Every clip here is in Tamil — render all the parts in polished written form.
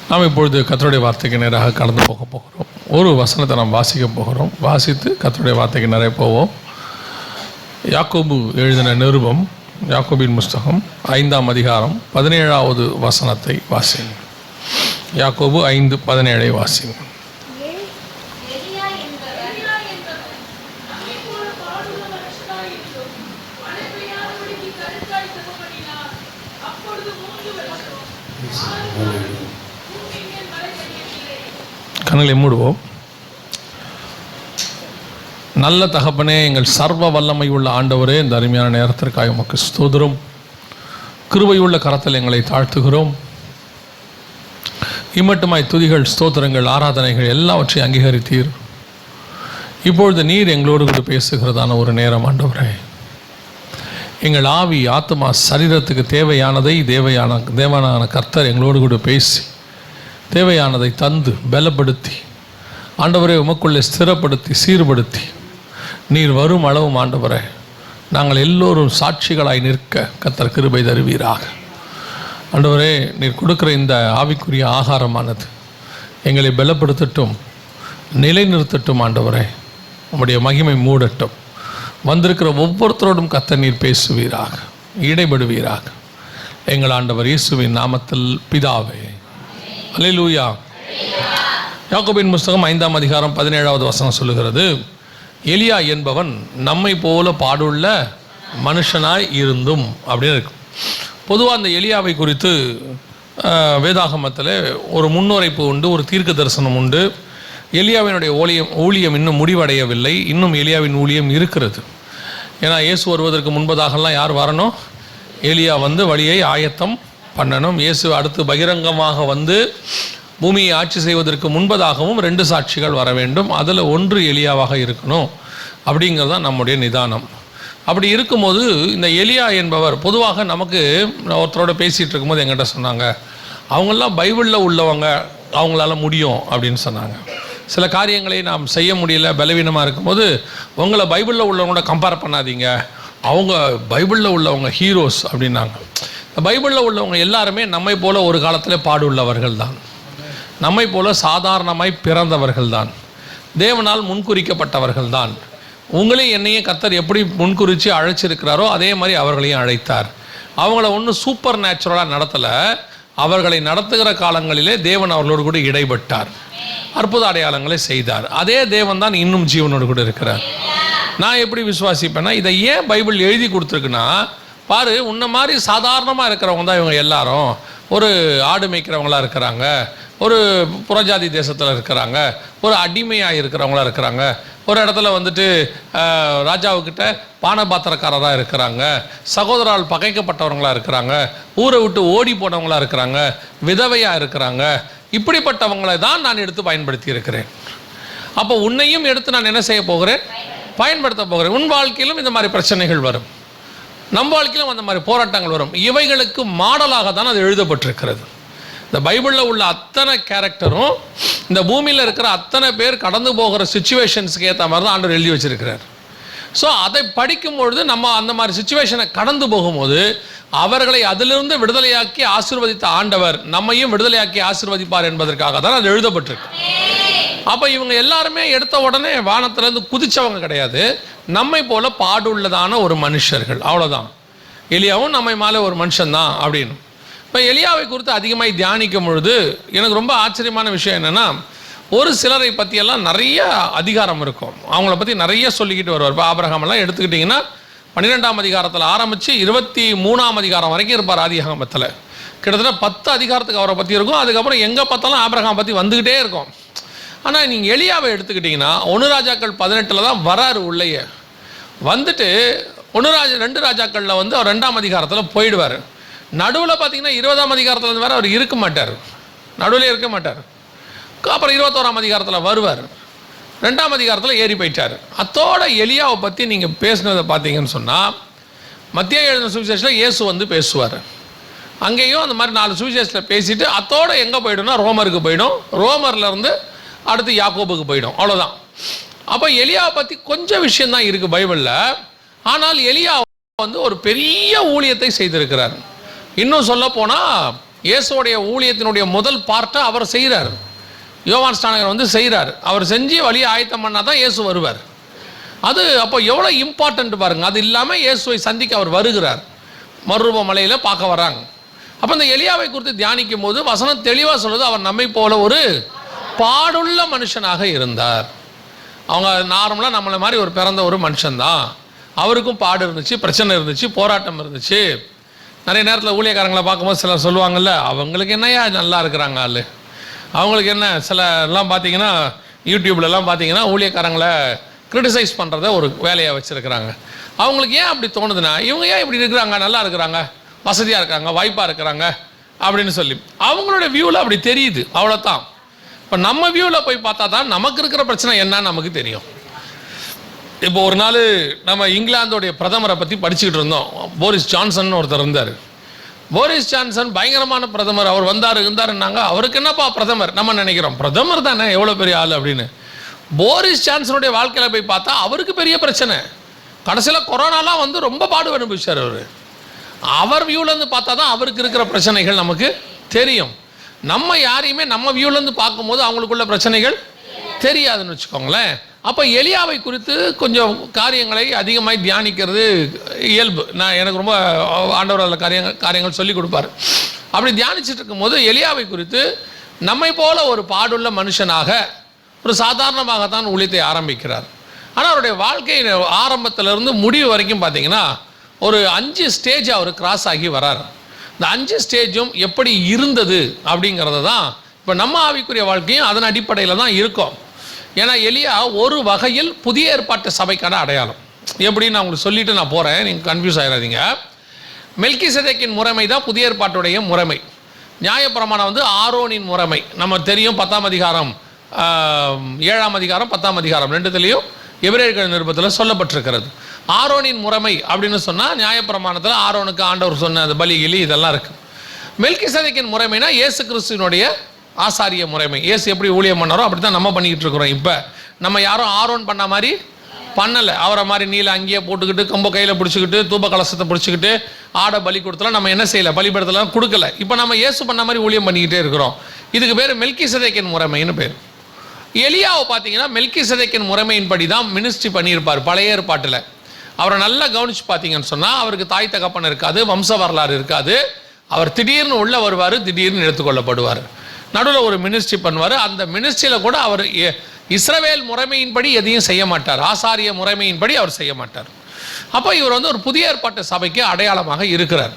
நாம் இப்பொழுது கர்த்தருடைய வார்த்தைக்கு நேராக கடந்து போகிறோம். ஒரு வசனத்தை நாம் வாசிக்க போகிறோம். வாசித்து கர்த்தருடைய வார்த்தைக்கு நிறைய போவோம். யாக்கோபு எழுதின நிருபம், யாக்கோபின் புஸ்தகம் 5ஆம் அதிகாரம் 17வது வசனத்தை வாசிங்க. யாக்கோபு 5:17 வாசிங்க. கண்களை மூடுவோம். நல்ல தகப்பனே, எங்கள் சர்வ வல்லமை உள்ள ஆண்டவரே, இந்த அருமையான நேரத்திற்காக உமக்கு ஸ்தோத்திரம். கிருபையுள்ள கரத்தில் எங்களை தாழ்த்துகிறோம். இம்மட்டுமாய் துதிகள், ஸ்தோத்திரங்கள், ஆராதனைகள் எல்லாவற்றையும் அங்கீகரித்தீர். இப்பொழுது நீர் எங்களோடு கூட பேசுகிறதான ஒரு நேரம் ஆண்டவரே. எங்கள் ஆவி, ஆத்மா, சரீரத்துக்கு தேவையானதை தேவனான கர்த்தர் எங்களோடு கூட பேசி தேவையானதை தந்து பலப்படுத்தி ஆண்டவரை உமக்குள்ளே ஸ்திரப்படுத்தி சீர்படுத்தி நீர் வரும் அளவும் ஆண்டவரே நாங்கள் எல்லோரும் சாட்சிகளாய் நிற்க கர்த்தர் கிருபை தருவீராக. ஆண்டவரே, நீர் கொடுக்குற இந்த ஆவிக்குரிய ஆகாரமானது எங்களை பலப்படுத்தட்டும், நிலைநிறுத்தட்டும். ஆண்டவரே, உம்முடைய மகிமை மூடட்டும். வந்திருக்கிற ஒவ்வொருத்தரோடும் கர்த்தர் நீர் பேசுவீராக, ஈடுபடுவீராக. எங்கள் ஆண்டவர் இயேசுவின் நாமத்தில் பிதாவே, அல்லேலூயா. யாக்கோபின் புஸ்தகம் 5ஆம் அதிகாரம் 17வது வசனம் சொல்லுகிறது, எலியா என்பவன் நம்மை போல பாடுள்ள மனுஷனாய் இருந்தும் அப்படின்னு இருக்கு. பொதுவாக அந்த எலியாவை குறித்து வேதாகமத்தில் ஒரு முன்னுரைப்பு உண்டு, ஒரு தீர்க்க தரிசனம் உண்டு. எலியாவினுடைய ஊழியம் இன்னும் முடிவடையவில்லை, இன்னும் எலியாவின் ஊழியம் இருக்கிறது. ஏன்னா இயேசு வருவதற்கு முன்பதாகலாம் யார் வரணும்? எலியா வந்து வழியை ஆயத்தம் பண்ணணும். இயேசு அடுத்து பகிரங்கமாக வந்து பூமியை ஆட்சி செய்வதற்கு முன்பதாகவும் 2 சாட்சிகள் வர வேண்டும். அதில் ஒன்று எலியாவாக இருக்கணும். அப்படிங்கிறது தான் நம்முடைய நிதானம். அப்படி இருக்கும்போது இந்த எலியா என்பவர் பொதுவாக நமக்கு ஒருத்தரோட பேசிகிட்டு இருக்கும்போது எங்கிட்ட சொன்னாங்க, அவங்களாம் பைபிளில் உள்ளவங்க, அவங்களால முடியும் அப்படின்னு சொன்னாங்க. சில காரியங்களை நாம் செய்ய முடியல, பலவீனமாக இருக்கும்போது உங்களை பைபிளில் உள்ளவங்களோட கம்பேர் பண்ணாதீங்க, அவங்க பைபிளில் உள்ளவங்க ஹீரோஸ் அப்படின்னாங்க. பைபிளில் உள்ளவங்க எல்லாருமே நம்மை போல ஒரு காலத்தில் பாடுள்ளவர்கள் தான், நம்மை போல சாதாரணமாய் பிறந்தவர்கள் தான், தேவனால் முன்குறிக்கப்பட்டவர்கள் தான். உங்களையும் என்னையும் கர்த்தர் எப்படி முன்குறித்து அழைச்சிருக்கிறாரோ அதே மாதிரி அவர்களையும் அழைத்தார். அவங்கள ஒன்றும் சூப்பர் நேச்சுரலாக நடத்தலை. அவர்களை நடத்துகிற காலங்களிலே தேவன் அவர்களோடு கூட இடைப்பட்டார், அற்புத அடையாளங்களை செய்தார். அதே தேவன் தான் இன்னும் ஜீவனோடு கூட இருக்கிறார். நான் எப்படி விசுவாசிப்பேன்னா, இதை ஏன் பைபிள் எழுதி கொடுத்துருக்குன்னா, பாரு, உன்ன மாதிரி சாதாரணமாக இருக்கிறவங்க தான் இவங்க எல்லாரும். ஒரு ஆடு மேய்க்கிறவங்களாக இருக்கிறாங்க, ஒரு புறஜாதி தேசத்தில் இருக்கிறாங்க, ஒரு அடிமையாக இருக்கிறவங்களாக இருக்கிறாங்க, ஒரு இடத்துல வந்துட்டு ராஜாவுக்கிட்ட பானபாத்திரக்காரராக இருக்கிறாங்க, சகோதரால் பகைக்கப்பட்டவங்களாக இருக்கிறாங்க, ஊரை விட்டு ஓடி போனவங்களாக இருக்கிறாங்க, விதவையாக இருக்கிறாங்க. இப்படிப்பட்டவங்களை தான் நான் எடுத்து பயன்படுத்தி இருக்கிறேன். அப்போ உன்னையும் எடுத்து நான் என்ன செய்ய போகிறேன்? பயன்படுத்த போகிறேன். உன் வாழ்க்கையிலும் இந்த மாதிரி பிரச்சனைகள் வரும், நம் வாழ்க்கையிலும் அந்த மாதிரி போராட்டங்கள் வரும். இவைகளுக்கு மாடலாக தான் அது எழுதப்பட்டிருக்கிறது. இந்த பைபிளில் உள்ள அத்தனை கேரக்டரும் இந்த பூமியில் இருக்கிற அத்தனை பேர் கடந்து போகிற சுச்சுவேஷன்ஸுக்கு ஏற்ற மாதிரி தான் ஆண்டவர் எழுதி வச்சிருக்கிறார். ஸோ அதை படிக்கும்பொழுது நம்ம அந்த மாதிரி சுச்சுவேஷனை கடந்து போகும்போது அவர்களை அதிலிருந்து விடுதலையாக்கி ஆசீர்வதித்த ஆண்டவர் நம்மையும் விடுதலையாக்கி ஆசீர்வதிப்பார் என்பதற்காக தான் அது எழுதப்பட்டிருக்கு. அப்போ இவங்க எல்லாருமே எடுத்த உடனே வானத்திலேருந்து குதிச்சவங்க கிடையாது, நம்மை போல பாடுள்ளதான ஒரு மனுஷர்கள், அவ்வளோதான். எலியாவும் நம்மை மேலே ஒரு மனுஷன்தான் அப்படின்னு. இப்போ எலியாவை குறித்து அதிகமாக தியானிக்கும் பொழுது எனக்கு ரொம்ப ஆச்சரியமான விஷயம் என்னென்னா, ஒரு சிலரை பற்றியெல்லாம் நிறைய அதிகாரம் இருக்கும், அவங்கள பற்றி நிறைய சொல்லிக்கிட்டு வருவார். இப்போ ஆபிரகாமெல்லாம் எடுத்துக்கிட்டிங்கன்னா 12ஆம் அதிகாரத்தில் ஆரம்பித்து 23ஆம் அதிகாரம் வரைக்கும் இருப்பார். ஆதியாகமத்தில் கிட்டத்தட்ட 10 அதிகாரத்துக்கு அவரை பற்றி இருக்கும். அதுக்கப்புறம் எங்கே பார்த்தாலும் ஆபிரகாம் பற்றி வந்துக்கிட்டே இருக்கும். ஆனால் நீங்கள் எலியாவை எடுத்துக்கிட்டிங்கன்னா 1 ராஜாக்கள் 18 தான் வராரு உள்ளேயே. வந்துட்டு 2 ராஜாக்களில் வந்து அவர் 2ஆம் அதிகாரத்தில் போயிடுவார். நடுவில் பார்த்தீங்கன்னா 20ஆம் அதிகாரத்தில் வேறு அவர் இருக்க மாட்டார், நடுவில் இருக்க மாட்டார். அப்புறம் 21ஆம் அதிகாரத்தில் வருவார், 2ஆம் அதிகாரத்தில் ஏறி போயிட்டார். அத்தோட எலியாவை பற்றி நீங்கள் பேசுனதை பார்த்தீங்கன்னு சொன்னால், மத்திய எழுதின சுவிசேஷத்தில் இயேசு வந்து பேசுவார். அங்கேயும் அந்த மாதிரி 4 சுவிசேஷத்தில் பேசிட்டு அத்தோட எங்கே போய்டும்னா ரோமருக்கு போயிடும், ரோமர்லேருந்து அடுத்து யாக்கோபுக்கு போயிடும், அவ்வளோதான். அப்போ எலியாவை பற்றி கொஞ்சம் விஷயந்தான் இருக்குது பைபிளில். ஆனால் எலியா வந்து ஒரு பெரிய ஊழியத்தை செய்திருக்கிறார். இன்னும் சொல்ல போனால் இயேசுடைய ஊழியத்தினுடைய முதல் பார்ட்டை அவர் செய்கிறார். யோவான் ஸ்நானகர் வந்து செய்கிறார். அவர் செஞ்சு வழியை ஆயத்தம் பண்ணால் தான் இயேசு வருவார். அது அப்போ எவ்வளோ இம்பார்ட்டன்ட் பாருங்கள். அது இல்லாமல் இயேசுவை சந்திக்க அவர் வருகிறார். மறுரூப மலையில் பார்க்க வராங்க. அப்போ இந்த எலியாவை குறித்து தியானிக்கும் போது வசனம் தெளிவாக சொல்லுது, அவர் நம்மை போல ஒரு பாடுள்ள மனுஷனாக இருந்தார். அவங்க நார்மலாக நம்மளை மாதிரி ஒரு பிறந்த ஒரு மனுஷன்தான். அவருக்கும் பாடு இருந்துச்சு, பிரச்சனை இருந்துச்சு, போராட்டம் இருந்துச்சு. நிறைய நேரத்தில் ஊழியக்காரங்களை பார்க்கும்போது சிலர் சொல்லுவாங்கள்ல, அவங்களுக்கு என்னையா நல்லா இருக்கிறாங்க ஆள், அவங்களுக்கு என்ன. சிலர்லாம் பார்த்தீங்கன்னா யூடியூப்லலாம் பார்த்தீங்கன்னா ஊழியக்காரங்களை கிரிட்டிசைஸ் பண்ணுறத ஒரு வேலையாக வச்சுருக்கிறாங்க. அவங்களுக்கு ஏன் அப்படி தோணுதுன்னா, இவங்க ஏன் இப்படி இருக்கிறாங்க, நல்லா இருக்கிறாங்க, வசதியாக இருக்கிறாங்க, வாய்ப்பாக இருக்கிறாங்க அப்படின்னு சொல்லி அவங்களோட வியூவில் அப்படி தெரியுது, அவ்வளோதான். இப்போ நம்ம வியூவில் போய் பார்த்தா தான் நமக்கு இருக்கிற பிரச்சனை என்னன்னு நமக்கு தெரியும். இப்போ ஒரு நாள் நம்ம இங்கிலாந்தோடைய பிரதமரை பற்றி படிச்சுக்கிட்டு இருந்தோம். போரிஸ் ஜான்சன் ஒருத்தர் இருந்தார். போரிஸ் ஜான்சன் பயங்கரமான பிரதமர். அவர் இருந்தாருன்னாங்க, அவருக்கு என்னப்பா பிரதமர், நம்ம நினைக்கிறோம் பிரதமர் தானே எவ்வளோ பெரிய ஆள் அப்படின்னு. போரிஸ் ஜான்சனுடைய வாழ்க்கையில் போய் பார்த்தா அவருக்கு பெரிய பிரச்சனை. கடைசியில் கொரோனாலாம் வந்து ரொம்ப பாடு அனுபவிச்சார் அவர். அவர் வியூலேருந்து பார்த்தா தான் அவருக்கு இருக்கிற பிரச்சனைகள் நமக்கு தெரியும். நம்ம யாரையுமே நம்ம வியூலேருந்து பார்க்கும்போது அவங்களுக்குள்ள பிரச்சனைகள் தெரியாதுன்னு வச்சுக்கோங்களேன். அப்போ எலியாவை குறித்து கொஞ்சம் காரியங்களை அதிகமாக தியானிக்கிறது இயல்பு. எனக்கு ரொம்ப ஆண்டவர் அதில் காரியங்கள் சொல்லி கொடுப்பார். அப்படி தியானிச்சுட்டு இருக்கும்போது எலியாவை குறித்து நம்மை போல ஒரு பாடுள்ள மனுஷனாக ஒரு சாதாரணமாகத்தான் ஊழியத்தை ஆரம்பிக்கிறார். ஆனால் அவருடைய வாழ்க்கை ஆரம்பத்திலிருந்து முடிவு வரைக்கும் பார்த்தீங்கன்னா ஒரு 5 ஸ்டேஜ் அவர் கிராஸ் ஆகி வரார். இந்த 5 ஸ்டேஜும் எப்படி இருந்தது அப்படிங்கிறது தான் இப்போ நம்ம ஆவிக்குரிய வாழ்க்கையும் அதன் அடிப்படையில் தான் இருக்கும். ஏன்னா எலியா ஒரு வகையில் புதிய ஏற்பாட்டு சபைக்கான அடையாளம். எப்படின்னு நான் உங்களுக்கு சொல்லிட்டு நான் போகிறேன், நீங்கள் கன்ஃபியூஸ் ஆகிடாதீங்க. மெல்கிசேதேக்கின் முறைமை தான் புதிய ஏற்பாட்டுடைய முறைமை. நியாயப்பிரமாணம் வந்து ஆரோனின் முறைமை. நம்ம தெரியும் 10ஆம் அதிகாரம் 7ஆம் அதிகாரம் 10ஆம் அதிகாரம் ரெண்டுத்துலேயும் எபிரேயர்கள் நிருபத்தில் சொல்லப்பட்டிருக்கிறது. ஆரோனின் முறைமை அப்படின்னு சொன்னால் நியாயப்பிரமாணத்தில் ஆரோனுக்கு ஆண்டவர் சொன்ன அந்த பலி கிளி இதெல்லாம் இருக்குது. மெல்கிசேதேக்கின் முறைமைனா இயேசு கிறிஸ்துவினுடைய ஆசாரிய முறைமை. இயேசு எப்படி ஊழியம் பண்ணாரோ அப்படி தான் நம்ம பண்ணிக்கிட்டு இருக்கிறோம். இப்போ நம்ம யாரும் ஆரோன் பண்ண மாதிரி பண்ணலை. அவரை மாதிரி நீல அங்கேயே போட்டுக்கிட்டு கம்பை கையில் பிடிச்சிக்கிட்டு தூப கலசத்தை பிடிச்சிக்கிட்டு ஆடை பலி கொடுத்தலாம் நம்ம என்ன செய்யலை, பலிபடத்தெல்லாம் கொடுக்கல. இப்போ நம்ம இயேசு பண்ண மாதிரி ஊழியம் பண்ணிக்கிட்டே இருக்கிறோம். இதுக்கு பேர் மெல்கிசேதேக்கின் முறைமைன்னு பேர். எலியாவை பார்த்தீங்கன்னா மெல்கிசேதேக்கின் முறைமையின்படி தான் மினிஸ்ட்ரி பண்ணியிருப்பார் பழைய ஏற்பாட்டில். அவரை நல்லா கவனித்து பார்த்தீங்கன்னு சொன்னால் அவருக்கு தாய் தகப்பன் இருக்காது, வம்ச வரலாறு இருக்காது. அவர் திடீர்னு உள்ளே வருவார், திடீர்னு எடுத்துக்கொள்ளப்படுவார். நடுவில் ஒரு மினிஸ்ட்ரி பண்ணுவார். அந்த மினிஸ்ட்ரியில் கூட அவர் இஸ்ரவேல் முறைமையின்படி எதையும் செய்ய மாட்டார், ஆசாரிய முறைமையின்படி அவர் செய்ய மாட்டார். அப்போ இவர் வந்து ஒரு புதிய ஏற்பாட்டு சபைக்கு அடையாளமாக இருக்கிறார்.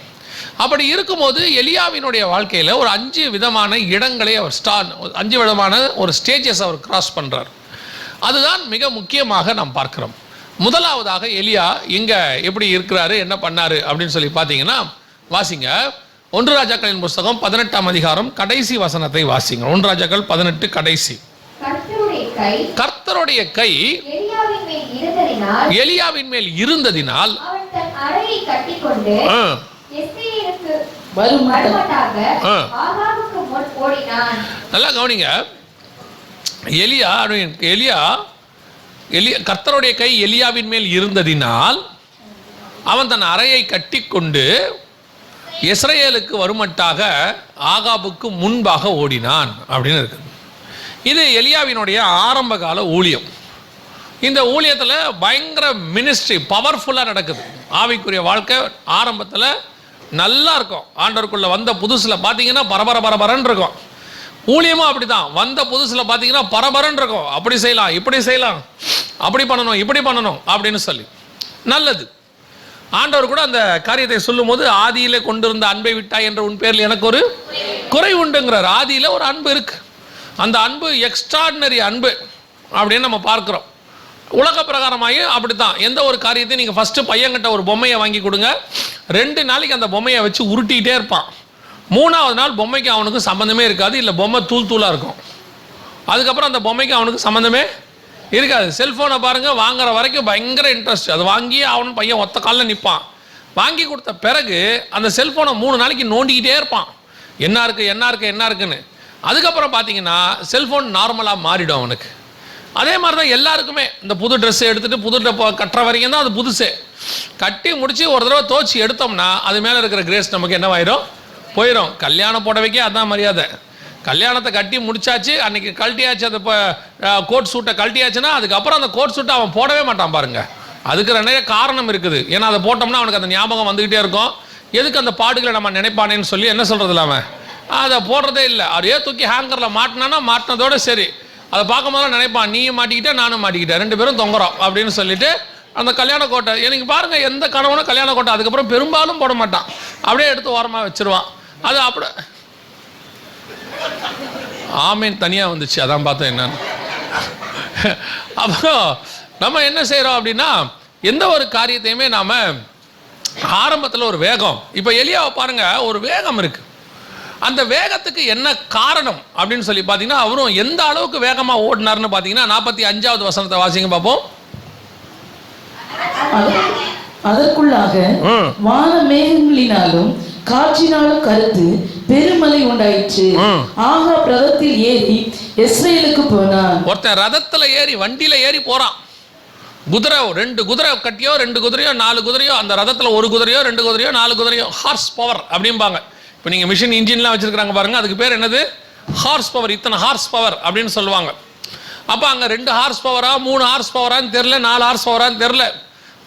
அப்படி இருக்கும்போது எலியாவினுடைய வாழ்க்கையில் ஒரு 5 விதமான இடங்களை அவர் 5 விதமான ஒரு ஸ்டேஜஸ் அவர் கிராஸ் பண்ணுறார். அதுதான் மிக முக்கியமாக நாம் பார்க்கிறோம். முதலாவதாக எலியா இங்கே எப்படி இருக்கிறாரு, என்ன பண்ணாரு அப்படின்னு சொல்லி பார்த்தீங்கன்னா வாசிங்க. 1 ராஜாக்களின் புஸ்தகம் 18ஆம் அதிகாரம் கடைசி வசனத்தை வாசிங்க. 1 ராஜாக்கள் 18 கடைசி. கர்த்தருடைய கை எலியாவின் மேல் இருந்ததினால் நல்லா கவனிங்க. கர்த்தருடைய கை எலியாவின் மேல் இருந்ததினால் அவன் தன் அறையை கட்டி கொண்டு இஸ்ரவேலுக்கு வருமட்டாக ஆகாபுக்கு முன்பாக ஓடினான் அப்படின்னு இருக்குது. இது எலியாவினுடைய ஆரம்ப கால ஊழியம். இந்த ஊழியத்தில் பயங்கர மினிஸ்ட்ரி பவர்ஃபுல்லாக நடக்குது. ஆவிக்குரிய வாழ்க்கை ஆரம்பத்தில் நல்லா இருக்கும். ஆண்டவருக்குள்ளே வந்த புதுசில் பார்த்தீங்கன்னா பரபரன்னு இருக்கும். ஊழியமும் அப்படி தான். வந்த புதுசில் பார்த்தீங்கன்னா பரபரன்னு இருக்கும். அப்படி செய்யலாம், இப்படி செய்யலாம், அப்படி பண்ணணும், இப்படி பண்ணணும் அப்படின்னு சொல்லி நல்லது. ஆண்டவர் கூட அந்த காரியத்தை சொல்லும் போது ஆதியிலே கொண்டிருந்த அன்பை விட்டாய் என்ற உன் பேரில் எனக்கு ஒரு குறை உண்டுங்கிறார். ஆதியில் ஒரு அன்பு இருக்கு. அந்த அன்பு எக்ஸ்ட்ராடினரி அன்பு அப்படின்னு நம்ம பார்க்குறோம். உலக பிரகாரமாகி அப்படி தான். எந்த ஒரு காரியத்தையும் நீங்கள் ஃபஸ்ட்டு பையன்கிட்ட ஒரு பொம்மையை வாங்கி கொடுங்க, 2 நாளைக்கு அந்த பொம்மையை வச்சு உருட்டிகிட்டே இருப்பான். 3ஆவது நாள் பொம்மைக்கு அவனுக்கு சம்மந்தமே இருக்காது, இல்லை பொம்மை தூளாக இருக்கும். அதுக்கப்புறம் அந்த பொம்மைக்கு அவனுக்கு சம்மந்தமே இருக்காது. செல்ஃபோனை பாருங்கள், வாங்குற வரைக்கும் பயங்கர இன்ட்ரெஸ்ட். அது வாங்கியே அவனு பையன் ஒத்த காலில் நிற்பான். வாங்கி கொடுத்த பிறகு அந்த செல்ஃபோனை 3 நாளைக்கு நோண்டிக்கிட்டே இருப்பான், என்ன இருக்குன்னு. அதுக்கப்புறம் பார்த்தீங்கன்னா செல்ஃபோன் நார்மலாக மாறிடும் அவனுக்கு. அதே மாதிரி தான் எல்லாருக்குமே. இந்த புது ட்ரெஸ்ஸை எடுத்துகிட்டு புது கட்டுற வரைக்கும் தான் அது புதுசு. கட்டி முடித்து ஒரு தடவை தோச்சி எடுத்தோம்னா அது மேலே இருக்கிற கிரேஸ் நமக்கு என்னவாயிடும், போயிடும். கல்யாண புடவைக்கே அதான் மரியாதை. கல்யாணத்தை கட்டி முடிச்சாச்சு, அன்னைக்கு கழட்டியாச்சு, அந்த கோட் சூட்டை கழட்டியாச்சுன்னா அதுக்கப்புறம் அந்த கோட் சூட்டை அவன் போடவே மாட்டான் பாருங்க. அதுக்கு நிறைய காரணம் இருக்குது. ஏன்னா அதை போட்டோம்னா அவனுக்கு அந்த ஞாபகம் வந்துக்கிட்டே இருக்கும். எதுக்கு அந்த பாடுகளை நம்ம நினைப்பானேன்னு சொல்லி என்ன சொல்கிறது இல்லாமல் அதை போடுறதே இல்லை. அதையே தூக்கி ஹேங்கரில் மாட்டினான்னா மாட்டினதோட சரி. அதை பார்க்கும் போதெல்லாம் நினைப்பான், நீயும் மாட்டிக்கிட்டே நானும் மாட்டிக்கிட்டேன், 2 பேரும் தொங்குறோம் அப்படின்னு சொல்லிட்டு அந்த கல்யாண கோட்டை. எனக்கு பாருங்கள், எந்த கணவனும் கல்யாண கோட்டை அதுக்கப்புறம் பெரும்பாலும் போட மாட்டான், அப்படியே எடுத்து ஓரமாக வச்சிருவான். அது அப்படி ஆமீன் தனியாக வந்துச்சு, அதான் பார்த்தேன் என்னன்னு. அப்புறம் நம்ம என்ன செய்கிறோம் அப்படின்னா, எந்த ஒரு காரியத்தையுமே நாம் ஆரம்பத்தில் ஒரு வேகம். இப்போ எலியாவை பாருங்கள், ஒரு வேகம் இருக்குது. அந்த வேகத்துக்கு என்ன காரணம் அப்படின்னு சொல்லி பார்த்தீங்கன்னா, அவரும் எந்த அளவுக்கு வேகமாக ஓடினார்னு பார்த்தீங்கன்னா 45வது வசனத்தை வாசிங்க பார்ப்போம். அதற்குள்ளாக வான மேகங்களினாலும் காற்றினாலும் கருத்து பெருமலை உண்டாயிற்று. ஆகா ரதத்தில் ஏறி இஸ்ரேலுக்கு போனான். ஒருத்தன் ரதத்துல ஏறி வண்டியில ஏறி போறான். குதிரை 2 குதிரை கட்டியோ 2 குதிரையோ 4 குதிரையோ, அந்த ரதத்துல 1 குதிரையோ 2 குதிரையோ 4 குதிரையோ, ஹார்ஸ் பவர் அப்படிம்பாங்க. இப்போ நீங்க மிஷின் இன்ஜின்லாம் வச்சிருக்காங்க பாருங்க, அதுக்கு பேர் என்னது? Horse power. இத்தனை ஹார்ஸ் பவர் அப்படின்னு சொல்லுவாங்க. அப்போ அங்கே 2 ஹார்ஸ் பவரா 3 ஹார்ஸ் பவரான்னு தெரில, 4 ஹார்ஸ் பவரான்னு தெரில.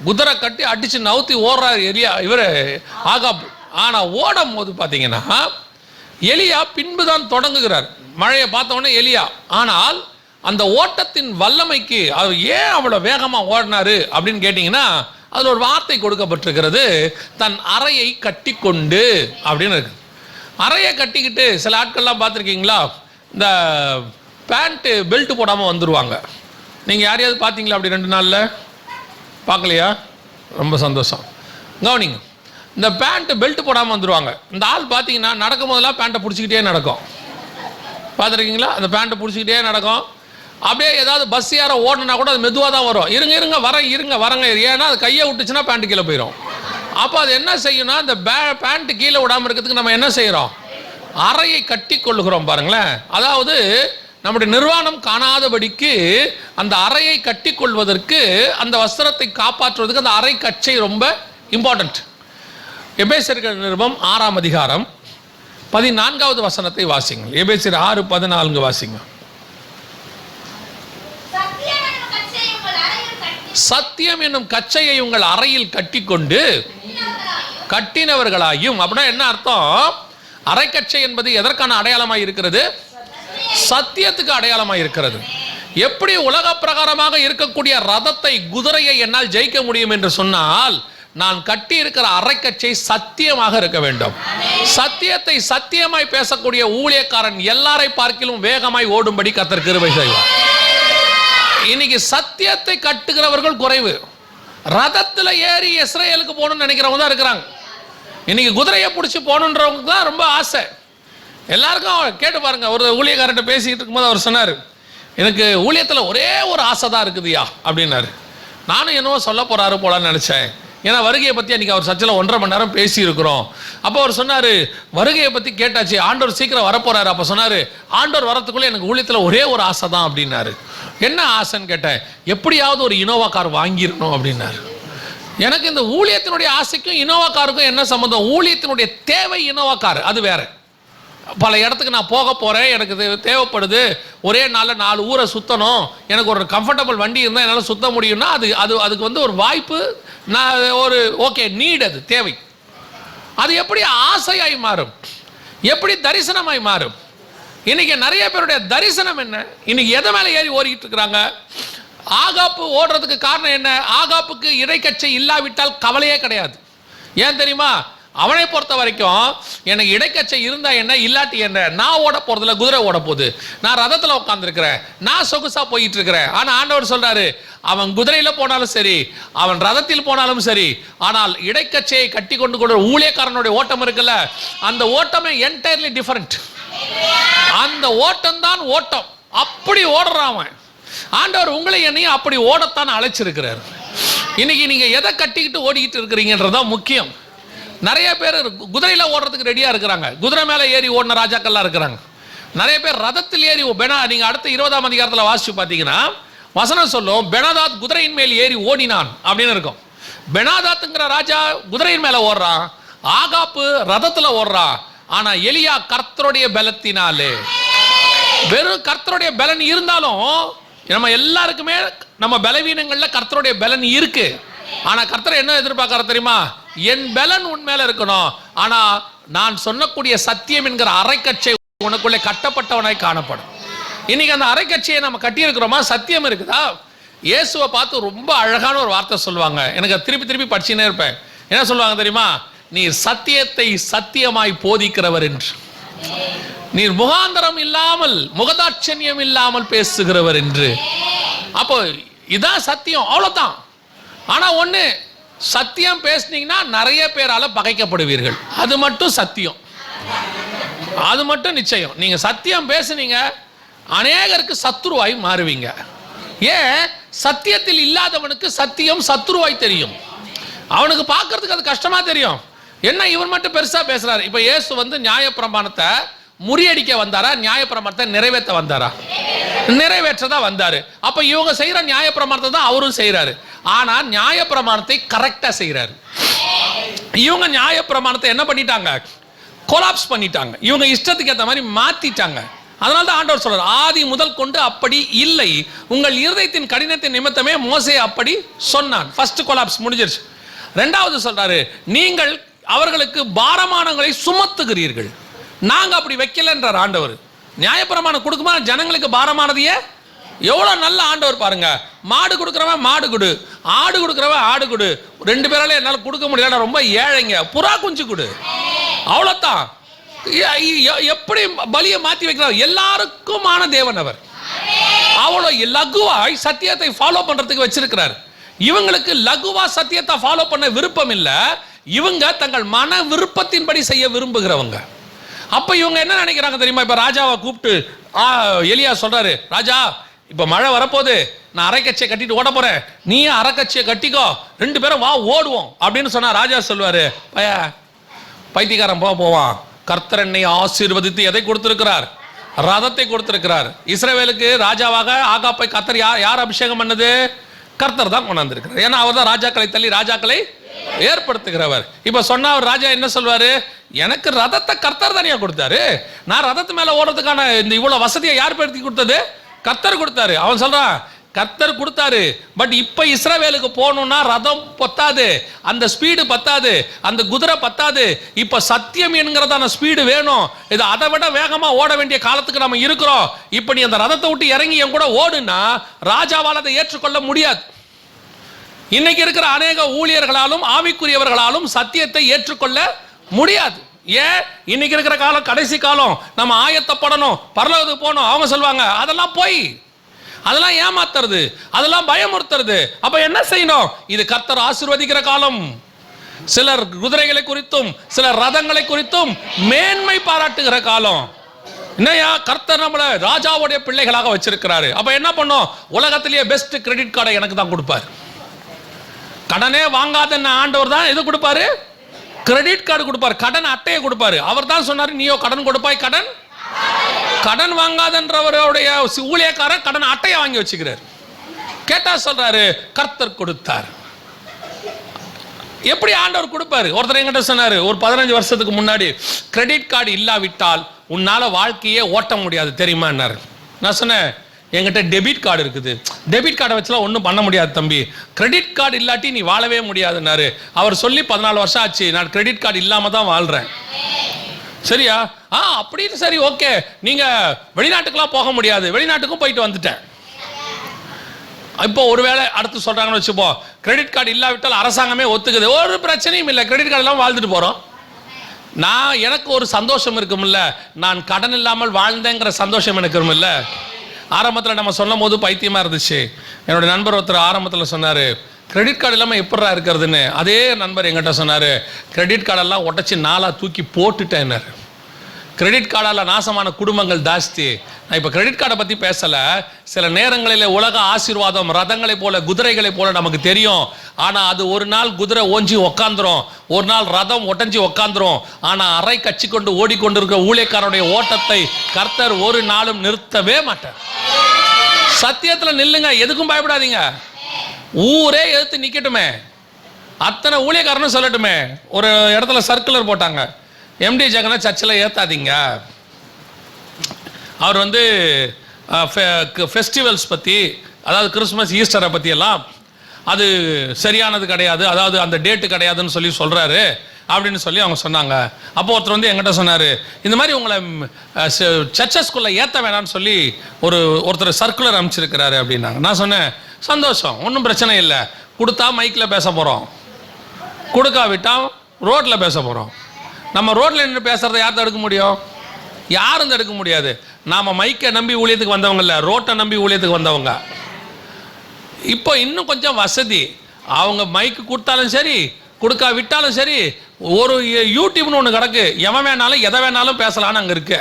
குதிரை கட்டி அடிச்சு நவுத்தி ஓடுறாரு எலியா, இவர் ஆகாப். ஆனால் ஓடும் போது பார்த்தீங்கன்னா எலியா பின்புதான் தொடங்குகிறார். மழையை பார்த்தோன்னே எலியா. ஆனால் அந்த ஓட்டத்தின் வல்லமைக்கு அவர் ஏன் அவ்வளோ வேகமாக ஓடினாரு அப்படின்னு கேட்டிங்கன்னா, அதில் ஒரு வார்த்தை கொடுக்கப்பட்டிருக்கிறது, தன் அறையை கட்டி கொண்டு அப்படின்னு இருக்கு. அறையை கட்டிக்கிட்டு சில ஆட்கள்லாம் பார்த்துருக்கீங்களா, இந்த பேண்ட்டு பெல்ட் போடாமல் வந்துடுவாங்க. நீங்கள் யாரையாவது பார்த்தீங்களா அப்படி 2 நாளில்? பார்க்கலையா? ரொம்ப சந்தோஷம். கவனிங்க, இந்த பேண்ட்டு பெல்ட் போடாமல் வந்துடுவாங்க. இந்த ஆள் பார்த்தீங்கன்னா நடக்கும் போதெல்லாம் பேண்ட்டை பிடிச்சிக்கிட்டே நடக்கும். பார்த்துருக்கீங்களா? அந்த பேண்ட்டை பிடிச்சிக்கிட்டே நடக்கும். அப்படியே ஏதாவது பஸ் யார ஓடனா கூட அது மெதுவாக தான் வரும். இருங்க வரங்க. ஏன்னா அது கையை விட்டுச்சுன்னா பேண்ட்டு கீழே போயிடும். அப்போ அது என்ன செய்யணும்னா, இந்த பேண்ட்டு கீழே விடாமல் இருக்கிறதுக்கு நம்ம என்ன செய்கிறோம்? அறையை கட்டி கொள்ளுகிறோம் பாருங்களேன். அதாவது நம்முடைய நிர்வாணம் காணாதபடிக்கு அந்த அறையை கட்டி கொள்வதற்கு, அந்த வஸ்திரத்தை காப்பாற்றுவதற்கு அந்த அறை கச்சை ரொம்ப இம்பார்ட்டன்ட். எபேசியர்கள் நிருபம் 6ஆம் அதிகாரம் 14வது வசனத்தை வாசிங்க. எபேசியர் 6:14 வாசிங்க. சத்தியம் என்னும் கச்சையை உங்கள் அறையில் கட்டிக்கொண்டு கட்டினவர்களாயும். அப்படின்னா என்ன அர்த்தம்? அரைக்கச்சை என்பது எதற்கான அடையாளமாய் இருக்கிறது? சத்தியத்துக்கு அடையாளமாய் இருக்கிறது. எப்படி உலக பிரகாரமாக இருக்கக்கூடிய ரதத்தை, குதிரையை என்னால் ஜெயிக்க முடியும் என்று சொன்னால், நான் கட்டி இருக்கிற அரைக்கச்சை சத்தியமாக இருக்க வேண்டும். சத்தியத்தை சத்தியமாய் பேசக்கூடிய ஊழியக்காரன் எல்லாரை பார்க்கிலும் வேகமாய் ஓடும்படி கர்த்தர் கிருபை செய்வார். இன்னைக்கு சத்தியத்தை கட்டுகிறவர்கள் குறைவு. ரதத்தில் ஏறி இஸ்ரேலுக்கு போகணும்னு நினைக்கிறவங்க தான் இருக்கிறாங்க. இன்னைக்கு குதிரையை பிடிச்சி போகணுன்றவங்க தான் ரொம்ப ஆசை. எல்லாருக்கும் கேட்டு பாருங்க. ஒரு ஊழியக்காரர்கிட்ட பேசிக்கிட்டு இருக்கும்போது அவர் சொன்னார், எனக்கு ஊழியத்தில் ஒரே ஒரு ஆசை தான் இருக்குதுயா அப்படின்னாரு. நானும் என்னவோ சொல்ல போறாரு போலான்னு நினச்சேன். ஏன்னா வருகையை பற்றி அன்றைக்கி அவர் சர்ச்சில் 1.5 மணி நேரம் பேசியிருக்கிறோம். அப்போ அவர் சொன்னார், வருகையை பற்றி கேட்டாச்சு, ஆண்டவர் சீக்கிரம் வரப்போறாரு. அப்போ சொன்னார், ஆண்டவர் வரத்துக்குள்ளே எனக்கு ஊழியத்தில் ஒரே ஒரு ஆசை தான் அப்படின்னாரு. என்ன ஆசைன்னு கேட்டேன். எப்படியாவது ஒரு இனோவா கார் வாங்கிடணும் அப்படின்னாரு. எனக்கு இந்த ஊழியத்தினுடைய ஆசைக்கும் இனோவா காருக்கும் என்ன சம்மந்தம்? ஊழியத்தினுடைய தேவை இனோவா கார், அது வேற. பல இடத்துக்கு நான் போக போகிறேன், எனக்கு தேவைப்படுது, ஒரே நாளில் 4 ஊரை சுற்றணும், எனக்கு ஒரு கம்ஃபர்டபுள் வண்டி இருந்தால் என்னால் சுற்ற முடியும்னா அதுக்கு வந்து ஒரு வாய்ப்பு, நான் ஒரு ஓகே நீட், அது தேவை. அது எப்படி ஆசையாய் மாறும்? எப்படி தரிசனமாய் மாறும்? இன்னைக்கு நிறைய பேருடைய தரிசனம் என்ன? இன்னைக்கு எதை மேலே ஏறி ஓடிக்கிட்டு இருக்கிறாங்க? ஆகாப்பு ஓடுறதுக்கு காரணம் என்ன? ஆகாப்புக்கு இடைக்கச்சை இல்லாவிட்டால் கவலையே கிடையாது. ஏன் தெரியுமா? அவனை பொறுத்த வரைக்கும் எனக்கு இடைக்கச்சை இருந்தா என்ன, இல்லாட்டி என்ன, நான் ஓட போறதில்ல, குதிரை ஓட போகுது, நான் ரதத்தில் உட்காந்துருக்கிறேன், நான் சொகுசா போயிட்டு இருக்கிறேன். ஆனா ஆண்டவர் சொல்றாரு, அவன் குதிரையில போனாலும் சரி, அவன் ரதத்தில் போனாலும் சரி, ஆனால் இடைக்கச்சையை கட்டி கொண்டு கொண்டு ஊழியக்காரனுடைய ஓட்டம் இருக்குல்ல, அந்த ஓட்டமே என்டையர்லி டிஃபரெண்ட். அந்த ஓட்டம் தான் ஓட்டம். அப்படி ஓடுறான் அவன். ஆண்டவர் உங்களை என்னையும் அப்படி ஓடத்தான் அழைச்சிருக்கிறார். இன்னைக்கு நீங்க எதை கட்டிக்கிட்டு ஓடிக்கிட்டு இருக்கிறீங்கன்றதான் முக்கியம். நிறைய பேர் குதிரையில் ஓடுறதுக்கு ரெடியாக இருக்கிறாங்க. குதிரை மேலே ஏறி ஓடின ராஜாக்கள்லாம் இருக்கிறாங்க. நிறைய பேர் ரதத்தில் ஏறி நீங்கள் அடுத்த 20ஆம் அதிகாரத்தில் வாசிச்சு பார்த்தீங்கன்னா வசனம் சொல்லும், பெனாதாத் குதிரையின் மேல் ஏறி ஓடினான் அப்படின்னு இருக்கும். பெனாதாத்துங்கிற ராஜா குதிரையின் மேலே ஓடுறான், ஆகாப்பு ரதத்தில் ஓடுறான். ஆனா எலியா கர்த்தருடைய பலத்தினாலே. வெறும் கர்த்தருடைய பலன் இருந்தாலும் நம்ம எல்லாருக்குமே நம்ம பலவீனங்கள்ல கர்த்தருடைய பலன் இருக்கு. ஆனா கர்த்தர் என்ன எதிர்பார்க்கற தெரியுமா? என் பலன் உன் மேல இருக்கணும், ஆனா நான் சொன்னக்கூடிய சத்தியம் என்கிற அரைக்கச்சை உனக்குள்ளே கட்டப்பட்டவனாய் காணப்படும். இன்னைக்கு அந்த அரைக்கச்சையை நம்ம கட்டி இருக்கிறோமா? சத்தியம் இருக்குதா? இயேசுவை பார்த்து ரொம்ப அழகான ஒரு வார்த்தை சொல்லுவாங்க, எனக்கு திருப்பி திருப்பி படிச்சுனே இருப்பேன். என்ன சொல்லுவாங்க தெரியுமா? நீர் சத்தியத்தை சத்தியமாய் போதிக்கிறவர் என்று, நீர் முகாந்தரம் இல்லாமல் முகதாட்சண்யம் இல்லாமல் பேசுகிறவர் என்று. அப்போ இதான் சத்தியம், அவ்வளவுதான். ஆனா ஒண்ணு, சத்தியம் பேசுனீங்கன்னா நிறைய பேரால பகைக்கப்படுவீர்கள், அது மட்டும் சத்தியம், அது மட்டும் நிச்சயம். நீங்க சத்தியம் பேசுனீங்க, அநேகருக்கு சத்துருவாய் மாறுவீங்க. ஏன்? சத்தியத்தில் இல்லாதவனுக்கு சத்தியம் சத்துருவாய் தெரியும், அவனுக்கு பார்க்கறதுக்கு அது கஷ்டமா தெரியும். என்ன இவன் மட்டும் பெருசா பேசுறாரு? இப்ப இயேசு வந்து நியாயப்பிரமாணத்தை முறியடிக்க வந்தாரா, நியாயப்பிரமாணத்தை நிறைவேற்ற வந்தாரா? நிறைவேற்றதான் வந்தாரு. அப்ப இவங்க செய்யற நியாயப்பிரமாணத்தை தான் அவரும் செய்யறாரு. ஆனா நியாயப்பிரமாணத்தை கரெக்டா செய்யறாரு. இவங்க நியாயப்பிரமாணத்தை என்ன பண்ணிட்டாங்க? கொலாப்ஸ் பண்ணிட்டாங்க. இவங்க இஷ்டத்துக்கு ஏற்ற மாதிரி மாத்திட்டாங்க. அதனால தான் ஆண்டவர் சொல்றார், ஆதி முதல் கொண்டு அப்படி இல்லை, உங்கள் இருதயத்தின் கடினத்தின் நிமித்தமே மோசே அப்படி சொன்னான். ஃபர்ஸ்ட் கொலாப்ஸ் முடிஞ்சிருச்சு. ரெண்டாவது சொல்றாரு, நீங்கள் அவர்களுக்கு பாரமானங்களை சுமத்துகிறீர்கள், நாங்க அப்படி வைக்கலன்றார் ஆண்டவர். நியாயப்பிரமாணம் கொடுக்குமா ஜனங்களுக்கு பாரமானதையே? எவ்வளவு நல்ல ஆண்டவர் பாருங்க. மாடு கொடுக்குறவன் மாடு கொடு, ஆடு கொடுக்குறவன் ஆடு கொடு. ரெண்டு பேரால என்னால கொடுக்க முடியல, ரொம்ப ஏழைங்க, புறா குஞ்சு கொடு, அவ்வளவுதான். எப்படி பலியை மாத்தி வைக்கிறார்? எல்லாருக்குமான தேவன் அவர். அவ்வளவு லகுவாய் சத்தியத்தை ஃபாலோ பண்றதுக்கு வச்சிருக்கிறார். இவங்களுக்கு லகுவா சத்தியத்தை ஃபாலோ பண்ண விருப்பம் இல்ல, இவங்க தங்கள் மன விருப்பத்தின்படி செய்ய விரும்புகிறவங்க. அப்ப இவங்க என்ன நினைக்கிறாங்க தெரியுமா? இப்ப ராஜாவை கூப்பிட்டு எலியா சொல்றாரு, ராஜா இப்ப மழை வரப்போகுது, நான் அரைக்கச்சையை கட்டிட்டு ஓட போறேன், நீ அரைக்கச்சையை கட்டிக்கோ, ரெண்டு பேரும் வா ஓடுவோம் அப்படின்னு சொன்னா ராஜா சொல்லுவாரு, பைத்தியக்காரன் போவான். கர்த்தர் என்னை ஆசீர்வதித்து எதை கொடுத்திருக்கிறார்? ரதத்தை கொடுத்திருக்கிறார். இஸ்ரவேலுக்கு ராஜாவாக ஆகாப்பை கர்த்தர் யார் அபிஷேகம் பண்ணது? கர்த்தர் தான் கொண்டாந்துருக்கிறார். ஏன்னா அவர் தான் ராஜாக்களை தள்ளி ராஜாக்களை ஏற்படுத்துகிறவர். இப்ப சொன்னா அவர் ராஜா என்ன சொல்வாரு? எனக்கு ரதத்தை கர்த்தர் தானியா கொடுத்தாரு, நான் ரதத்து மேல ஓடுறதுக்கான இந்த இவ்வளவு வசதியை யார் படுத்தி கொடுத்தது? கர்த்தர் கொடுத்தாரு. அவன் சொல்றான், கர்த்தர் கொடுத்தாரு, பட் இப்ப இஸ்ரவேலுக்கு போகணும்னா ரதம் பத்தாது, அந்த ஸ்பீடு பத்தாது, அந்த குதிரை பத்தாது, இப்ப சத்தியம் என்கிறதான ஸ்பீடு வேணும். இது அதை விட வேகமா ஓட வேண்டிய காலத்துக்கு நம்ம இருக்கிறோம். இப்ப நீ அந்த ரதத்தை விட்டு இறங்கி என் கூட ஓடுனா ராஜாவால் அதை ஏற்றுக்கொள்ள முடியாது. இன்னைக்கு இருக்கிற அநேக ஊழியர்களாலும் ஆவிக்குரியவர்களாலும் சத்தியத்தை ஏற்றுக்கொள்ள முடியாது. ஏன்? இன்னைக்கு இருக்கிற காலம் கடைசி காலம், நம்ம ஆயத்தப்படணும், பரலோகத்துக்கு போகணும். அவங்க சொல்லுவாங்க அதெல்லாம் போய், அதெல்லாம் ஏமாத்துறது, அதெல்லாம் பயமுறுத்துறது. அப்ப என்ன செய்யணும்? இது கர்த்தர் ஆசீர்வதிக்கிற காலம். சிலர் குதிரைகளை குறித்தும் சிலர் ரதங்களை குறித்தும் மேன்மை பாராட்டுகிற காலம். என்னையா கர்த்தர் நம்மளை ராஜாவுடைய பிள்ளைகளாக வச்சிருக்கிறாரு. அப்ப என்ன பண்ணும்? உலகத்திலேயே பெஸ்ட் கிரெடிட் கார்டை எனக்கு தான் கொடுப்பாரு. கடனே வாங்காத ஆண்டவர் தான் எது கொடுப்பாரு? கிரெடிட் கார்டு கொடுப்பாரு, கடன் அட்டையை கொடுப்பாரு. அவர் தான் சொன்னாரு, நீயோ கடன் கொடுப்பாய், கடன் வாங்காதன்றவருடைய ஊழியக்காரர் கடன் அட்டையை வாங்கி வச்சுக்கிறார். கேட்டா சொல்றாரு கர்த்தர் கொடுத்தார். எப்படி ஆண்டவர் கொடுப்பாரு? ஒருத்தர் என்கிட்ட சொன்னாரு, ஒரு 15 வருஷத்துக்கு முன்னாடி, கிரெடிட் கார்டு இல்லாவிட்டால் உன்னால வாழ்க்கையே ஓட்ட முடியாது தெரியுமான்னாரு. நான் சொன்னேன், என்கிட்ட டெபிட் கார்டு இருக்குது, டெபிட் கார்டை வச்சுலாம் ஒன்றும் பண்ண முடியாது தம்பி, கிரெடிட் கார்டு இல்லாட்டி நீ வாழவே முடியாதுன்னாரு. அவர் சொல்லி 14 வருஷம் ஆச்சு, நான் கிரெடிட் கார்டு இல்லாம தான் வாழ்றேன். சரியா? அப்படின்னு சரி, ஓகே, நீங்க வெளிநாட்டுக்கெல்லாம் போக முடியாது, வெளிநாட்டுக்கும் போயிட்டு வந்துட்டேன். இப்போ ஒருவேளை அடுத்து சொல்றாங்கன்னு வச்சுப்போம், கிரெடிட் கார்டு இல்லாவிட்டால் அரசாங்கமே ஒத்துக்குது, ஒரு பிரச்சனையும் இல்லை, கிரெடிட் கார்டு எல்லாம் வாழ்ந்துட்டு போறோம். எனக்கு ஒரு சந்தோஷம் இருக்கும்ல, நான் கடன் இல்லாமல் வாழ்ந்தேங்கிற சந்தோஷம் எனக்கு இருக்கும்ல. ஆரம்பத்தில் நம்ம சொல்லும் போது பைத்தியமா இருந்துச்சு. என்னோட நண்பர் ஒருத்தர் ஆரம்பத்தில் சொன்னாரு, கிரெடிட் கார்டு இல்லாமல் எப்படா இருக்கிறதுன்னு. அதே நண்பர் எங்கிட்ட சொன்னாரு, கிரெடிட் கார்டெல்லாம் உடச்சி நாளா தூக்கி போட்டுட்டேன்னாரு. கிரெடிட் கார்டால் நாசமான குடும்பங்கள் ஜாஸ்தி. நான் இப்போ கிரெடிட் கார்டை பற்றி பேசலை. சில நேரங்களில் உலக ஆசீர்வாதம் ரதங்களை போல குதிரைகளை போல நமக்கு தெரியும். ஆனால் அது ஒரு நாள் குதிரை ஓஞ்சி உக்காந்துரும், ஒரு நாள் ரதம் ஒட்டஞ்சி உக்காந்துரும். ஆனால் அரை கட்சி கொண்டு ஓடிக்கொண்டிருக்கிற ஊழியக்காரனுடைய ஓட்டத்தை கர்த்தர் ஒரு நாளும் நிறுத்தவே மாட்டார். சத்தியத்தில் நில்லுங்க, எதுக்கும் பயப்படாதீங்க. ஊரே எதிர்த்து நிற்கட்டுமே, அத்தனை ஊழியக்காரனும் சொல்லட்டுமே. ஒரு இடத்துல சர்க்குலர் போட்டாங்க, எம்டி ஜெகனை சர்ச்சில் ஏற்றாதீங்க. அவர் வந்து ஃபெஸ்டிவல்ஸ் பற்றி, அதாவது கிறிஸ்மஸ் ஈஸ்டரை பற்றியெல்லாம் அது சரியானது கிடையாது, அதாவது அந்த டேட்டு கிடையாதுன்னு சொல்லி சொல்கிறாரு அப்படின்னு சொல்லி அவங்க சொன்னாங்க. அப்போ ஒருத்தர் வந்து என்கிட்ட சொன்னார், இந்த மாதிரி உங்களை சர்ச்சஸ்குள்ளே ஏற்ற வேணான்னு சொல்லி ஒருத்தர் சர்க்குலர் அனுப்பிச்சிருக்கிறாரு அப்படின்னாங்க. நான் சொன்னேன், சந்தோஷம், ஒன்றும் பிரச்சனை இல்லை. கொடுத்தா மைக்கில் பேச போகிறோம், கொடுக்காவிட்டால் ரோட்டில் பேச போகிறோம். நம்ம ரோட்டில் நின்று பேசுகிறத யார் தடுக்க முடியும்? யாரும் தடுக்க முடியாது. நாம் மைக்கை நம்பி ஊழியத்துக்கு வந்தவங்க இல்லை, ரோட்டை நம்பி ஊழியத்துக்கு வந்தவங்க. இப்போ இன்னும் கொஞ்சம் வசதி, அவங்க மைக்கு கொடுத்தாலும் சரி கொடுக்கா விட்டாலும் சரி, ஒரு யூடியூப்னு ஒன்று கிடக்கு, எவன் வேணாலும் எதை வேணாலும் பேசலான்னு அங்கே இருக்கு,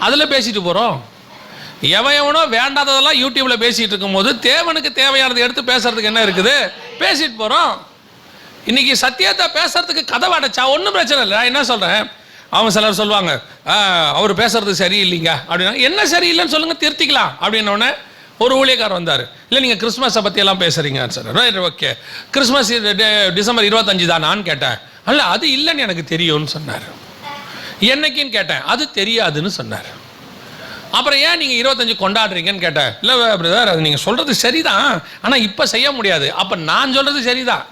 அதில் பேசிட்டு போகிறோம். எவனோ வேண்டாததெல்லாம் யூடியூப்பில் பேசிகிட்டு இருக்கும்போது தேவனுக்கு தேவையானதை எடுத்து பேசுறதுக்கு என்ன இருக்குது, பேசிட்டு போகிறோம். இன்றைக்கி சத்தியத்தை பேசுறதுக்கு கதவை அடைச்சா ஒன்றும் பிரச்சனை இல்லை. நான் என்ன சொல்கிறேன், அவங்க சிலர் சொல்லுவாங்க, அவர் பேசுறது சரியில்லைங்க அப்படின்னா, என்ன சரியில்லைன்னு சொல்லுங்கள், திருத்திக்கலாம் அப்படின்னோடனே ஒரு ஊழியக்காரர் வந்தார், இல்லை நீங்கள் கிறிஸ்மஸை பற்றியெல்லாம் பேசுகிறீங்க sir. Right, okay, Christmas December 25 தானான்னு கேட்டேன். அல்ல, அது இல்லைன்னு எனக்கு தெரியும்னு சொன்னார். என்னைக்குன்னு கேட்டேன், அது தெரியாதுன்னு சொன்னார். அப்புறம் ஏன் நீங்கள் 25 கொண்டாடுறீங்கன்னு கேட்டேன். இல்லை பிரதர், அது நீங்கள் சொல்கிறது சரிதான், ஆனால் இப்போ செய்ய முடியாது. அப்போ நான் சொல்கிறது சரிதான்,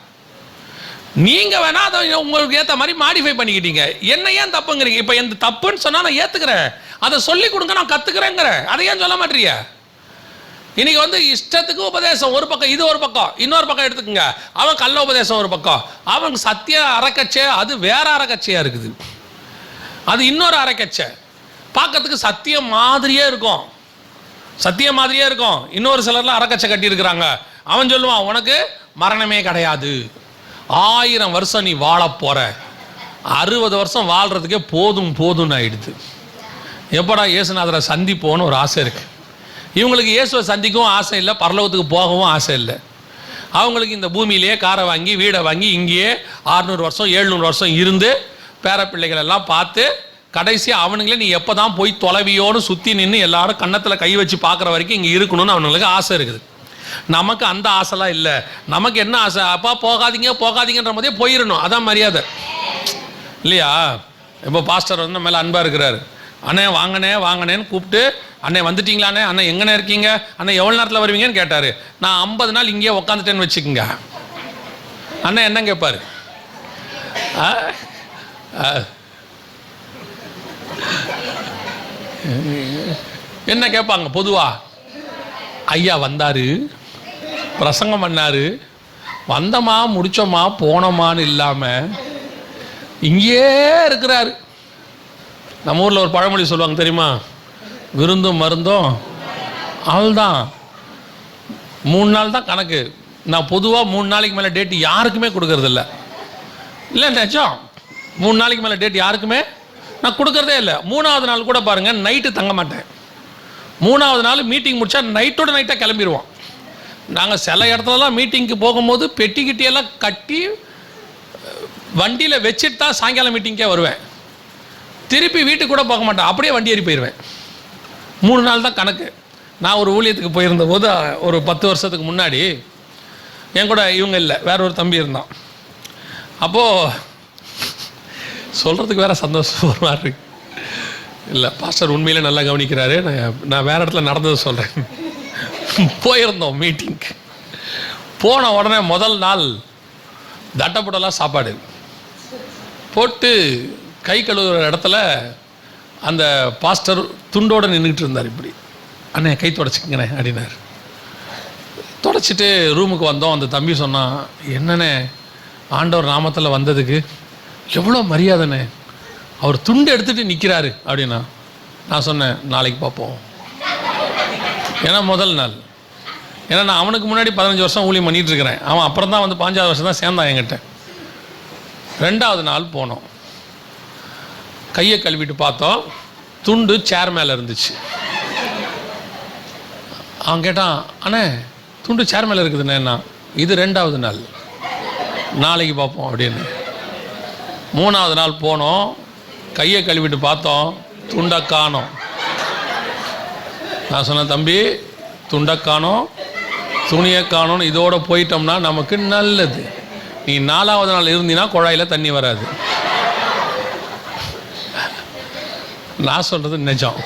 நீங்கள் வேணா அதை உங்களுக்கு ஏற்ற மாதிரி மாடிஃபை பண்ணிக்கிட்டீங்க, என்ன ஏன் தப்புங்கிறீங்க? இப்போ எந்த தப்புன்னு சொன்னால் நான் ஏற்றுக்கிறேன், அதை சொல்லி கொடுங்க, நான் கற்றுக்கிறேங்கிறேன், அதை ஏன் சொல்ல மாட்டீங்க? இன்னைக்கு வந்து இஷ்டத்துக்கு உபதேசம் ஒரு பக்கம், இது ஒரு பக்கம், இன்னொரு பக்கம் எடுத்துக்கோங்க. அவன் கள்ள உபதேசம் ஒரு பக்கம், அவன் சத்திய அறக்கச்சை, அது வேற அறக்கச்சையாக இருக்குது, அது இன்னொரு அறக்கச்சை. பார்க்கறதுக்கு சத்தியம் மாதிரியே இருக்கும், சத்தியம் மாதிரியே இருக்கும். இன்னொரு சிலர்லாம் அறக்கச்சை கட்டி இருக்கிறாங்க. அவன் சொல்லுவான், உனக்கு மரணமே கிடையாது, 1000 வருஷம் நீ வாழ போற, 60 வருஷம் வாழ்றதுக்கே போதும் போதும்னு ஆயிடுது. எப்படா இயேசுநாதரை சந்திப்போன்னு ஒரு ஆசை இருக்கு. இவங்களுக்கு இயேசுவை சந்திக்கவும் ஆசை இல்லை, பரலோகத்துக்கு போகவும் ஆசை இல்லை. அவங்களுக்கு இந்த பூமியிலேயே காரை வாங்கி வீடை வாங்கி இங்கேயே 600 வருஷம் 700 வருஷம் இருந்து பேரப்பிள்ளைகள் எல்லாம் பார்த்து கடைசியாக அவனுங்களே நீ எப்போ தான் போய் தொலைவியோன்னு சுற்றி நின்று எல்லாரும் கன்னத்தில் கை வச்சு பார்க்குற வரைக்கும் இங்கே இருக்கணும்னு அவனுங்களுக்கு ஆசை இருக்குது. நமக்கு அந்த ஆசைலாம் இல்லை. நமக்கு என்ன ஆசை, அப்பா போகாதீங்க போகாதீங்கன்ற போதே போயிடணும், அதான் மரியாதை இல்லையா? இப்போ பாஸ்டர் வந்து மேலே அன்பாக இருக்கிறாரு, அண்ணே வாங்கண்ணே வாங்கண்ணேன்னு கூப்பிட்டு, அண்ணே வந்துட்டீங்களாண்ணே, அண்ணே எங்கண்ணே இருக்கீங்க, அண்ணே எவ்வளோ நேரத்தில் வருவீங்கன்னு கேட்டார். நான் 50 நாள் இங்கேயே உக்காந்துட்டேன்னு வச்சுக்கோங்க, அண்ணே என்ன கேட்பார்? என்ன கேட்பாங்க பொதுவா? ஐயா வந்தார், பிரசங்கம் பண்ணார், வந்தோமா முடிச்சோமா போனோமான்னு இல்லாமல் இங்கேயே இருக்கிறாரு. நம்ம ஊரில் ஒரு பழமொழி சொல்லுவாங்க தெரியுமா, விருந்தும் மருந்தும் அவள்தான். 3 நாள் தான் கணக்கு. நான் பொதுவாக 3 நாளைக்கு மேலே டேட்டு யாருக்குமே கொடுக்கறதில்ல. இல்லை நிஜம், 3 நாளைக்கு மேலே டேட் யாருக்குமே நான் கொடுக்கறதே இல்லை. 3ஆவது நாள் கூட பாருங்கள், நைட்டு தங்க மாட்டேன். 3ஆவது நாள் மீட்டிங் முடித்தா நைட்டோட நைட்டாக கிளம்பிடுவோம். நாங்கள் சில இடத்துலலாம் மீட்டிங்க்கு போகும்போது பெட்டிக்கிட்டியெல்லாம் கட்டி வண்டியில் வச்சுட்டு தான் சாயங்காலம் மீட்டிங்கே வருவேன். திருப்பி வீட்டுக்கு கூட போக மாட்டேன், அப்படியே வண்டி ஏறி போயிடுவேன். 3 நாள் தான் கணக்கு. நான் ஒரு ஊழியத்துக்கு போயிருந்த போது ஒரு 10 வருஷத்துக்கு முன்னாடி என் கூட இவங்க இல்லை, வேற ஒரு தம்பி இருந்தான். அப்போது சொல்கிறதுக்கு வேறு சந்தோஷம் ஒரு மாதிரி இருக்கு. இல்லை பாஸ்டர் உண்மையிலே நல்லா கவனிக்கிறாரு. நான் வேறு இடத்துல நடந்தது சொல்கிறேன். போயிருந்தோம் மீட்டிங்க்கு. போன உடனே முதல் நாள் தட்டப்படலாம் சாப்பாடு போட்டு கை கழுவுற இடத்துல அந்த பாஸ்டர் துண்டோடு நின்றுட்டு இருந்தார். இப்படி அண்ணே கை தொடச்சிக்கங்கண்ணே அப்படின்னார். தொடச்சிட்டு ரூமுக்கு வந்தோம். அந்த தம்பி சொன்னான், என்னண்ணே ஆண்டவர் நாமத்தில் வந்ததுக்கு எவ்வளோ மரியாதைண்ணே, அவர் துண்டு எடுத்துகிட்டு நிற்கிறாரு அப்படின்னா. நான் சொன்னேன், நாளைக்கு பார்ப்போம். ஏன்னா முதல் நாள், ஏன்னா நான் அவனுக்கு முன்னாடி 15 வருஷம் ஊழியம் பண்ணிகிட்டு இருக்கிறேன். அவன் அப்புறம் தான் வந்து 5ஆவது வருஷம் தான் சேர்ந்தான் என்கிட்ட. 2ஆவது நாள் போனோம், கையை கழுவிட்டு பார்த்தோம், துண்டு சேர் மேலே இருந்துச்சு. அவன் கேட்டான், அண்ணே துண்டு சேர் மேலே இருக்குதுண்ணேண்ணா. இது 2ஆவது நாள், நாளைக்கு பார்ப்போம் அப்படின்னு. 3ஆவது நாள் போனோம், கையை கழுவிட்டு பார்த்தோம், துண்டை காணோம். நான் சொன்னேன், தம்பி துண்டை காணோம், துணியை காணோன்னு இதோட போயிட்டோம்னா நமக்கு நல்லது. நீ 4ஆவது நாள் இருந்தீங்கன்னா குழாயில் தண்ணி வராது. நான் சொல்கிறது நிஜம்.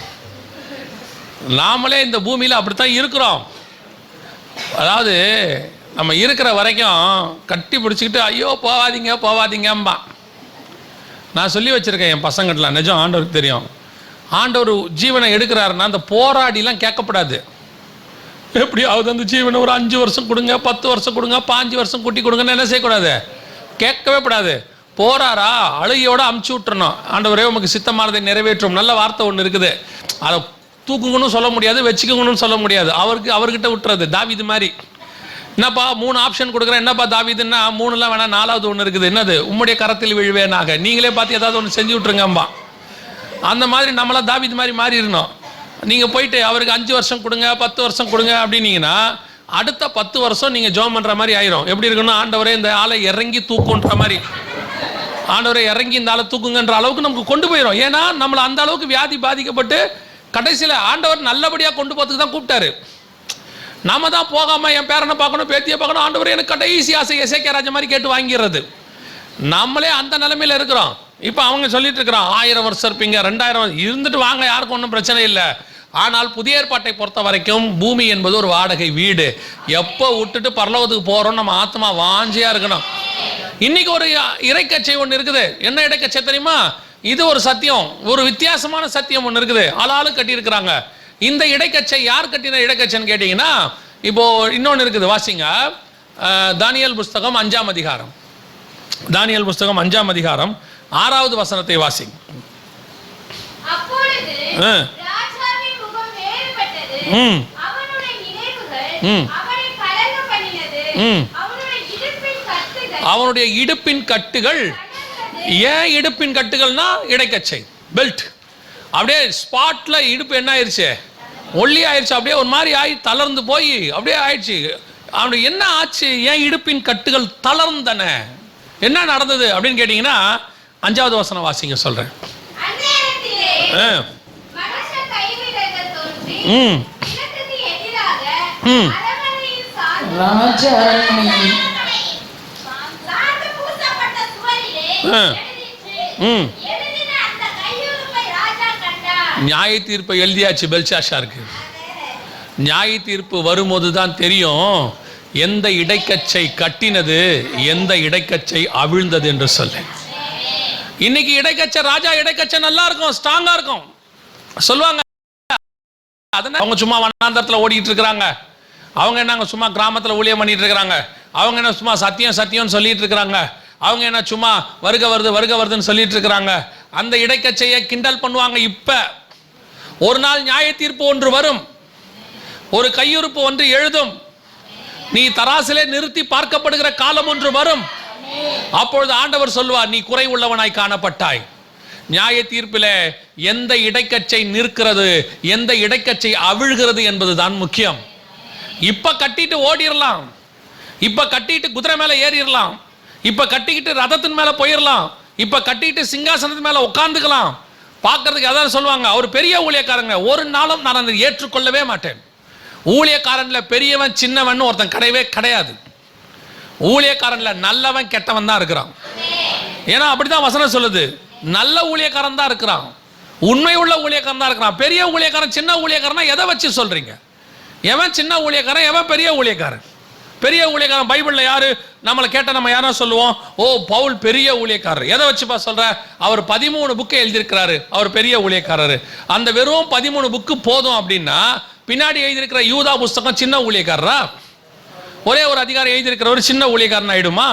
நாமளே இந்த பூமியில் அப்படித்தான் இருக்கிறோம். அதாவது நம்ம இருக்கிற வரைக்கும் கட்டி பிடிச்சிக்கிட்டு ஐயோ போவாதீங்க போவாதீங்கம்பா. நான் சொல்லி வச்சுருக்கேன் என் பசங்கள்லாம், நிஜம் ஆண்டவருக்கு தெரியும். ஆண்டவர் ஜீவனை எடுக்கிறாருன்னா அந்த போராடிலாம் கேட்கப்படாது. எப்படியாவது அந்த ஜீவனை ஒரு 5 வருஷம் கொடுங்க, 10 வருஷம் கொடுங்க, 5 வருஷம் குட்டி கொடுங்கன்னு என்ன செய்யக்கூடாது, கேட்கவே கூடாது. போறாரா அழுகையோடு அமுச்சு விட்டுறணும். ஆண்டவரே உமக்கு சித்தமானதை நிறைவேற்றும். நல்ல வார்த்தை ஒன்று இருக்குது, அதை தூக்குங்கன்னு சொல்ல முடியாது, வச்சுக்கோங்கன்னு சொல்ல முடியாது. அவர்கிட்ட விட்டுறது. தாவீது மாதிரி, என்னப்பா 3 ஆப்ஷன் கொடுக்குறேன், என்னப்பா தாவீதுன்னா 3லாம் வேணா, 4வது ஒன்று இருக்குது, என்னது, உம்முடைய கரத்தில் விழுவேனாக, நீங்களே பார்த்து ஏதாவது ஒன்று செஞ்சு விட்டுருங்கம்பா. அந்த மாதிரி நம்மளாம் தாவீது மாதிரி மாறிடணும். நீங்கள் போயிட்டு அவருக்கு 5 வருஷம் கொடுங்க, 10 வருஷம் கொடுங்க அப்படின்னீங்கன்னா அடுத்த 10 வருஷம் நீங்கள் ஜோம் பண்ணுற மாதிரி ஆயிரும். எப்படி இருக்கணும், ஆண்டவரே இந்த ஆளை இறங்கி தூக்குன்ற மாதிரி, ஆண்டவரை இறங்கி இந்த ஆளை தூக்குங்கன்ற அளவுக்கு நமக்கு கொண்டு போயிடும். ஏன்னா நம்மளை அந்த அளவுக்கு வியாதி பாதிக்கப்பட்டு கடைசியில் ஆண்டவர் நல்லபடியாக கொண்டு போகிறதுக்கு தான் கூப்பிட்டாரு. நாம தான் போகாமல் என் பேரனை பார்க்கணும், பேத்தியை பார்க்கணும், ஆண்டவர் எனக்கு கடைசி ஆசை எசேக்கியா ராஜா மாதிரி கேட்டு வாங்கிடுறது. நம்மளே அந்த நிலைமையில் இருக்கிறோம். இப்போ அவங்க சொல்லிட்டு இருக்கிறோம் 1000 வருஷம் இருப்பீங்க, 2000 இருந்துட்டு வாங்க, யாருக்கும் ஒன்றும் பிரச்சனை இல்லை. ஆனால் புதிய ஏற்பாட்டை பொறுத்த வரைக்கும் பூமி என்பது ஒரு வாடகை வீடு. எப்போ விட்டுட்டு பரலோகத்துக்கு போகிறோம் நம்ம ஆத்மா வாஞ்சியாக இருக்கணும். இன்னைக்கு ஒரு இறைக்கச்சை ஒன்று இருக்குது. என்ன இடைக்கச்சை தெரியுமா? இது ஒரு சத்தியம், ஒரு வித்தியாசமான சத்தியம் ஒன்று இருக்குது. ஆளாளு கட்டியிருக்கிறாங்க. இந்த இடைக்கச்சை யார் கட்டின இடைக்கச்சைன்னு கேட்டிங்கன்னா, இப்போ இன்னொன்று இருக்குது, வாசிங்க. தானியேல் புஸ்தகம் 5ஆம் அதிகாரம், தானியேல் புஸ்தகம் 5ஆம் அதிகாரம் 6வது வசனத்தை வாசிங்க. அவனுடைய இடுப்பின் கட்டுகள், ஏன் இடுப்பின் கட்டுகள்னா இடைக்கச்சை, பெல்ட். அப்படியே ஸ்பாட்ல இடுப்பு என்ன ஆயிடுச்சு, ஒல்லி ஆயிடுச்சு, அப்படியே ஒரு மாதிரி ஆகி தளர்ந்து போய் அப்படியே ஆயிடுச்சு. அவனுடைய என்ன ஆச்சு, ஏன் இடுப்பின் கட்டுகள் தளர்ந்தன, என்ன நடந்தது அப்படின்னு கேட்டீங்கன்னா 5வது வசனம் வாசிங்க, சொல்றேன். நியாய தீர்ப்பை எழுதியாச்சு பெல்ஷாசாருக்கு. நியாய தீர்ப்பு வரும்போது தான் தெரியும் எந்த இடைக்கச்சை கட்டினது, எந்த இடைக்கச்சை அவிழ்ந்தது என்று சொல்ல. இன்னைக்கு இடைக்கச்சை, ராஜா இடைக்கச்சை நல்லா இருக்கும், ஸ்ட்ராங்கா இருக்கும் சொல்லுவாங்க. அவங்க சும்மா வனாந்தரத்தில் ஓடிட்டு இருக்கிறாங்க. அவங்க என்ன சும்மா கிராமத்தில் ஊழியம் பண்ணிட்டு இருக்கிறாங்க. அவங்க என்ன சும்மா சத்தியம் சத்தியம்னு சொல்லிட்டு இருக்கிறாங்க. அவங்க என்ன சும்மா வருக வருது வருக வருதுன்னு சொல்லிட்டு இருக்கிறாங்க. அந்த இடைக்கச்சையை கிண்டல் பண்ணுவாங்க. இப்ப ஒரு நாள் நியாய தீர்ப்பு ஒன்று வரும், ஒரு கையுறுப்பு ஒன்று எழுதும், நீ தராசிலே நிறுத்தி பார்க்கப்படுகிற காலம் ஒன்று வரும். அப்பொழுது ஆண்டவர் சொல்வார், நீ குறை உள்ளவனாய் காணப்பட்டாய். நியாய தீர்ப்பிலே எந்த இடைக்கச்சை நிற்கிறது, எந்த இடைக்கச்சை அவிழ்கிறது என்பதுதான் முக்கியம். இப்ப கட்டிட்டு ஓடிடலாம், இப்ப கட்டிட்டு குதிரை மேல ஏறிடலாம், இப்ப கட்டிக்கிட்டு ரதத்தின் மேல போயிடலாம், இப்ப கட்டிட்டு சிங்காசனத்தின் மேல உட்கார்ந்துக்கலாம். பார்க்கறதுக்கு அதான் சொல்லுவாங்க, அவர் பெரிய ஊழியக்காரங்க. ஒரு நாளும் நான் அதை ஏற்றுக்கொள்ளவே மாட்டேன். ஊழியக்காரன்ல பெரியவன் சின்னவன் ஒருத்தன் கிடையவே கிடையாது. ஊழியக்காரன்ல நல்லவன் கெட்டவன் தான் இருக்கிறான். ஏன்னா அப்படிதான் வசனம் சொல்லுது. நல்ல ஊழியக்காரன் தான் இருக்கிறான், உண்மை உள்ள ஊழியக்காரன் தான் இருக்கிறான். பெரிய ஊழியக்காரன் சின்ன ஊழியக்காரனா எதை வச்சு சொல்றீங்க? எவன் சின்ன ஊழியக்காரன், எவன் பெரிய ஊழியக்காரன்? பெரிய ஊழியக்காரன் பைபிள்ல யாரு? நம்மளை கேட்ட நம்ம யாரா சொல்லுவோம், ஓ பவுல் பெரிய ஊழியக்காரர். எதை வச்சுப்பா சொல்ற? அவர் 13 புக்கு எழுதியிருக்கிறாரு, அவர் பெரிய ஊழியக்காரர். அந்த வெறும் 13 புக்கு போதும் அப்படின்னா பின்னாடி எழுதியிருக்கிற யூதா புஸ்தகம் சின்ன ஊழியக்காரரா? ஒரே ஒரு அதிகாரம் எழுதியிருக்கிறவர் சின்ன ஊழியக்காரன் ஆயிடுமா?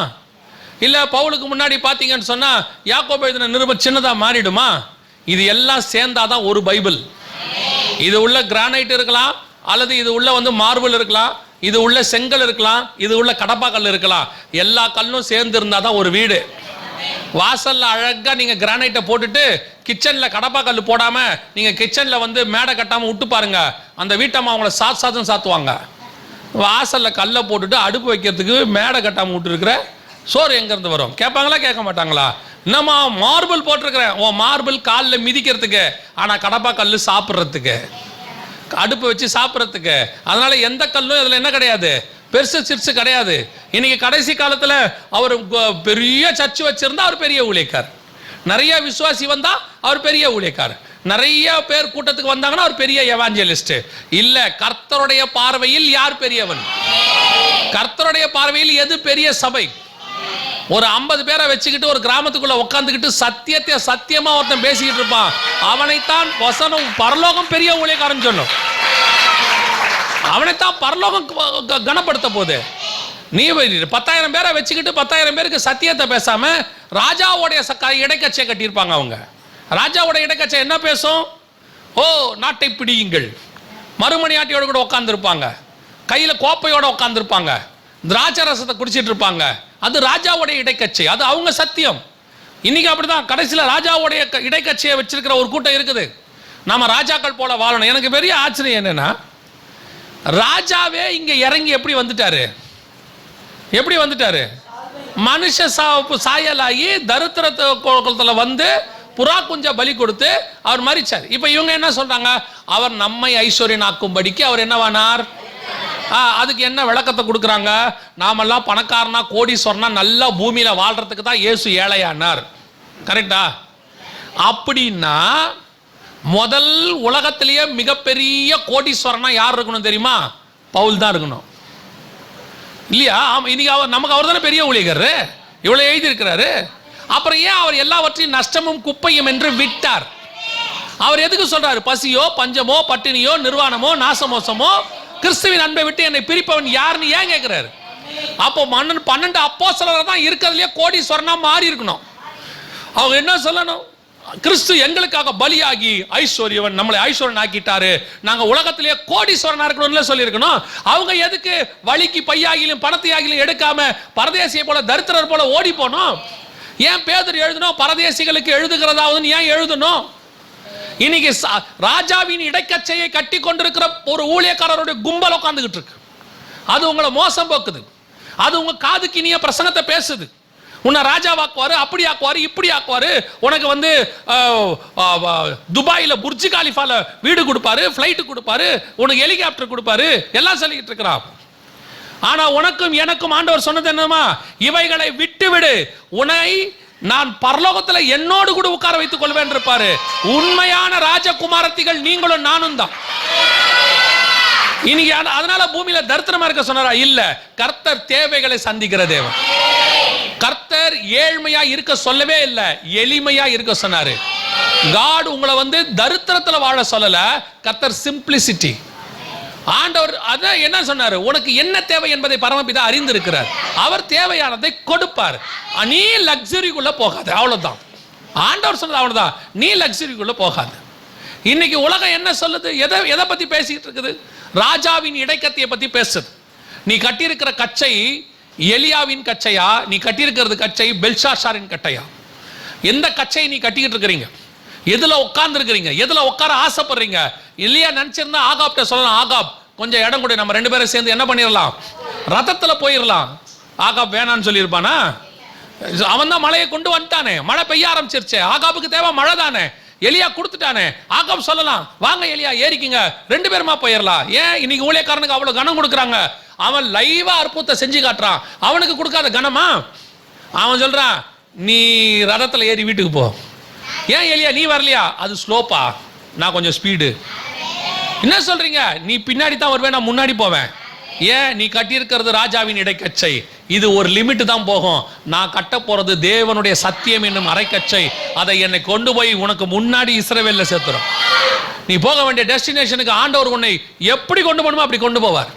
இல்ல பவுலுக்கு முன்னாடி பாத்தீங்கன்னு சொன்னா யாக்கோபு எழுதின நிருபம் சின்னதா மாறிடுமா? இது எல்லாம் சேர்ந்தாதான் ஒரு பைபிள். இது உள்ள கிரானைட் இருக்கலாம், அல்லது இது உள்ள மார்பிள் இருக்கலாம், இது உள்ள செங்கல் இருக்கலாம், இது உள்ள கடப்பா கல் இருக்கலாம். எல்லா கல்லும் சேர்ந்து இருந்தாதான் ஒரு வீடு. வாசல்ல அழகா நீங்க கிரானைட்டை போட்டுட்டு கிச்சன்ல கடப்பா கல் போடாம நீங்க கிச்சன்ல மேடை கட்டாம விட்டு பாருங்க, அந்த வீட்டம்மா அவங்கள சாத்தும் சாத்துவாங்க. வாசல்ல கல்லை போட்டுட்டு அடுப்பு வைக்கிறதுக்கு மேடை கட்டாம விட்டு இருக்கிற சோறு எங்க இருந்து வரும்? கேட்பாங்களா கேட்க மாட்டாங்களா? என்னம்மா மார்பிள் போட்டிருக்கிறேன், ஓ மார்பிள் காலில் மிதிக்கிறதுக்கு, ஆனா கடப்பா கல் சாப்பிட்றதுக்கு, அடுப்பு வச்சு சாப்பிட்றதுக்கு. அதனால எந்த கல்லும் இதுல என்ன கிடையாது, பெருசு சிறுசு கிடையாது. இன்னைக்கு கடைசி காலத்துல அவர் பெரிய சர்ச்சு வச்சிருந்தா அவர் பெரிய ஊழியக்கார், நிறைய விசுவாசி வந்தா அவர் பெரிய ஊழியக்கார், நிறைய பேர் கூட்டத்துக்கு வந்தாங்கன்னா ஒரு பெரிய எவாஞ்சலிஸ்ட் இல்ல. கர்த்தருடைய பார்வையில் யார் பெரியவன்? கர்த்தருடைய பார்வையில் எது பெரிய சபை? ஒரு 50 பேரை வச்சுக்கிட்டு ஒரு கிராமத்துக்குள்ள உட்காந்துக்கிட்டு சத்தியத்தை சத்தியமா ஒருத்தன் பேசிக்கிட்டு இருப்பான், அவனைத்தான் வசனம் பரலோகம் பெரிய ஊழியக்காரன் சொல்லும். அவனைத்தான் பரலோகம் கனப்படுத்த போகுது. நீ 10,000 பேரை வச்சுக்கிட்டு 10,000 பேருக்கு சத்தியத்தை பேசாம ராஜாவுடைய இடைக்கச்சை கட்டியிருப்பாங்க. அவங்க ராஜாவுடைய இடைக்கச்சை என்ன பேசும்? ஓ நாட்டை பிடியுங்கள். மறுமணியாட்டியோட கூட உட்காந்துருப்பாங்க, கையில கோப்பையோட உட்காந்துருப்பாங்க, திராட்சை ரசத்தை குடிச்சிட்டு இருப்பாங்க. அது ராஜாவுடைய இடைக்கச்சை, அது அவங்க சத்தியம். இன்னைக்கு அப்படிதான் கடைசியில் ராஜாவுடைய இடைக்கச்சையை வச்சிருக்கிற ஒரு கூட்டம் இருக்குது. நாம ராஜாக்கள் போல வாழணும். எனக்கு பெரிய ஆச்சரியம் என்னன்னா, ராஜாவே இங்க இறங்கி எப்படி வந்துட்டாரு? எப்படி வந்துட்டாரு? மனுஷ சாயலாகி தரித்திரத்துல வந்து புறா குஞ்ச பலி கொடுத்து அவர் மரிச்சார். இப்ப இவங்க என்ன சொல்றாங்க? அவர் நம்மை ஐஸ்வர்யனாக்கும்படிக்கு அவர் என்னவானார்? அதுக்கு என்ன விளக்கத்தை கொடுக்குறாங்க? நாமெல்லாம் பணக்காரனா கோடீஸ்வரனா நல்லா பூமியில வாழ்றதுக்கு தான் இயேசு ஏழையானார். கரெக்டா? அப்படின்னா முதல் உலகத்திலேயே மிகப்பெரிய கோடீஸ்வரனா யார் இருக்கணும் தெரியுமா? பவுல் தான் இருக்கணும், இல்லையா? இன்னைக்கு நமக்கு அவர் தானே பெரிய ஊழியர், இவ்வளவு எழுதி இருக்கிறாரு. அப்புறம் ஏன் அவர் எல்லாவற்றையும் நஷ்டமும் குப்பையும் என்று விட்டார்? அவர் எதுக்கு சொல்றாரு? பசியோ பஞ்சமோ பட்டினியோ நிர்வாணமோ நாசமோசமோ கிறிஸ்துவின் அன்பை விட்டு என்னை பிரிப்பவன் யாருன்னு ஏன் கேட்கிறாரு? அப்போ 12 அப்போஸ்தலர் தான் இருக்கிறதுலயே கோடீஸ்வரனா மாறி இருக்கணும். அவங்க என்ன சொல்லணும்? கிறிஸ்து எங்களுக்காக பலியாகி ஐஸ்வர்யவன், நம்மளை ஐஸ்வர்யன் ஆக்கிட்டாரு, நாங்க உலகத்திலேயே கோடீஸ்வரனா இருக்கணும்னு சொல்லி இருக்கணும். அவங்க எதுக்கு வழிக்கு பையாகிலும் பணத்தையாகிலும் எடுக்காம பரதேசியை போல தரித்திரர் போல ஓடி போனோம்? ஏன் பேதுரு எழுதணும் பரதேசிகளுக்கு எழுதுகிறதாவது? ஏன் எழுதணும்? இன்னைக்கு ராஜாவின் இடைக்கச்சையை கட்டி கொண்டிருக்கிற ஒரு ஊழியக்காரருடைய கும்பல் உட்கார்ந்துகிட்டு இருக்கு. அது உங்களை மோசம் போக்குது. அது உங்க காதுக்கு இனிய பிரசங்கத்தை பேசுது. உன்னை ராஜாவாக்குவாரு, அப்படி ஆக்குவாரு, இப்படி ஆக்குவாரு. உனக்கு வந்து துபாயில புர்ஜ் காலிஃபால வீடு கொடுப்பாரு, பிளைட் கொடுப்பாரு, உனக்கு ஹெலிகாப்டர் கொடுப்பாரு, எல்லாம் சொல்லிக்கிட்டு இருக்கிறான். ஆனா உனக்கும் எனக்கும் ஆண்டவர் சொன்னது என்னமா? இவைகளை விட்டுவிடு, உன்னை நான் பரலோகத்துல என்னோடு கூட உட்கார வைத்துக் கொள்வேன் இருப்பாரு. உண்மையான ராஜகுமாரத்திகள் நீங்களும் நானும் தான். இன்னைக்கு அதனால பூமியில தரித்திரமா இருக்க சொன்னாரா? இல்ல. கர்த்தர் தேவைகளை சந்திக்கிற தேவன். கர்த்தர் ஏழ்மையா இருக்க சொல்லவே இல்ல, எளிமையா இருக்க சொன்னாரு. காட் உங்களை வந்து தரித்திரத்துல வாழ சொல்லல, கர்த்தர் சிம்பிளிசிட்டி. ஆண்டவர் அதான் என்ன சொன்னாரு? உனக்கு என்ன தேவை என்பதை பரமபிதா அறிந்திருக்கிறார், அவர் தேவையானதை கொடுப்பார். நீ லக்ஸரிக்குள்ள போகாது, அவ்வளவுதான். ஆண்டவர் சொன்னது அவ்வளவுதான், நீ லக்ஸரிக்குள்ள போகாது. இன்னைக்கு உலகம் என்ன சொல்லுது? எதை பத்தி பேசிக்கிட்டு இருக்குது? ராஜாவின் இடைக்கத்தையை பத்தி பேசுது. நீ கட்டியிருக்கிற கச்சை எலியாவின் கச்சையா? நீ கட்டியிருக்கிறது கச்சை பெல்ஷாசாரின் கட்டையா? எந்த கச்சையை நீ கட்டிக்கிட்டு இருக்கிறீங்க? எதுல உட்கார்ந்து இருக்கிறீங்க? எதுல உட்கார ஆசைப்படுறீங்க? இல்லையா நினைச்சிருந்தா ஆகாப்ட சொல்லலாம், ஆகாப் கொஞ்சம் இடம் கூட, நம்ம 2 பேரும் சேர்ந்து என்ன பண்ணிடலாம்? ரதத்துல போயிடலாம். ஆகாப் வேணான்னு சொல்லியிருப்பானா? அவன் தான் மழையை கொண்டு வந்துட்டானே, மழை பெய்ய ஆரம்பிச்சிருச்சு. ஆகாப்புக்கு தேவை மழை தானே, எலியா கொடுத்துட்டானே. ஆகாப் சொல்லலாம், வாங்க எலியா ஏறிக்கிங்க, 2 பேருமா போயிடலாம். ஏன் இன்னைக்கு ஊழியக்காரனுக்கு அவ்வளவு கனம் கொடுக்குறாங்க? அவன் லைவா அற்புதத்தை செஞ்சு காட்டுறான், அவனுக்கு கொடுக்காத கனமா? அவன் சொல்றான், நீ ரதத்துல ஏறி வீட்டுக்கு போ. ஏன் எலியா நீ வரலையா? அது ஸ்லோப்பா, நான் கொஞ்சம் ஸ்பீடு. என்ன சொல்றீங்க? நீ பின்னாடி தான் வருவேன், நான் முன்னாடி போவேன். ஏன்? நீ கட்டியிருக்கிறது ராஜாவின் இடைக்கச்சை, இது ஒரு லிமிட் தான் போகும். நான் கட்ட போறது தேவனுடைய சத்தியம் என்னும் அரைக்கச்சை, அதை என்னை கொண்டு போய் உனக்கு முன்னாடி இஸ்ரவேல்ல சேர்த்துரும். நீ போக வேண்டிய டெஸ்டினேஷனுக்கு ஆண்டவர் உன்னை எப்படி கொண்டு போகணுமோ அப்படி கொண்டு போவார்.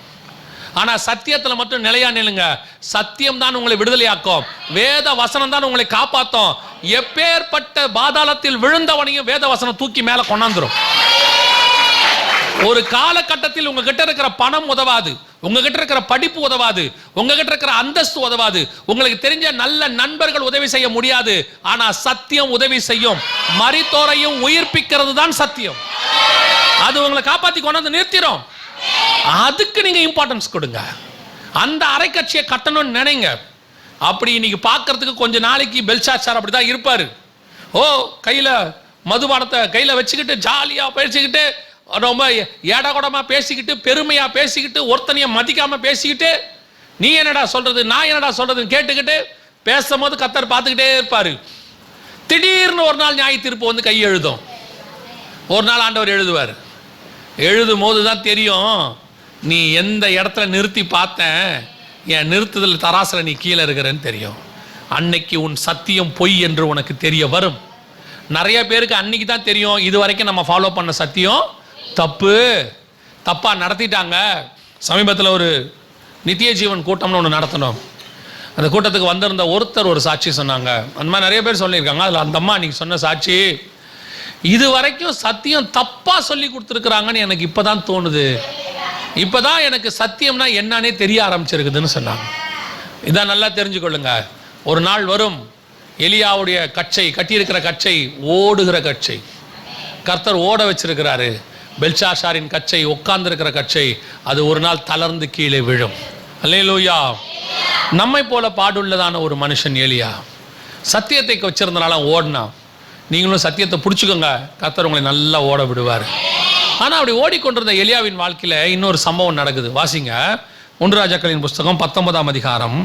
ஆனா சத்தியத்துல மட்டும் நிலையா நில்லுங்க. சத்தியம் தான் உங்களை விடுதலையாக்கும், வேத வசனம் தான் உங்களை காப்பாற்றும். எப்பேற்பட்ட பாதாளத்தில் விழுந்தவனையும் வேத வசனம் தூக்கி மேல கொண்டாந்துரும். ஒரு காலகட்டத்தில் உங்ககிட்ட இருக்கிற பணம் உதவாது, உங்ககிட்ட இருக்கிற படிப்பு உதவாது, உங்ககிட்ட இருக்கிற அந்தஸ்து உதவாது, உங்களுக்கு தெரிஞ்ச நல்ல நண்பர்கள் உதவி செய்ய முடியாது. ஆனா சத்தியம் உதவி செய்யும். மரித்தோரையும் உயிர்ப்பிக்கிறது தான் சத்தியம். அது உங்களை காப்பாத்தி கொண்டாந்து நிறுத்திடும். அதுக்கு நீங்க இம்பார்ட்டன்ஸ் கொடுங்க. அந்த அரைக்கட்சியை கட்டணும்னு நினைங்க. அப்படி இன்னைக்கு பார்க்கறதுக்கு கொஞ்ச நாளைக்கு பெல்ஷாசார் அப்படிதான் இருப்பாரு. ஓ கையில மதுபானத்தை கையில வச்சுக்கிட்டு ஜாலியா பேசிக்கிட்டு, ரொம்ப ஏடாகூடமா பேசிக்கிட்டு, பெருமையா பேசிக்கிட்டு, ஒருத்தனைய மதிக்காம பேசிக்கிட்டு, நீ என்னடா சொல்றது நான் என்னடா சொல்றதுன்னு கேட்டுக்கிட்டு பேசும்போது கர்த்தர் பார்த்துக்கிட்டே இருப்பாரு. திடீர்னு ஒரு நாள் நியாய தீர்ப்பு வந்து கை எழுதும். ஒரு நாள் ஆண்டவர் எழுதுவார். எழுதும் போது தான் தெரியும், நீ எந்த இடத்துல நிறுத்தி பார்த்தேன், என் நிறுத்துதல் தராசில் நீ கீழே இருக்கிறன்னு தெரியும். அன்னைக்கு உன் சத்தியம் பொய் என்று உனக்கு தெரிய வரும். நிறைய பேருக்கு அன்னைக்கு தான் தெரியும், இது வரைக்கும் நம்ம ஃபாலோ பண்ண சத்தியம் தப்பாக நடத்திட்டாங்க. சமீபத்தில் ஒரு நித்திய ஜீவன் கூட்டம்னு ஒன்று நடத்தணும். அந்த கூட்டத்துக்கு வந்திருந்த ஒருத்தர் ஒரு சாட்சி சொன்னாங்க. அந்த மாதிரி நிறைய பேர் சொல்லியிருக்காங்க. அதில் அந்த அம்மா அன்றைக்கி சொன்ன சாட்சி, இது வரைக்கும் சத்தியம் தப்பாக சொல்லி கொடுத்துருக்குறாங்கன்னு எனக்கு இப்போ தான் தோணுது, இப்போ தான் எனக்கு சத்தியம்னா என்னன்னே தெரிய ஆரம்பிச்சிருக்குதுன்னு சொன்னாங்க. இதான் நல்லா தெரிஞ்சுக்கொள்ளுங்க, ஒரு நாள் வரும், எலியாவுடைய கச்சை, கட்டியிருக்கிற கச்சை ஓடுகிற கச்சை, கர்த்தர் ஓட வச்சிருக்கிறாரு. பெல்ஷாசாரின் கச்சை, உட்கார்ந்துருக்கிற கச்சை, அது ஒரு நாள் தளர்ந்து கீழே விழும். அல்லேலூயா. நம்மை போல பாடுள்ளதான ஒரு மனுஷன் எலியா, சத்தியத்தை வச்சிருந்தனால ஓடினா. நீங்களும் சத்தியத்தை பிடிச்சிக்கோங்க, கர்த்தர் உங்களை நல்லா ஓட விடுவார். ஆனால் அப்படி ஓடிக்கொண்டிருந்த எலியாவின் வாழ்க்கையில் இன்னொரு சம்பவம் நடக்குது. வாசிங்க, 1 ராஜாக்களின் புஸ்தகம் 19ஆம் அதிகாரம்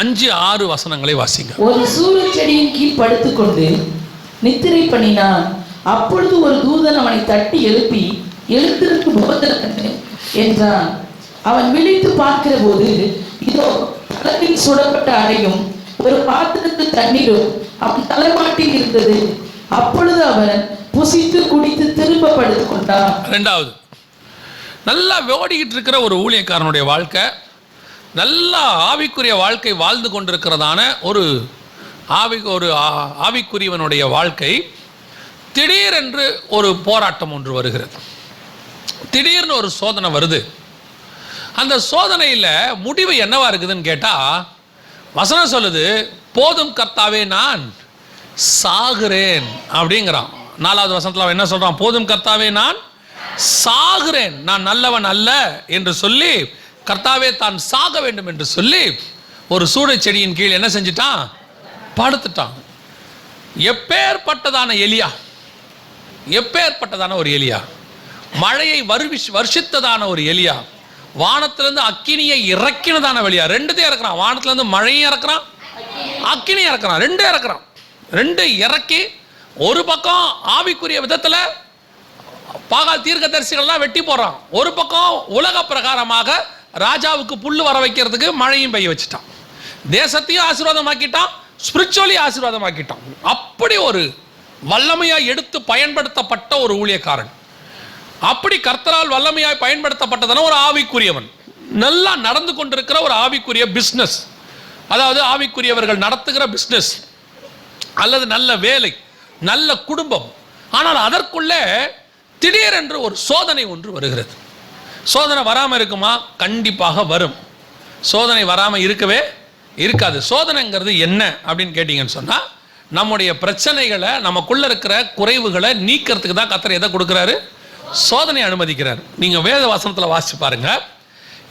5-6 வசனங்களை வாசிங்க. ஒரு சூரச் செடியின் கீழ் படுத்துக்கொண்டு நித்திரை பண்ணினான். அப்பொழுது ஒரு தூதன் அவனை தட்டி எழுப்பி, எழுந்திருக்கு போதகனே என்றான். அவன் விழித்து பார்க்கிற போது, இதோ தலையில் சுடப்பட்ட அறையும் ஒரு பாத்திரத்தில் தண்ணீரும் அவன் தலைமாட்டில் இருந்தது. அப்பொழுது அவன் புசித்து குடித்து திரும்ப படுத்துக் கொண்டான். ரெண்டாவது, நல்லா ஓடிக்கிட்டு இருக்கிற ஒரு ஊழியக்காரனுடைய வாழ்க்கை, நல்லா ஆவிக்குரிய வாழ்க்கை வாழ்ந்து கொண்டிருக்கிறதான ஒரு ஆவிக்குரியவனுடைய வாழ்க்கை, திடீரென்று ஒரு போராட்டம் ஒன்று வருகிறது. திடீர்னு ஒரு சோதனை வருது. அந்த சோதனையில் முடிவு என்னவா இருக்குதுன்னு கேட்டால், வசனம் சொல்லுது, போதும் கர்த்தாவே நான் சாகுறேன் அப்படிங்கிறான். 4வது வசனத்தில் அவன் என்ன சொல்கிறான்? போதும் கர்த்தாவே நான் சாகுறேன், நான் நல்லவன் அல்ல என்று சொல்லி, கர்த்தாவே தான் சாக வேண்டும் என்று சொல்லி ஒரு சூடை செடியின் கீழ் என்ன செஞ்சிட்டான்? படுத்துட்டான். எப்பேற்பட்டதான எலியா, எப்பேற்பட்டதான ஒரு எலியா, மழையை வருஷித்ததான ஒரு எலியா, வானத்திலிருந்து அக்கினியை இறக்கினதான வெளியா. ரெண்டுத்தையும் இறக்குறான். வானத்திலிருந்து மழையும் இறக்குறான், அக்கினியும் இறக்குறான். ரெண்டு இறக்கி, ஒரு பக்கம் ஆவிக்குரிய விதத்தில் பாகால் தீர்க்கதரிசிகள்லாம் வெட்டி போடுறான், ஒரு பக்கம் உலக பிரகாரமாக ராஜாவுக்கு புல்லு வர வைக்கிறதுக்கு மழையும் பெய்ய வச்சுட்டான். தேசத்தையும் ஆசீர்வாதமாக்கிட்டான், ஸ்பிரிச்சுவலி ஆசீர்வாதமாக்கிட்டான். அப்படி ஒரு வல்லமையாய் எடுத்து பயன்படுத்தப்பட்ட ஒரு ஊழியக்காரன், அப்படி கர்த்தரால் வல்லமையாய் பயன்படுத்தப்பட்டதான ஒரு ஆவிக்குரியவன், நல்லா நடந்து கொண்டிருக்கிற ஒரு ஆவிக்குரிய பிஸ்னஸ், அதாவது ஆவிக்குரியவர்கள் நடத்துகிற பிஸ்னஸ் அல்லது நல்ல வேலை, நல்ல குடும்பம். ஆனால் அதற்குள்ளே திடீரென்று ஒரு சோதனை ஒன்று வருகிறது. சோதனை வராமல் இருக்குமா? கண்டிப்பாக வரும். சோதனை வராமல் இருக்கவே இருக்காது. சோதனைங்கிறது என்ன அப்படின்னு கேட்டிங்கன்னு சொன்னால், நம்முடைய பிரச்சனைகளை, நமக்குள்ளே இருக்கிற குறைவுகளை நீக்கிறதுக்கு தான் கர்த்தர் எதை கொடுக்குறாரு? சோதனை அனுமதிக்கிறார். நீங்கள் வேத வசனத்தில் வாசிச்சு பாருங்க.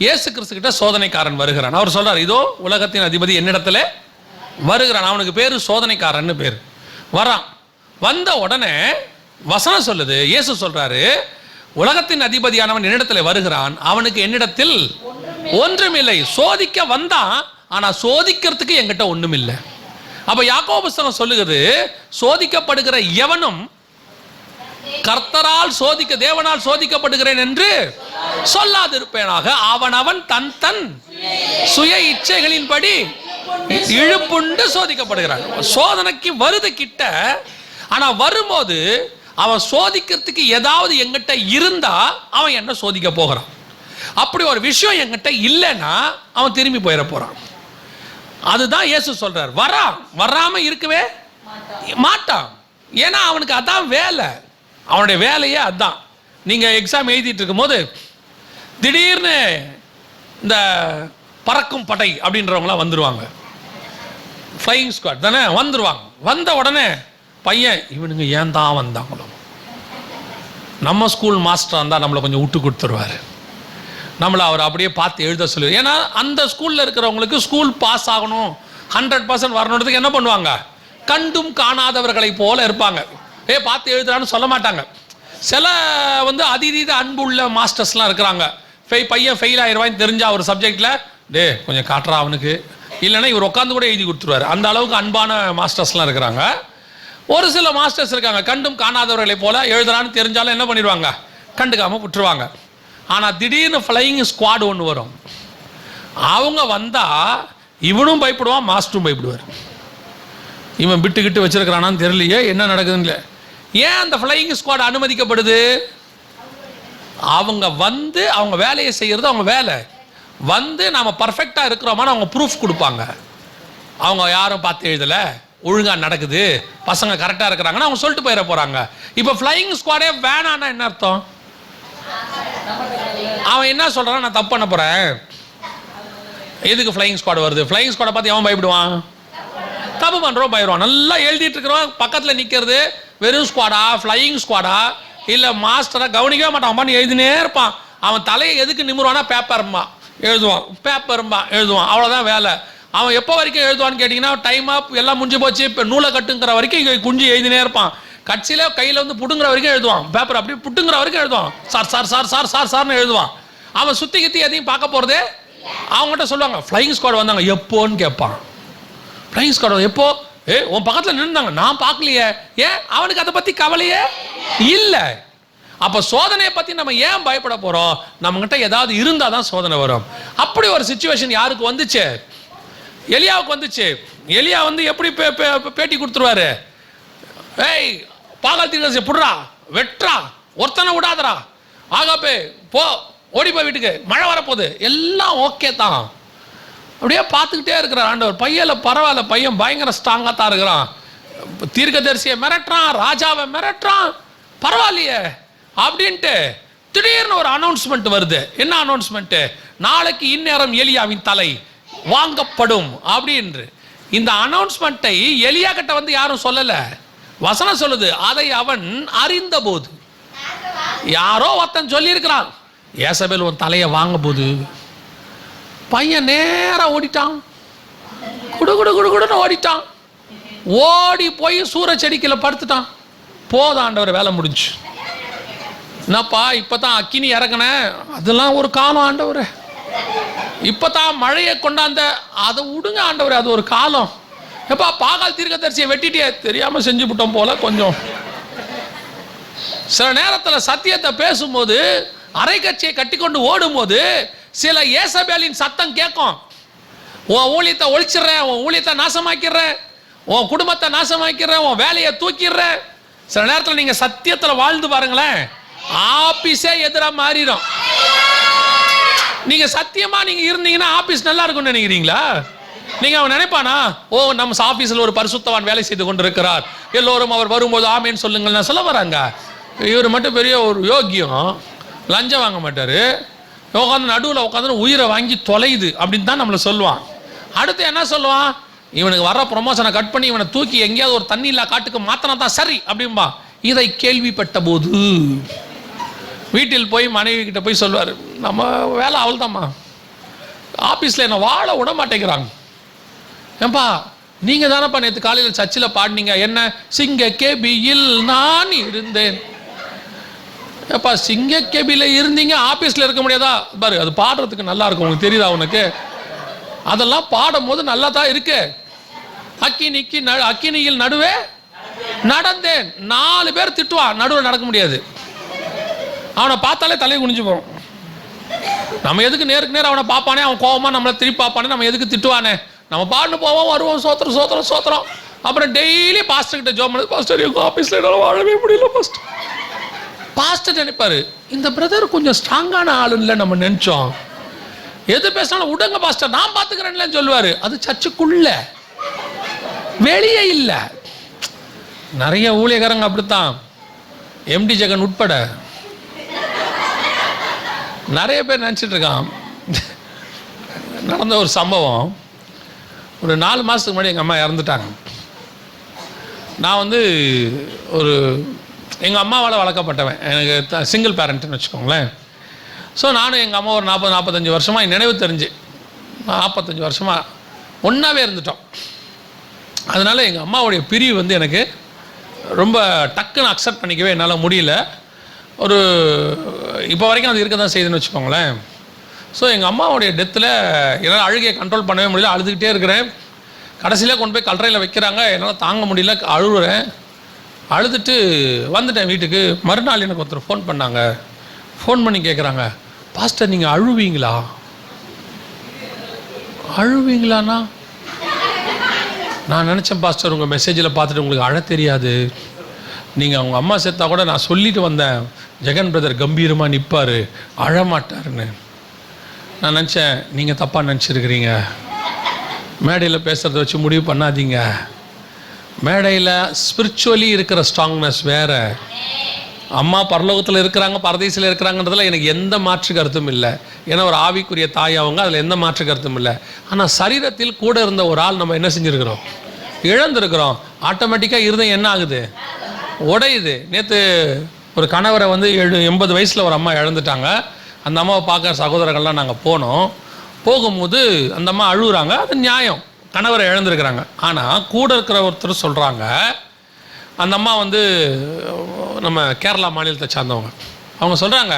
இயேசு கிறிஸ்து கிட்ட சோதனைக்காரன் வருகிறான். அவர் சொல்றார், இதோ உலகத்தின் அதிபதி என்னிடத்துல வருகிறான். அவனுக்கு பேரு சோதனைக்காரன்னு பேர். வரான். வந்த உடனே வசனம் சொல்லுது, இயேசு சொல்றாரு, உலகத்தின் அதிபதியானவன் என்னிடத்தில் வருகிறான், அவனுக்கு என்னிடத்தில் ஒன்றுமில்லை. சோதிக்க வந்தான், ஆனா சோதிக்கிறதுக்கு என்கிட்ட ஒண்ணும் இல்லை. அப்ப யாக்கோபு புஸ்தகம் சொல்லுகிறது, சோதிக்கப்படுகிற எவனும் கர்த்தரால் தேவனால் சோதிக்கப்படுகிறேன் என்று சொல்லாதிருப்பேனாக, அவன் தன் சுய இச்சைகளின்படி இழுப்புண்டு சோதிக்கப்படுகிறான். சோதனைக்கு வருது கிட்ட, ஆனா வரும்போது அவன் சோதிக்கிறதுக்கு ஏதாவது எங்கிட்ட இருந்தா அவன் என்ன சோதிக்க போகிறான். அப்படி ஒரு விஷயம் எங்கிட்ட இல்லைன்னா அவன் திரும்பி போயிட போறான். அதுதான் இயேசு சொல்றார், வராம இருக்கவே மாட்டான். ஏன்னா அவனுக்கு அதான் வேலை, அவனுடைய வேலையே அதான். நீங்க எக்ஸாம் எழுதிட்டு இருக்கும் போது திடீர்னு இந்த பறக்கும் படை அப்படின்றவங்களாம் வந்துருவாங்க, ஃப்ளையிங் ஸ்குவாட் தானே வந்துருவாங்க. வந்த உடனே பையன், இவனுங்க ஏன் தான் வந்தாங்களோ, நம்ம ஸ்கூல் மாஸ்டராக இருந்தால் நம்மளை கொஞ்சம் விட்டு கொடுத்துருவார், நம்மளை அவர் அப்படியே பார்த்து எழுத சொல்லுவார். ஏன்னா அந்த ஸ்கூலில் இருக்கிறவங்களுக்கு ஸ்கூல் பாஸ் ஆகணும், 100% வரணுன்றதுக்கு என்ன பண்ணுவாங்க, கண்டும் காணாதவர்களை போல இருப்பாங்க. பார்த்து எழுதுறான்னு சொல்ல மாட்டாங்க. சில அதீத அன்பு உள்ள மாஸ்டர்ஸ்லாம் இருக்கிறாங்க. பையன் ஃபெயில் ஆயிடுவான்னு தெரிஞ்சா ஒரு சப்ஜெக்டில், கொஞ்சம் காட்டுறா அவனுக்கு, இல்லைன்னா இவர் உட்காந்து கூட எழுதி கொடுத்துருவார். அந்த அளவுக்கு அன்பான மாஸ்டர்ஸ்லாம் இருக்கிறாங்க. ஒரு சில மாஸ்டர்ஸ் இருக்காங்க, கண்டும் காணாதவர்களை போல எழுதுறான்னு தெரிஞ்சாலும் என்ன பண்ணிடுவாங்க, கண்டுக்காமல் விட்டுருவாங்க. ஆனால் திடீர்னு ஃப்ளையிங் ஸ்குவாட் ஒன்று வரும். அவங்க வந்தால் இவனும் பயப்படுவான், மாஸ்டரும் பயப்படுவார். இவன் விட்டுக்கிட்டு வச்சிருக்கிறானான்னு தெரியலையே, என்ன நடக்குதுன்னு இல்லை. ஏன் அந்த ஃப்ளையிங் ஸ்குவாட் அனுமதிக்கப்படுது? அவங்க வந்து அவங்க வேலையை செய்கிறது அவங்க வேலை. வந்து நாம் பர்ஃபெக்டாக இருக்கிறோமான்னு அவங்க ப்ரூஃப் கொடுப்பாங்க. அவங்க யாரும் பார்த்து எழுதலை, ஒழுங்காக நடக்குது, பசங்க கரெக்டாக இருக்கிறாங்கன்னு அவங்க சொல்லிட்டு போயிட போகிறாங்க. இப்போ ஃப்ளையிங் ஸ்குவாடே வேணான்னா என்ன அர்த்தம்? அவன் என்ன சொல்கிறான், நான் தப்பு பண்ண போகிறேன், எதுக்கு ஃப்ளையிங் ஸ்குவாட் வருது? ஃப்ளையிங் ஸ்குவாடை பார்த்து அவன் பயப்படுவான், தப்பு பண்ணுறோம் பயப்படுவான். நல்லா எழுதிட்டு இருக்கிறோம், பக்கத்தில் நிற்கிறது வெறும் ஸ்குவாடா, ஃப்ளையிங் ஸ்குவாடா, இல்லை மாஸ்டரா கவனிக்கவே மாட்டான், பண்ணி எழுதினே இருப்பான். அவன் தலையை எதுக்கு நிமிருவானா, பேப்பரும்பா எழுதுவான், பேப்பரும்பா எழுதுவான், அவ்வளோதான் வேலை. அவன் எப்போ வரைக்கும் எழுதுவான்னு கேட்டிங்கன்னா, டைம் அப் எல்லாம் முடிஞ்சு போச்சு, இப்போ நூலை கட்டுங்கிற வரைக்கும் இங்கே குஞ்சு எழுதினே இருப்பான். கட்சியில் கையில் வந்து புட்டுங்கிற வரைக்கும் எழுதுவான், பேப்பர் அப்படி புட்டுங்கிற வரைக்கும் எழுதுவான், sir sir sir sir sir சார்னு எழுதுவான். அவன் சுற்றி கித்தி எதையும் பார்க்க போகிறதே. அவங்ககிட்ட சொல்லுவாங்க ஃப்ளையிங் ஸ்குவாட் வந்தாங்க எப்போன்னு கேட்பான். ஃப்ளையிங் ஸ்குவாட் எப்போ? உன் பக்கத்தில் நின்றுந்தாங்க, நான் பார்க்கலையே. ஏன்? அவனுக்கு அதை பற்றி கவலையே இல்லை. அப்போ சோதனையை பற்றி நம்ம ஏன் பயப்பட போகிறோம்? நம்மகிட்ட ஏதாவது இருந்தால் தான் சோதனை வரும். அப்படி ஒரு சிச்சுவேஷன் யாருக்கு வந்துச்சு? எலியாவுக்கு வந்துச்சு. எலியா வந்து எப்படி பேட்டி கொடுத்துருவாரு, ஏய் பாகால் தீர்க்கதரிசி புடுறா, வெட்டுறா, ஒருத்தனை விடாதரா, ஆகாப்பே போ, ஓடி போய் வீட்டுக்கு, மழை வரப்போகுது, எல்லாம் ஓகே தான். அப்படியே பார்த்துக்கிட்டே இருக்கிறார் ஆண்டவர். பையனில் பரவாயில்ல, பையன் பயங்கர ஸ்ட்ராங்காக தான் இருக்கிறான், தீர்க்கதரிசியை மிரட்டுறான், ராஜாவை மிரட்டுறான், பரவாயில்லையே அப்படின்ட்டு திடீர்னு ஒரு அனௌன்ஸ்மெண்ட் வருது. என்ன அனௌன்ஸ்மெண்ட்டு? நாளைக்கு இந்நேரம் எலியாவின் தலை வாங்கப்படும் அப்படின்னு. இந்த அனௌன்ஸ்மெண்ட்டை எலியா கிட்ட வந்து யாரும் சொல்லல, வசனம் சொல்லுது, அதை அவன் அறிந்த போது. யாரோ ஒருத்தன் சொல்லி இருக்கிறான், ஏசபேல் உன் தலையை வாங்க போது. பையன் நேரா ஓடிட்டான், குடு குடு குடு குடுன்னு ஓடிட்டான். ஓடி போய் சூற செடிக்கல படுத்துட்டான். போதும் ஆண்டவர், வேலை முடிஞ்சு. என்னப்பா இப்பதான் அக்கினி இறக்குனேன், அதெல்லாம் ஒரு காலம் ஆண்டவர். இப்பதான் மழையை கொண்டாந்த, அதை விடுங்க ஆண்டவர், அது ஒரு காலம். எப்பா பாகால் தீர்க்கதரிசியை வெட்டிட்டே, தெரியாம செஞ்சு விட்டோம் போல கொஞ்சம். சில நேரத்தில் சத்தியத்தை பேசும்போது, அரைக்கட்சியை கட்டி கொண்டு ஓடும் போது சில ஏசபேலின் சத்தம் கேட்கும். உன் ஊழியத்தை ஒழிச்சிடுறேன், உன் ஊழியத்தை நாசமாக்கிடுறேன், உன் குடும்பத்தை நாசமாக்கிடுறேன், உன் வேலையை தூக்கிடுறேன். சில நேரத்தில் நீங்க சத்தியத்தில் வாழ்ந்து பாருங்களேன், ஆபீஸே எதிராக மாறிடும். நீங்க சத்தியமா நீங்க இருந்தீங்கன்னா ஆபீஸ் நல்லா இருக்கும்னு நினைக்கிறீங்களா? நீங்க அவன் நினைப்பானா, ஓ நம்ம ஆபீஸ்ல ஒரு பரிசுத்தவான் வேலை செய்து கொண்டிருக்கிறார், எல்லோரும் அவர் வரும்போது ஆமேன்னு சொல்லுங்கள் சொல்ல வராங்க. இவர் மட்டும் பெரிய ஒரு யோக்கியம், லஞ்சம் வாங்க மாட்டாரு, உட்காந்து நடுவில் உட்காந்து உயிரை வாங்கி தொலையுது அப்படின்னு தான் நம்மளை சொல்லுவான். அடுத்து என்ன சொல்லுவான், இவனுக்கு வர ப்ரொமோஷனை கட் பண்ணி இவனை தூக்கி எங்கேயாவது ஒரு தண்ணி இல்லா காட்டுக்கு மாத்தினா தான் சரி அப்படின்பா. இதை கேள்விப்பட்ட போது வீட்டில் போய் மனைவி கிட்ட போய் சொல்லுவார், நம்ம வேலை அவள் தான்மா, ஆஃபீஸில் என்னை வாழ விட மாட்டேங்கிறாங்க. ஏன்பா நீங்கள் தானப்பா நேற்று காலையில் சர்ச்சில் பாடினீங்க, என்ன சிங்க கேபியில் நான் இருந்தேன். ஏப்பா சிங்க கேபியில் இருந்தீங்க, ஆஃபீஸில் இருக்க முடியாதா? பாரு அது பாடுறதுக்கு நல்லா இருக்கும், உங்களுக்கு தெரியுதா உனக்கு? அதெல்லாம் பாடும் போது நல்லா தான் இருக்கு. அக்கினியில் நடுவே நடந்தேன். 4 பேர் திட்டுவான், நடுவில் நடக்க முடியாது. அவனை பார்த்தாலே தலையை குனிஞ்சு போகும். நம்ம எதுக்கு நேருக்கு நேரம் அவனை பார்ப்பானே, அவன் கோவமா நம்மளை திருப்பி பார்ப்பானே, நம்ம எதுக்கு திட்டுவானே? நம்ம பாட்டு போவோம், வருவோம், சோத்திரம் சோத்திரம் சோத்திரம். அப்புறம் டெய்லி பாஸ்டர் கிட்ட ஜோம் பண்ணி, பாஸ்டர் எங்கள் ஆஃபீஸில் என்னால் வாழவே முடியல பாஸ்டர். பாஸ்டர் நினைப்பாரு, இந்த பிரதர் கொஞ்சம் ஸ்ட்ராங்கான ஆளு இல்லை நம்ம நினைச்சோம், எது பேசினாலும் விடுங்க பாஸ்டர் நான் பார்த்துக்கிறேன்னு சொல்லுவாரு. அது சர்ச்சுக்குள்ள, வெளியே இல்லை. நிறைய ஊழியக்காரங்க அப்படித்தான், எம்டி ஜெகன் உட்பட நிறைய பேர் நினச்சிட்டு இருக்கான். நடந்த ஒரு சம்பவம், ஒரு 4 மாதத்துக்கு முன்னாடி எங்கள் அம்மா இறந்துட்டாங்க. நான் வந்து ஒரு எங்கள் அம்மாவால் வளர்க்கப்பட்டவன், எனக்கு சிங்கிள் பேரண்ட்டுன்னு வச்சுக்கோங்களேன். ஸோ நானும் எங்கள் அம்மா ஒரு 40-45 வருஷமாக நினைவு தெரிஞ்சு 45 வருஷமாக ஒன்றாவே இருந்துட்டோம். அதனால் எங்கள் அம்மாவுடைய பிரிவு வந்து எனக்கு ரொம்ப டக்குன்னு அக்செப்ட் பண்ணிக்கவே என்னால் முடியல. ஒரு இப்போ வரைக்கும் அது இருக்க தான் செய்யுதுன்னு வச்சுக்கோங்களேன். ஸோ எங்கள் அம்மாவுடைய டெத்தில் என்னால் அழுகையை கண்ட்ரோல் பண்ணவே முடியல, அழுதுகிட்டே இருக்கிறேன். கடைசியில் கொண்டு போய் கல்லறையில் வைக்கிறாங்க, என்னால் தாங்க முடியல, அழுகுறேன். அழுதுட்டு வந்துட்டேன் வீட்டுக்கு. மறுநாள் எனக்கு ஒருத்தர் ஃபோன் பண்ணாங்க. ஃபோன் பண்ணி கேட்குறாங்க, பாஸ்டர் நீங்கள் அழுவீங்களா? அழுவீங்களாண்ணா? நான் நினச்சேன் பாஸ்டர் உங்கள் மெசேஜில் பார்த்துட்டு உங்களுக்கு அழ தெரியாது, நீங்கள் அவங்க அம்மா செத்தா கூட நான் சொல்லிட்டு வந்தேன் ஜெகன் பிரதர் கம்பீரமாக நிற்பார் அழமாட்டாருன்னு. நான் நினச்சேன் நீங்கள் தப்பாக நினச்சிருக்கிறீங்க. மேடையில் பேசுகிறத வச்சு முடிவு பண்ணாதீங்க. மேடையில் ஸ்பிரிச்சுவலி இருக்கிற ஸ்ட்ராங்னஸ் வேறு. அம்மா பரலோகத்தில் இருக்கிறாங்க, பரதேசில் இருக்கிறாங்கன்றதுல எனக்கு எந்த மாற்று கருத்தும் இல்லை. ஏன்னா ஒரு ஆவிக்குரிய தாய் அவங்க, அதில் எந்த மாற்று கருத்தும் இல்லை. ஆனால் சரீரத்தில் கூட இருந்த ஒரு ஆள் நம்ம என்ன செஞ்சுருக்கிறோம்? இழந்திருக்கிறோம். ஆட்டோமேட்டிக்காக இருந்தது என்ன ஆகுது? உடையுது. நேற்று ஒரு கணவரை வந்து 80 வயசில் ஒரு அம்மா இழந்துட்டாங்க. அந்த அம்மாவை பார்க்க சகோதரர்கள்லாம் நாங்கள் போனோம். போகும்போது அந்த அம்மா அழுகுறாங்க. அது நியாயம், கணவரை இழந்திருக்கிறாங்க. ஆனால் கூட இருக்கிற ஒருத்தர் சொல்கிறாங்க, அந்த அம்மா வந்து நம்ம கேரளா மாநிலத்தை சார்ந்தவங்க. அவங்க சொல்கிறாங்க,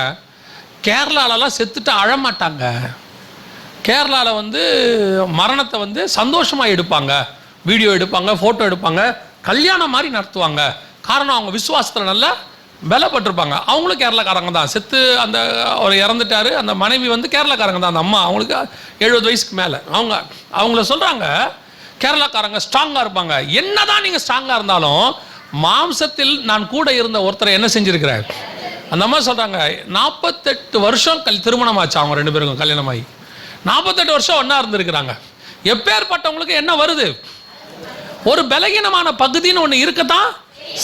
கேரளாலலாம் செத்துட்டு அழமாட்டாங்க, கேரளாவில் வந்து மரணத்தை வந்து சந்தோஷமாக எடுப்பாங்க, வீடியோ எடுப்பாங்க, ஃபோட்டோ எடுப்பாங்க, கல்யாணம் மாதிரி நடத்துவாங்க. காரணம் அவங்க விசுவாசத்தில் நல்லா பலப்பட்டிருப்பாங்க. அவங்களும் கேரளாக்காரங்க தான். செத்து அந்த அவர் இறந்துட்டார். அந்த மனைவி வந்து கேரளாக்காரங்க தான். அந்த அம்மா அவங்களுக்கு 70 வயசுக்கு மேலே. அவங்கள சொல்கிறாங்க, கேரளாக்காரங்க ஸ்ட்ராங்காக இருப்பாங்க. என்ன தான் நீங்கள் ஸ்ட்ராங்காக இருந்தாலும் மாம்சத்தில் நான் கூட இருந்த ஒருத்தரை என்ன செஞ்சுருக்கிறேன். அந்த அம்மா சொல்கிறாங்க, 48 வருஷம் திருமணம் ஆச்சு அவங்க 2 பேருக்கும். கல்யாணமாகி 48 வருஷம் ஒன்றா இருந்திருக்கிறாங்க. எப்பேற்பட்டவங்களுக்கு என்ன வருது? ஒரு பலகீனமான பகுதின்னு ஒன்று இருக்கத்தான்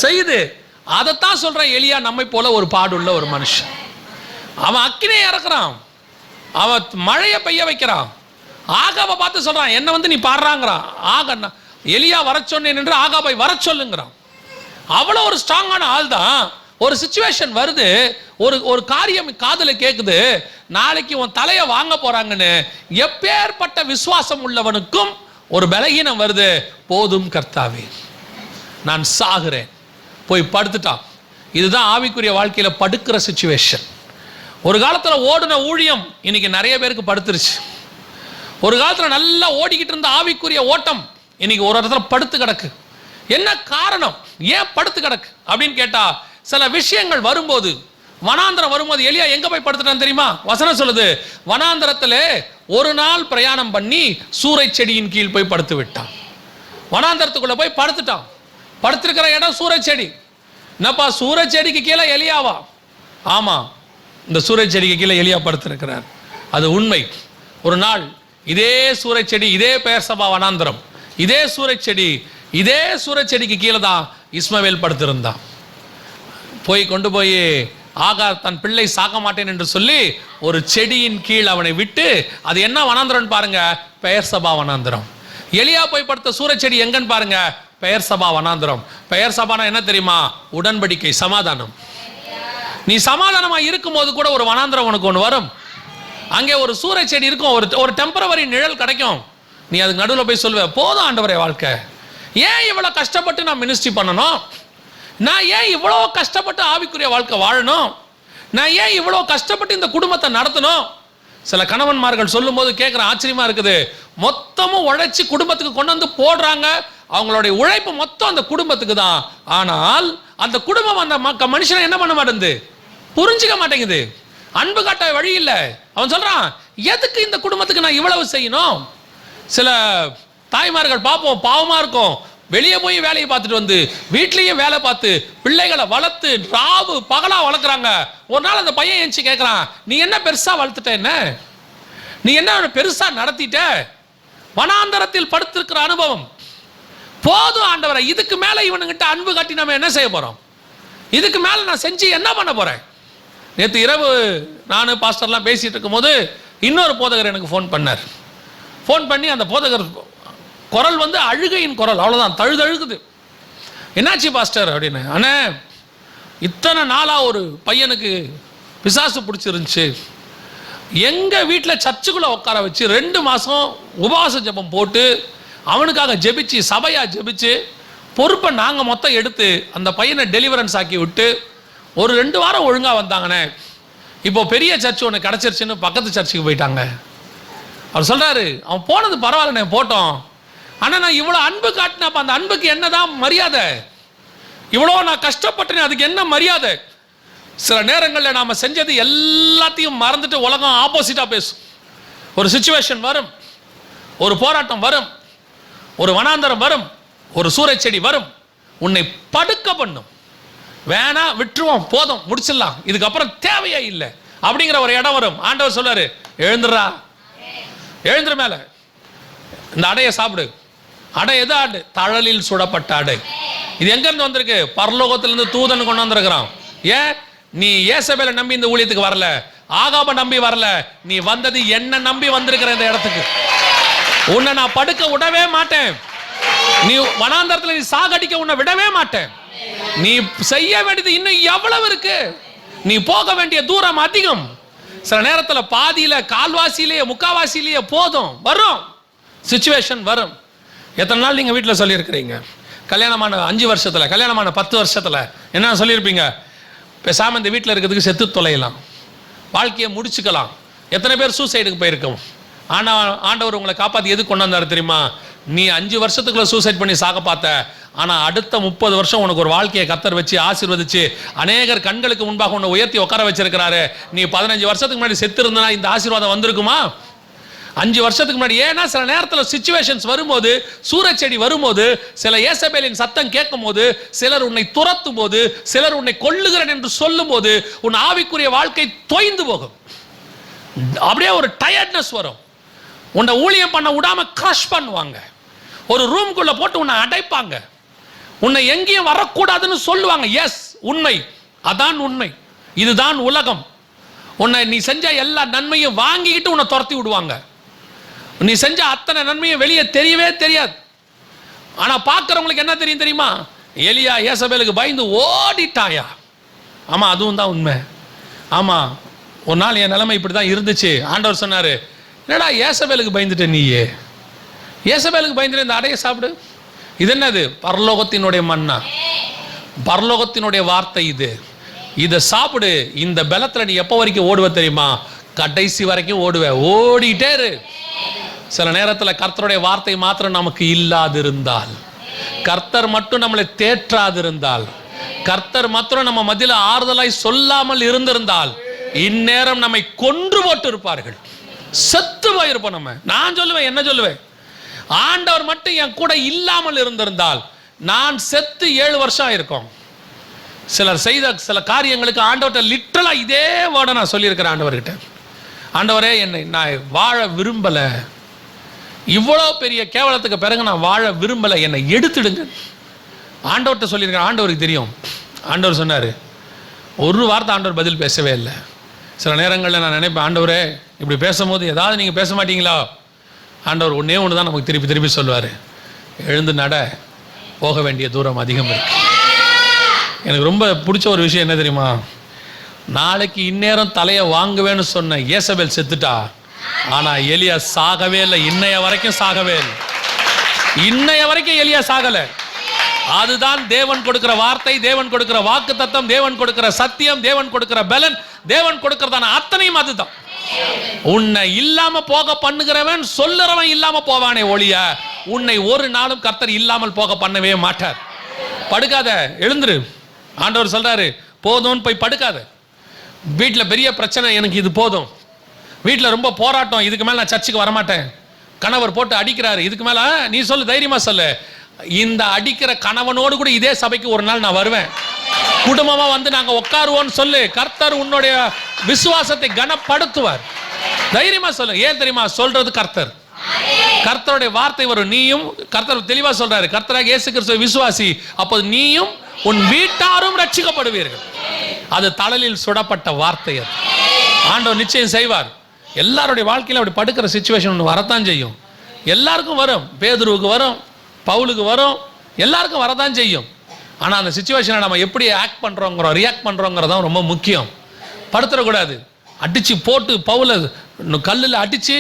செய்யுது. அதைத்தான் சொல்கிறேன். எலியா நம்மை போல ஒரு பாடுள்ள ஒரு மனுஷன். அவன் அக்கினியை இறக்குறான், அவன் மழையை பெய்ய வைக்கிறான். ஆகாபை பார்த்து சொல்கிறான், என்ன வந்து நீ பாடுறாங்கிறான். எலியா வர சொன்னேன் என்று ஆகாபை வர சொல்லுங்கிறான். அவ்வளோ ஒரு ஸ்ட்ராங்கான ஆள் தான். ஒரு சிச்சுவேஷன் வருது, ஒரு காரியம் காதில் கேட்குது, நாளைக்கு உன் தலையை வாங்க போறாங்கன்னு எப்பேற்பட்ட விசுவாசம் உள்ளவனுக்கும் ஒரு பலகீனம் வருது. போதும் கர்த்தாவே, நான் சாகிறேன், போய் படுத்துட்டான். இதுதான் ஆவிக்குரிய வாழ்க்கையில் படுக்கிற சிச்சுவேஷன். ஒரு காலத்தில் ஓடின ஊழியம் இன்னைக்கு நிறைய பேருக்கு படுத்துருச்சு. ஒரு காலத்தில் நல்லா ஓடிக்கிட்டு இருந்த ஆவிக்குரிய ஓட்டம் இன்னைக்கு ஒரு இடத்துல படுத்து கிடக்கு. என்ன காரணம்? ஏன் படுத்து கிடக்கு அப்படின்னு கேட்டா, சில விஷயங்கள் வரும்போது, வனாந்தரம் வரும்போது எலியா எங்க போய் படுத்துட்டான் தெரியுமா? வசனம் சொல்லுது, வனாந்தரத்திலே ஒரு நாள் பிரயாணம் பண்ணி சூறை செடியின் கீழ் போய் படுத்து விட்டான். வனாந்தரத்துக்குள்ள போய் படுத்துட்டான். படுத்திருக்கிற இடம் சூறை செடி. என்னப்பா சூறை செடிக்கு கீழே எலியாவா? ஆமா, இந்த சூறை செடிக்கு கீழே எலியா படுத்திருக்கிறார். அது உண்மை. ஒரு நாள் இதே சூறை செடி, இதே பெயர்சபா வனாந்தரம், இதே சூறை செடி, இதே சூறை செடிக்கு கீழே தான் இஸ்மவேல் படுத்திருந்தான். கொண்டு போய் ஆகார் தன் பிள்ளை சாக்க மாட்டேன் என்று சொல்லி ஒரு செடியின் கீழ் அவனை விட்டு, அது என்ன வனாந்தரம் பாருங்க, பெயர்சபா வனாந்தரம். எலியா போய் படுத்த சூறை செடி எங்கன்னு பாருங்க, பெயர்சபா வனாந்தரம். பெயர்சபானா என்ன தெரியுமா? உடன்படிக்கை, சமாதானம். நீ சமாதானமா இருக்கும் போது கூட ஒரு வனாந்தரம் உனக்கு ஒன்று வரும். அங்கே ஒரு சூறை செடி இருக்கும், ஒரு டெம்பரவரி நிழல் கிடைக்கும். நீ அதுக்கு நடுவில் போய் சொல்லுவ, போதும் ஆண்டவரே வாழ்க்கை, ஏன் இவ்வளோ கஷ்டப்பட்டு நான் மினிஸ்ட்ரி பண்ணணும்? நான் ஏன் இவ்வளோ கஷ்டப்பட்டு ஆவிக்குரிய வாழ்க்கை வாழணும்? நான் ஏன் இவ்வளோ கஷ்டப்பட்டு இந்த குடும்பத்தை நடத்தணும்? சில கணவன்மார்கள் சொல்லும் போது கேட்குற ஆச்சரியமா இருக்குது. மொத்தமும் உழைச்சி குடும்பத்துக்கு கொண்டு வந்து போடுறாங்க. அவங்களுடைய உழைப்பு மொத்தம் அந்த குடும்பத்துக்கு தான். ஆனால் அந்த குடும்பம் அந்த மனுஷனை என்ன பண்ண மாட்டேங்குது, புரிஞ்சிக்க மாட்டேங்குது. அன்பு காட்ட வழி இல்லை. அவன் சொல்றான், எதுக்கு இந்த குடும்பத்துக்கு நான் இவ்வளவு செய்யணும்? சில தாய்மார்கள் பார்ப்போம், பாவமா இருக்கும். வெளியே போய் வேலையை பார்த்துட்டு வந்து வீட்லேயும் வேலை பார்த்து பிள்ளைகளை வளர்த்து ராவு பகலா வளர்க்குறாங்க. ஒரு நாள் அந்த பையன் எழுந்து கேட்குறான், நீ என்ன பெருசா வளர்த்துட்ட, என்ன நீ என்ன பெருசா நடத்திட்ட? வனாந்தரத்தில் படுத்திருக்கிற அனுபவம் போதும் ஆண்டவரை, இதுக்கு மேலே இவனுங்கிட்ட அன்பு காட்டி நம்ம என்ன செய்ய போறோம்? இதுக்கு மேலே நான் செஞ்சு என்ன பண்ண போறேன்? நேற்று இரவு நான் பாஸ்டர்லாம் பேசிட்டு இருக்கும் போது இன்னொரு போதகர் எனக்கு ஃபோன் பண்ணார். ஃபோன் பண்ணி அந்த போதகர் குரல் வந்து அழுகையின் குரல், அவ்வளோதான், தழுதழுகுது. என்னாச்சு பாஸ்டர் அப்படின்னு. அண்ணே, இத்தனை நாளாக ஒரு பையனுக்கு பிசாசு பிடிச்சிருந்துச்சு. எங்கள் வீட்டில் சர்ச்சுக்குள்ளே உட்கார வச்சு 2 மாதம் உபவாச ஜெபம் போட்டு அவனுக்காக ஜெபிச்சு, சபையாக ஜெபிச்சு, பொறுப்பை நாங்கள் மொத்தம் எடுத்து அந்த பையனை டெலிவரன்ஸ் ஆக்கி விட்டு ஒரு 2 வாரம் ஒழுங்காக வந்தாங்கண்ணே. இப்போ பெரிய சர்ச் ஒன்று கிடச்சிருச்சுன்னு பக்கத்து சர்ச்சுக்கு போயிட்டாங்க. அவர் சொல்கிறாரு, அவன் போனது பரவாயில்லண்ணே, போட்டோம். ஆனால் நான் இவ்வளோ அன்பு காட்டினப்ப அந்த அன்புக்கு என்னதான் மரியாதை? இவ்வளோ நான் கஷ்டப்பட்டேன், அதுக்கு என்ன மரியாதை? சில நேரங்களில் நாம் செஞ்சது எல்லாத்தையும் மறந்துட்டு உலகம் ஆப்போசிட்டாக பேசும். ஒரு சிச்சுவேஷன் வரும், ஒரு போராட்டம் வரும், ஒரு வனாந்தரம் வரும், ஒரு சூறைச்செடி வரும், உன்னை படுக்க பண்ணும். வேணா விட்டுருவோம், போதும், முடிச்சிடலாம், இதுக்கப்புறம் தேவையே இல்லை அப்படிங்கிற ஒரு இடம் வரும். ஆண்டவர் சொல்றாரு, எழுந்துடுறா, எழுந்துரு, மேல இந்த அடையை சாப்பிடு. அடை எது ஆடு? தழலில் சுடப்பட்ட அடை. இது எங்க இருந்து வந்திருக்கு? பரலோகத்திலிருந்து தூதன் கொண்டு வந்திருக்கிறான். ஏன்? நீ இயேசபேலை நம்பி இந்த ஊழியத்துக்கு வரல, ஆகாப நம்பி வரல, நீ வந்தது என்ன நம்பி வந்திருக்கிற இந்த இடத்துக்கு. உன்னை நான் படுக்க விடவே மாட்டேன், நீ வனாந்தரத்தில் நீ சாகடிக்க உன்னை விடவே மாட்டேன். நீ செய்ய வேண்டியது இன்னும் எவ்வளவு இருக்கு, நீ போக வேண்டிய தூரம் அதிகம். சில நேரத்தில் பாதியில, கால்வாசியிலேயே, முக்காவாசியிலேயே போதும், வரும் சிச்சுவேஷன் வரும். எத்தனை நாள் நீங்க வீட்டில் சொல்லியிருக்கிறீங்க? கல்யாணமான 5 வருஷத்துல, கல்யாணமான 10 வருஷத்துல என்ன சொல்லியிருப்பீங்க? பேசாம இந்த வீட்டில் இருக்கிறதுக்கு செத்து தொலையலாம், வாழ்க்கையை முடிச்சுக்கலாம். எத்தனை பேர் சூசைடுக்கு போயிருக்கோம்? ஆனால் ஆண்டவர் உங்களை காப்பாற்றி எது கொண்டு வந்தார் தெரியுமா? நீ 5 வருஷத்துக்குள்ள சூசைட் பண்ணி சாக பார்த்த, ஆனால் அடுத்த 30 வருஷம் உனக்கு ஒரு வாழ்க்கையை கர்த்தர் வச்சு ஆசீர்வதிச்சு அநேகர் கண்களுக்கு முன்பாக உன்னை உயர்த்தி உட்கார வச்சிருக்கிறாரு. நீ 15 வருஷத்துக்கு முன்னாடி செத்து இருந்தா இந்த ஆசீர்வாதம் வந்திருக்குமா? 5 வருஷத்துக்கு முன்னாடி. ஏன்னா சில நேரத்தில் சிச்சுவேஷன்ஸ் வரும்போது, சூரச்செடி வரும்போது, சில இயேசபேலின் சத்தம் கேட்கும் போது, சிலர் உன்னை துரத்தும் போது, சிலர் உன்னை கொல்லுகிறேன் என்று சொல்லும் போது, உன் ஆவிக்குரிய வாழ்க்கை தொய்ந்து போகும். அப்படியே ஒரு டயர்ட்னஸ் வரும். உன்னை ஊழியம் பண்ண விடாம கிரஷ் பண்ணுவாங்க. ஒரு ரூம்குள்ள போட்டு உன்னை அடைப்பாங்க. உன்னை எங்கேயும் வரக்கூடாதுன்னு சொல்லுவாங்க. எஸ், உண்மை, அதான் உண்மை, இதுதான் உலகம். உன்னை நீ செஞ்ச எல்லா நன்மையும் வாங்கிக்கிட்டு உன்னை துரத்தி விடுவாங்க. நீ செஞ்ச அத்தனை நன்மையும் வெளியே தெரியவே தெரியாது. ஆனா பார்க்கிறவங்களுக்கு என்ன தெரியும் தெரியுமா? எலியா இயேசபேலுக்கு பயந்து ஓடிட்டாயா. ஆமா, அதுவும் தான் உண்மை. ஆமா, ஒரு நாள் என் நிலைமை இப்படி தான் இருந்துச்சு. ஆண்டவர் சொன்னாரு, என்னடா இயேசபேலுக்கு பயந்துட்ட நீயே? இயேசபேலுக்கு பயந்துட்டு இந்த அடையை சாப்பிடு. இது என்னது? பரலோகத்தினுடைய மன்னா, பரலோகத்தினுடைய வார்த்தை இது. இதை சாப்பிடு. இந்த பலத்துல நீ எப்போ வரைக்கும் ஓடுவ தெரியுமா? கடைசி வரைக்கும் ஓடுவ. ஓடிட்டே இரு. சில நேரத்தில் கர்த்தருடைய வார்த்தை மாத்திரம் நமக்கு இல்லாதிருந்தால், கர்த்தர் மட்டும் நம்மளை தேற்றாதிருந்தால், கர்த்தர் மாத்திரம் நம்ம மத்தியில் ஆறுதலாய் சொல்லாமல் இருந்திருந்தால், இந்நேரம் நம்மை கொன்று போட்டு இருப்பார்கள், செத்து போயிருப்போம் நம்ம. நான் சொல்லுவேன், என்ன சொல்லுவேன், ஆண்டவர் மட்டும் என் கூட இல்லாமல் இருந்திருந்தால் நான் செத்து 7 வருஷம் இருக்கும். சிலர் செய்த சில காரியங்களுக்கு ஆண்டவர்கிட்ட லிட்டரலா இதே வேர்டை நான் சொல்லியிருக்கிறேன் ஆண்டவர்கிட்ட. ஆண்டவரே, என்னை நான் வாழ விரும்பல, இவ்வளோ பெரிய கேவலத்துக்கு பிறகு நான் வாழ விரும்பல, என்னை எடுத்துடுங்க ஆண்டவர்கிட்ட சொல்லியிருக்கேன். ஆண்டவருக்கு தெரியும். ஆண்டவர் சொன்னார், ஒரு வார்த்தை ஆண்டவர் பதில் பேசவே இல்லை. சில நேரங்களில் நான் நினைப்பேன், ஆண்டவரே இப்படி பேசும்போது ஏதாவது நீங்கள் பேச மாட்டீங்களா? ஆண்டவர் ஒன்றே ஒன்று தான் நமக்கு திருப்பி திருப்பி சொல்லுவார், எழுந்து நட, போக வேண்டிய தூரம் அதிகம் இருக்கு. எனக்கு ரொம்ப பிடிச்ச ஒரு விஷயம் என்ன தெரியுமா? நாளைக்கு இந்நேரம் தலையை வாங்குவேன்னு சொன்ன இயேசபேல் செத்துட்டா, ஆனா எலியா சாகவே இல்லை. இன்னைய வரைக்கும் சாகவே இல்லை. இன்னைய வரைக்கும் எலியா சாகல. அதுதான் தேவன் கொடுக்கிற வார்த்தை, தேவன் கொடுக்கிற வாக்கு தத்தம், தேவன் கொடுக்கிற சத்தியம், தேவன் கொடுக்கிற பலன், தேவன் கொடுக்கிறதான அத்தனையும் அதுதான். உன்னை இல்லாம போக பண்ணுகிறவன் சொல்லுறவன் இல்லாம போவானே ஒழிய, உன்னை ஒரு நாளும் கர்த்தர் இல்லாமல் போக பண்ணவே மாட்டார். படுக்காத, எழுந்துரு. ஆண்டவர் சொல்றாரு, போதும்னு போய் படுக்காத. வீட்டில் பெரிய பிரச்சனை, எனக்கு இது போதும். வீட்டில் ரொம்ப போராட்டம், இதுக்கு மேலே நான் சர்ச்சுக்கு வரமாட்டேன். கணவர் போட்டு அடிக்கிறாரு, இதுக்கு மேலே நீ சொல்லு, தைரியமா சொல்லு, இந்த அடிக்கிற கணவனோடு கூட இதே சபைக்கு ஒரு நாள் நான் வருவேன், குடும்பமா வந்து நாங்க உட்காருவோம்னு சொல்லு. கர்த்தர் உன்னுடைய விசுவாசத்தை கனப்படுத்துவார். தைரியமா சொல்லு. ஏன் தெரியுமா? சொல்றது கர்த்தர். கர்த்தருடைய வார்த்தை வரும். நீயும், கர்த்தர் தெளிவா சொல்றாரு, கர்த்தராக இயேசு கிறிஸ்துவை விசுவாசி, அப்போது நீயும் உன் வீட்டாரும் ரட்சிக்கப்படுவீர்கள். அது தழலில் சுடப்பட்ட வார்த்தை. அது ஆண்டவர் நிச்சயம் செய்வார். எல்லாருடைய வாழ்க்கையில அப்படி படுக்கிற சிச்சுவேஷன் ஒன்று வரத்தான் செய்யும். எல்லாருக்கும் வரும். பேதுருவுக்கு வரும், பவுலுக்கு வரும், எல்லாருக்கும் வரதான் செய்யும். ஆனால் அந்த சிச்சுவேஷனை நம்ம எப்படி ஆக்ட் பண்ணுறோங்கிறோம், ரியாக்ட் பண்ணுறோங்கிறதான் ரொம்ப முக்கியம். படுத்துடக்கூடாது. அடித்து போட்டு பவுலை கல்லில் அடித்து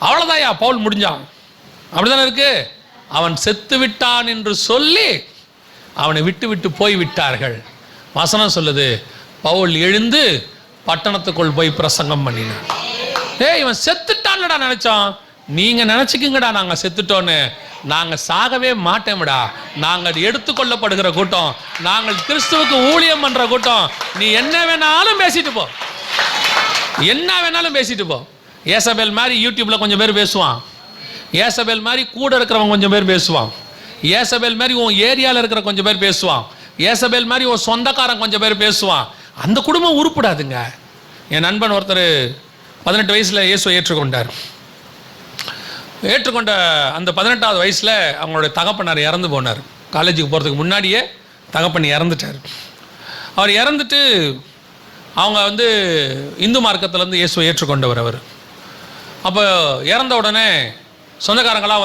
அவ்வளோதாயா பவுல் முடிஞ்சான், அப்படிதானே இருக்கு. அவன் செத்து விட்டான் என்று சொல்லி அவனை விட்டு விட்டு போய் விட்டார்கள். வசனம் சொல்லுது, பவுல் எழுந்து பட்டணத்துக்குள் போய் பிரசங்கம் பண்ணினான். இவன் செத்துட்டான்டா நினைச்சோம். நீங்க நினைச்சுக்குங்கடா நாங்க செத்துட்டோன்னு. நாங்கள் சாகவே மாட்டோம்டா, நாங்கள் எடுத்துக்கொள்ளப்படுகிற கூட்டம், நாங்கள் கிறிஸ்துவுக்கு ஊழியம் பண்ணுற கூட்டம். நீ என்ன வேணாலும் பேசிட்டு போ, என்ன வேணாலும் பேசிட்டு போ. ஏசபேல் மாதிரி யூடியூப்ல கொஞ்சம் பேர் பேசுவான், ஏசபேல் மாதிரி கூட இருக்கிறவங்க கொஞ்சம் பேர் பேசுவான், ஏசபேல் மாதிரி உன் ஏரியாவில் இருக்கிற கொஞ்சம் பேர் பேசுவான், ஏசபேல் மாதிரி உன் சொந்தக்காரன் கொஞ்சம் பேர் பேசுவான். அந்த குடும்பம் உருப்படாதுங்க. என் நண்பன் ஒருத்தர் 18 வயசில் இயேசுவை ஏற்றுக்கொண்டார். ஏற்றுக்கொண்ட அந்த 18வது வயசில் அவங்களுடைய தகப்பனார் இறந்து போனார். காலேஜுக்கு போகிறதுக்கு முன்னாடியே தகப்பன் இறந்துட்டார். அவர் இறந்துட்டு அவங்க இந்து மார்க்கத்திலேருந்து இயேசுவை ஏற்றுக்கொண்டவர் அவர். அப்போ இறந்த உடனே சொந்தக்காரங்களாம்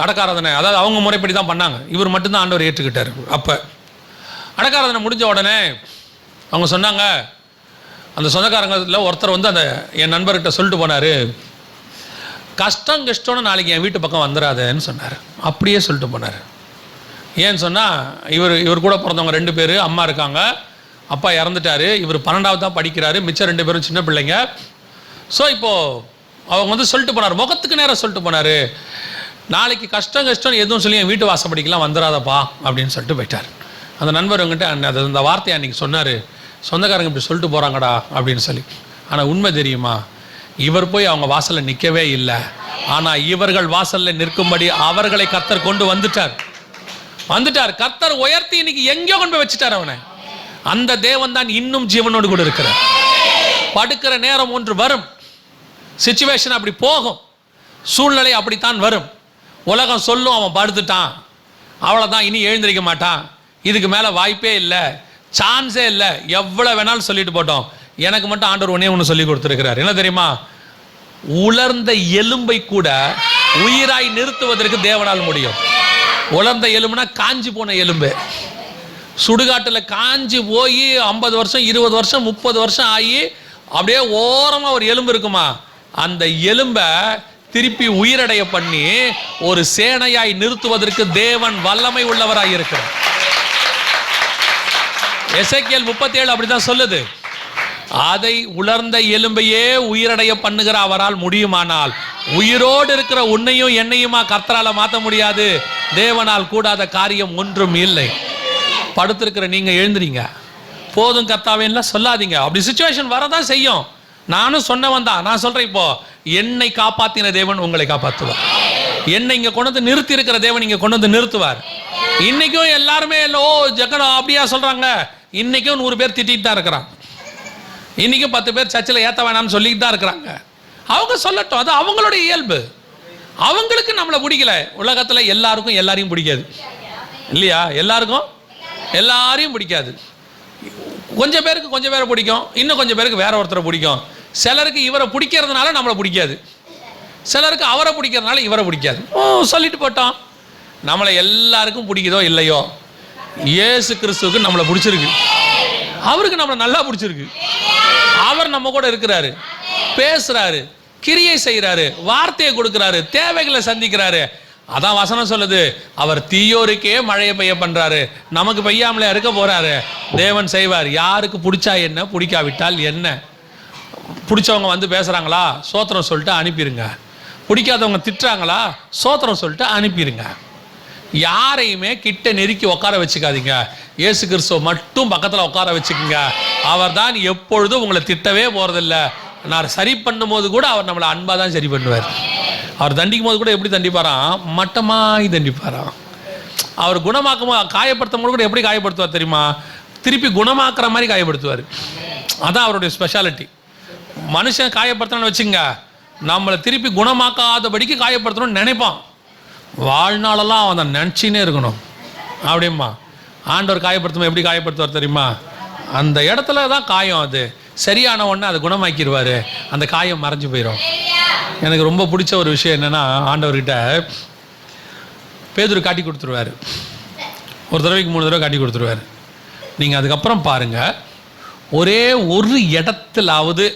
அடக்காராதனை, அதாவது அவங்க முறைப்படி தான் பண்ணாங்க. இவர் மட்டும்தான் ஆண்டவர் ஏற்றுக்கிட்டார். அப்போ அடக்காராதனை முடிஞ்ச உடனே அவங்க சொன்னாங்க, அந்த சொந்தக்காரங்களில் ஒருத்தர் அந்த என் நண்பர்கிட்ட சொல்லிட்டு போனார், கஷ்டம்னு நாளைக்கு என் வீட்டு பக்கம் வந்துடாதேன்னு சொன்னார். அப்படியே சொல்லிட்டு போனார். ஏன்னு சொன்னால் இவர் கூட பிறந்தவங்க 2 பேர், அம்மா இருக்காங்க, அப்பா இறந்துட்டார், இவர் 12வது தான் படிக்கிறாரு, மிச்சம் 2 பேரும் சின்ன பிள்ளைங்க. ஸோ இப்போது அவங்க சொல்லிட்டு போனார், முகத்துக்கு நேரம் சொல்லிட்டு போனார், நாளைக்கு கஷ்டம் எதுவும் சொல்லி என் வீட்டு வாசப்படிக்கெலாம் வந்துடாதப்பா அப்படின்னு சொல்லிட்டு போயிட்டார். அந்த நண்பர் அவங்ககிட்ட அந்த வார்த்தையை அன்றைக்கி சொன்னார், சொந்தக்காரங்க இப்படி சொல்லிட்டு போகிறாங்கடா அப்படின்னு சொல்லி. ஆனால் உண்மை தெரியுமா, இவர் போய் அவங்க வாசலில் நிற்கவே இல்லை. ஆனால் இவர்கள் வாசலில் நிற்கும்படி அவர்களை கர்த்தர் கொண்டு வந்துட்டார். கர்த்தர் உயர்த்தி இன்னைக்கு எங்கேயோ கொண்டு போய் வச்சுட்டார் அவனை. அந்த தேவன் தான் இன்னும் ஜீவனோடு கூட இருக்கிறார். படுக்கிற நேரம் ஒன்று வரும், சிச்சுவேஷன் அப்படி போகும், சூழ்நிலை அப்படித்தான் வரும். உலகம் சொல்லும் அவன் படுத்துட்டான், அவ்வளோதான், இனி எழுந்திருக்க மாட்டான், இதுக்கு மேலே வாய்ப்பே இல்லை, சான்ஸே இல்லை, எவ்வளோ வேணாலும் சொல்லிட்டு போட்டோம். எனக்கு மட்டும் ஆண்டவர் ஒன்று சொல்லி கொடுத்துருக்கிறார். என்ன தெரியுமா? உலர்ந்த எலும்பை கூட உயிராய் நிறுத்துவதற்கு தேவனால் முடியும். உலர்ந்த எலும்புனா காஞ்சி போன எலும்பு, சுடுகாட்டில் காஞ்சி போய் 50 வருஷம் 20 வருஷம் 30 வருஷம் ஆகி அப்படியே ஓரமாக ஒரு எலும்பு இருக்குமா, அந்த எலும்பை திருப்பி உயிரடைய பண்ணி ஒரு சேனையாய் நிறுத்துவதற்கு தேவன் வல்லமை உள்ளவராய் இருக்கிறார். எசேக்கியேல் 37 அப்படிதான் சொல்லுது. அதை உலர்ந்த எலும்பையே உயிரடைய பண்ணுகிற அவரால் முடியுமானால் உயிரோடு இருக்கிற உன்னையும் என்னையுமா கர்த்தரால மாற்ற முடியாது? தேவனால் கூடாத காரியம் ஒன்றும் இல்லை. படுத்திருக்கிற நீங்க எழுந்துறீங்க, போதும் கர்த்தாவேன்லாம் சொல்லாதீங்க. அப்படி சிச்சுவேஷன் வரதான் செய்யும். நானும் சொன்னவன் தான். நான் சொல்றேன், இப்போ என்னை காப்பாத்தின தேவன் உங்களை காப்பாற்றுவார். என்னை இங்க கொண்டு வந்து நிறுத்தி இருக்கிற தேவன் இங்க கொண்டு வந்து நிறுத்துவார். இன்னைக்கும் எல்லாருமே ஜக்கனம் அப்படியா சொல்றாங்க. இன்னைக்கும் 100 பேர் திட்டிட்டு தான் இருக்கிறாங்க. இன்னைக்கும் 10 பேர் சர்ச்சில் ஏற்ற வேணாம்னு சொல்லிட்டு தான் இருக்கிறாங்க. அவங்க சொல்லட்டும், அது அவங்களுடைய இயல்பு. அவங்களுக்கு நம்மளை பிடிக்கல. உலகத்தில் எல்லாருக்கும் எல்லாரையும் பிடிக்காது இல்லையா? எல்லாருக்கும் எல்லாரையும் பிடிக்காது. கொஞ்சம் பேருக்கு கொஞ்சம் பேரை பிடிக்கும், இன்னும் கொஞ்சம் பேருக்கு வேற ஒருத்தரை பிடிக்கும். சிலருக்கு இவரை பிடிக்கிறதுனால நம்மளை பிடிக்காது, சிலருக்கு அவரை பிடிக்கிறதுனால இவரை பிடிக்காது. சொல்லிட்டு போட்டோம். நம்மளை எல்லாருக்கும் பிடிக்குதோ இல்லையோ, இயேசு கிறிஸ்துவுக்கு நம்மளை பிடிச்சிருக்கு. அவருக்கு நம்மளை நல்லா பிடிச்சிருக்கு. அவர் நம்ம கூட இருக்கிறாரு, பேசுறாரு, கிரியை செய்கிறாரு, வார்த்தையை கொடுக்கிறாரு, தேவைகளை சந்திக்கிறாரு. அதான் வசனம் சொல்லுது, அவர் தீயோருக்கே மழையை பெய்ய பண்றாரு, நமக்கு பெய்யாமலே இருக்க போறாரு. தேவன் செய்வார். யாருக்கு பிடிச்சா என்ன, பிடிக்காவிட்டால் என்ன? பிடிச்சவங்க வந்து பேசுறாங்களா, சோத்திரம் சொல்லிட்டு அனுப்பிடுங்க. பிடிக்காதவங்க திட்டுறாங்களா, சோத்திரம் சொல்லிட்டு அனுப்பிடுங்க. யாரையுமே கிட்ட நெருக்கி உட்கார வச்சுக்காதீங்க. இயேசு கிறிஸ்துவ மட்டும் பக்கத்தில் உட்கார வச்சுக்கோங்க. அவர் தான் எப்பொழுதும் உங்களை திட்டவே போறதில்லை. நான் சரி பண்ணும் போது கூட அவர் நம்மளை அன்பாக தான் சரி பண்ணுவார். அவர் தண்டிக்கும் போது கூட எப்படி தண்டிப்பாராம்? மட்டமாய் தண்டிப்பாராம். அவர் குணமாக்கும், காயப்படுத்தும் போது கூட எப்படி காயப்படுத்துவார் தெரியுமா? திருப்பி குணமாக்குற மாதிரி காயப்படுத்துவார். அதான் அவருடைய ஸ்பெஷாலிட்டி. மனுஷன் காயப்படுத்தணும்னு வச்சுங்க, நம்மளை திருப்பி குணமாக்காதபடிக்கு காயப்படுத்தணும்னு நினைப்பான். வாழ்நாளெல்லாம் அவன் தான் நினச்சின்னே இருக்கணும் அப்படிமா. ஆண்டவர் காயப்படுத்தும் எப்படி காயப்படுத்துவார் தெரியுமா? அந்த இடத்துல தான் காயம், அது சரியான உடனே அதை குணமாக்கிடுவார், அந்த காயம் மறைஞ்சு போயிடும். எனக்கு ரொம்ப பிடிச்ச ஒரு விஷயம் என்னென்னா, ஆண்டவர்கிட்ட பேதுரு காட்டி கொடுத்துருவார். ஒரு தடவைக்கு 3 தடவை காட்டி கொடுத்துருவார். நீங்கள் அதுக்கப்புறம் பாருங்கள், ஒரே ஒரு இடத்துலாவது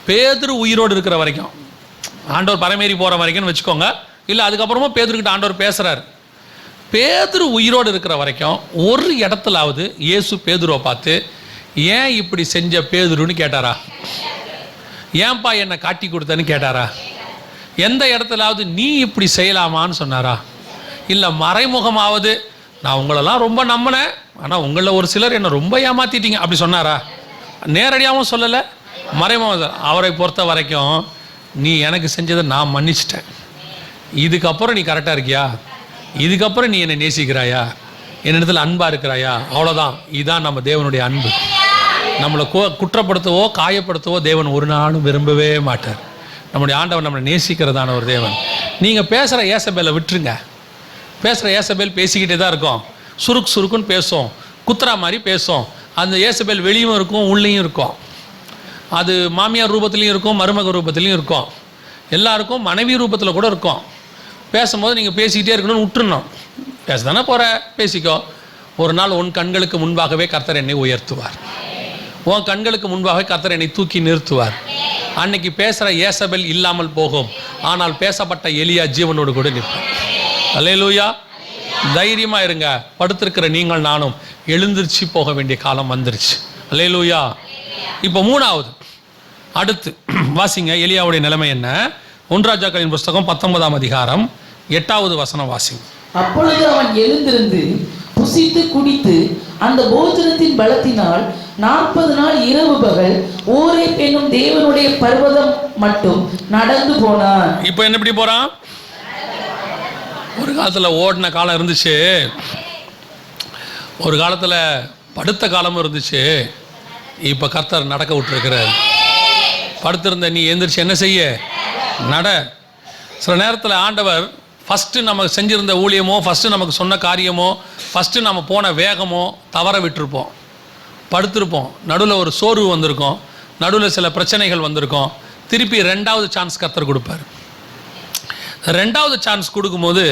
பேதுரு உயிரோடு இருக்கிற வரைக்கும், ஆண்டவர் பரமேறி போகிற வரைக்கும்னு வச்சுக்கோங்க, இல்லை அதுக்கப்புறமா பேதுருக்கிட்ட ஆண்டவர் பேசுகிறார். பேதுரு உயிரோடு இருக்கிற வரைக்கும் ஒரு இடத்துலாவது இயேசு பேதுருவை பார்த்து, ஏன் இப்படி செஞ்ச பேதுருன்னு கேட்டாரா? ஏன்பா என்னை காட்டி கொடுத்தன்னு கேட்டாரா? எந்த இடத்துலாவது நீ இப்படி செய்யலாமான்னு சொன்னாரா? இல்லை மறைமுகமாவது நான் உங்களெல்லாம் ரொம்ப நம்பினேன், ஆனால் உங்களில் ஒரு சிலர் என்னை ரொம்ப ஏமாற்றிட்டீங்க அப்படி சொன்னாரா? நேரடியாகவும் சொல்லலை, மறைமுகம். அவரை பொறுத்த வரைக்கும் நீ எனக்கு செஞ்சதை நான் மன்னிச்சிட்டேன், இதுக்கப்புறம் நீ கரெக்டாக இருக்கியா, இதுக்கப்புறம் நீ என்னை நேசிக்கிறாயா, என்னிடத்தில் அன்பாக இருக்கிறாயா, அவ்வளோதான். இதுதான் நம்ம தேவனுடைய அன்பு. நம்மளை குற்றப்படுத்தவோ காயப்படுத்தவோ தேவன் ஒரு நாளும் விரும்பவே மாட்டார். நம்முடைய ஆண்டவன் நம்மளை நேசிக்கிறதான ஒரு தேவன். நீங்கள் பேசுகிற ஏசபேலை விட்டுருங்க. பேசுகிற ஏசபேல் பேசிக்கிட்டே தான் இருக்கும், சுருக்குன்னு பேசும், குத்துறா மாதிரி பேசும். அந்த ஏசபேல் வெளியும் இருக்கும் உள்ளேயும் இருக்கும். அது மாமியார் ரூபத்துலேயும் இருக்கும், மருமக ரூபத்துலேயும் இருக்கும், எல்லாருக்கும் மனைவி ரூபத்தில் கூட இருக்கும். பேசும்போது நீங்கள் பேசிக்கிட்டே இருக்கணும்னு விட்டுருணும். பேச தானே போகிற, பேசிக்கோ. ஒரு நாள் உன் கண்களுக்கு முன்பாகவே கர்த்தர் என்னை உயர்த்துவார், உன் கண்களுக்கு முன்பாகவே கர்த்தர் என்னை தூக்கி நிறுத்துவார். அன்னைக்கு பேசுகிற ஏசபேல் இல்லாமல் போகும், ஆனால் பேசப்பட்ட எலியா ஜீவனோடு கூட நிற்பார். அல்லேலூயா. தைரியமாக இருங்க. படுத்திருக்கிற நீங்கள் நானும் எழுந்திருச்சு போக வேண்டிய காலம் வந்துருச்சு. அல்லேலூயா. இப்போ மூணாவது, அடுத்து வாசிங்க எலியாவுடைய நிலைமை என்ன? 1 ராஜாக்களின் புஸ்தகம் 19ஆம் அதிகாரம் 8வது வசனம் வாசிங்க. அப்பொழுது அவன் எழுந்திருந்து புசித்து குடித்து அந்த போஜனத்தின் பலத்தினால் 40 நாள் இரவு பகல் ஓரேப் என்னும் தேவனுடைய பர்வதம் மட்டும் நடந்து போனான். இப்போ என்ன இப்படி போறான்? ஒரு காலத்தில் ஓடின காலம் இருந்துச்சு, ஒரு காலத்தில் படுத்த காலமும் இருந்துச்சு. இப்போ கர்த்தர் நடக்க விட்டுருக்கிறார். படுத்திருந்த நீ எந்திரிச்சு என்ன செய்ய? நட. சில நேரத்தில் ஆண்டவர் ஃபஸ்ட்டு நமக்கு செஞ்சுருந்த ஊழியமோ, ஃபஸ்ட்டு நமக்கு சொன்ன காரியமோ, ஃபஸ்ட்டு நம்ம போன வேகமோ தவற விட்டுருப்போம், படுத்திருப்போம். நடுவில் ஒரு சோர்வு வந்திருக்கும், நடுவில் சில பிரச்சனைகள் வந்திருக்கும். திருப்பி 2வது சான்ஸ் கர்த்தர் கொடுப்பார். 2வது சான்ஸ் கொடுக்கும்போது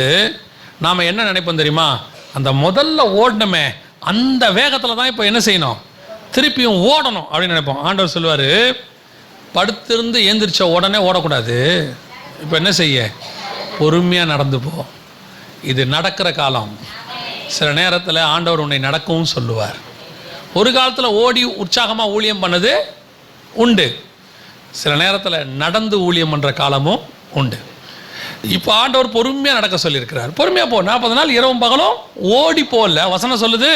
நாம் என்ன நினைப்போம் தெரியுமா? அந்த முதல்ல ஓடணுமே அந்த வேகத்தில் தான் இப்போ என்ன செய்யணும், திருப்பியும் ஓடணும் அப்படின்னு நினைப்போம். ஆண்டவர் சொல்லுவார், படுத்திருந்து ஏந்திரிச்ச உடனே ஓடக்கூடாது, இப்போ என்ன செய்ய, பொறுமையாக நடந்து போ, இது நடக்கிற காலம். சில நேரத்தில் ஆண்டவர் உன்னை நடக்கவும் சொல்லுவார். ஒரு காலத்தில் ஓடி உற்சாகமாக ஊழியம் பண்ணது உண்டு, சில நேரத்தில் நடந்து ஊழியம் பண்ணுற காலமும் உண்டு. இப்போ ஆண்டவர் பொறுமையாக நடக்க சொல்லியிருக்கிறார். பொறுமையாக போ, 40 நாள் இரவும் பகலும் ஓடி போகல. வசனம் சொல்லுது.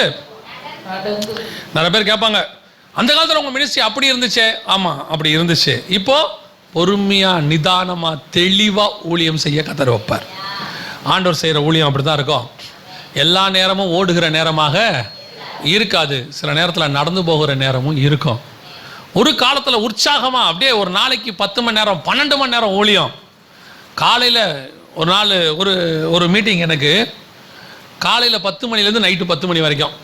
நிறைய பேர் கேட்பாங்க, அந்த காலத்தில் உங்கள் மினிஸ்ட்ரி அப்படி இருந்துச்சே. ஆமாம், அப்படி இருந்துச்சு. இப்போ பொறுமையாக நிதானமாக தெளிவாக ஊழியம் செய்ய கர்த்தர் வைப்பார். ஆண்டவர் செய்கிற ஊழியம் அப்படி தான் இருக்கும். எல்லா நேரமும் ஓடுகிற நேரமாக இருக்காது, சில நேரத்தில் நடந்து போகிற நேரமும் இருக்கும். ஒரு காலத்தில் உற்சாகமாக அப்படியே ஒரு நாளைக்கு 10 மணி நேரம் 12 மணி நேரம் ஊழியம். காலையில் ஒரு நாள் ஒரு மீட்டிங், எனக்கு காலையில் 10 மணிலேருந்து நைட்டு 10 மணி வரைக்கும்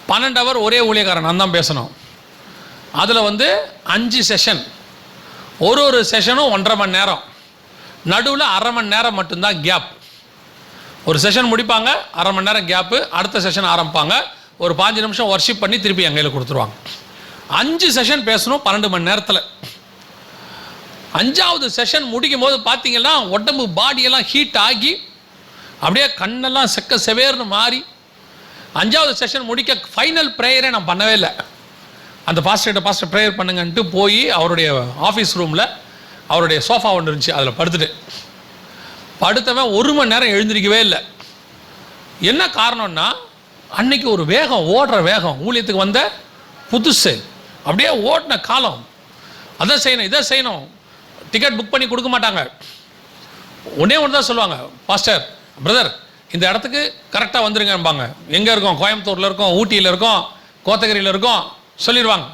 12 ஹவர் ஒரே ஊழியக்காரன் நான் தான் பேசணும். அதில் 5 செஷன், ஒரு செஷனும் 1.5 மணி நேரம், நடுவில் 1/2 மணி நேரம் மட்டும்தான் கேப். ஒரு செஷன் முடிப்பாங்க, 1/2 மணி நேரம் கேப்பு, அடுத்த செஷன் ஆரம்பிப்பாங்க, ஒரு 5 நிமிஷம் ஒர்ஷிப் பண்ணி திருப்பி என் கையில் கொடுத்துருவாங்க. 5 செஷன் பேசணும் 12 மணி நேரத்தில். 5வது செஷன் முடிக்கும் போது பார்த்தீங்கன்னா உடம்பு பாடியெல்லாம் ஹீட் ஆகி அப்படியே கண்ணெல்லாம் செக்க செவேர்னு மாறி, 5வது செஷன் முடிக்க ஃபைனல் ப்ரேயரே நான் பண்ணவே இல்லை. அந்த பாஸ்டர் ப்ரேயர் பண்ணுங்கன்ட்டு போய் அவருடைய ஆஃபீஸ் ரூமில் அவருடைய சோஃபா ஒன்று இருந்துச்சு, அதில் படுத்தவன் 1 மணி நேரம் எழுந்திரிக்கவே இல்லை. என்ன காரணம்னா, அன்னைக்கு ஒரு வேகம், ஓடுற வேகம், ஊழியத்துக்கு வந்த புதுசு, அப்படியே ஓடின காலம். அதை செய்யணும் இதை செய்யணும், டிக்கெட் புக் பண்ணி கொடுக்க மாட்டாங்க. ஒன்றே ஒன்று தான் சொல்லுவாங்க, பாஸ்டர் பிரதர் இந்த இடத்துக்கு கரெக்டாக வந்துருங்கம்பாங்க. எங்கே இருக்கோம்? கோயம்புத்தூரில் இருக்கோம், ஊட்டியில் இருக்கோம், கோத்தகிரியில் இருக்கோம் சொல்லிடுவாங்க.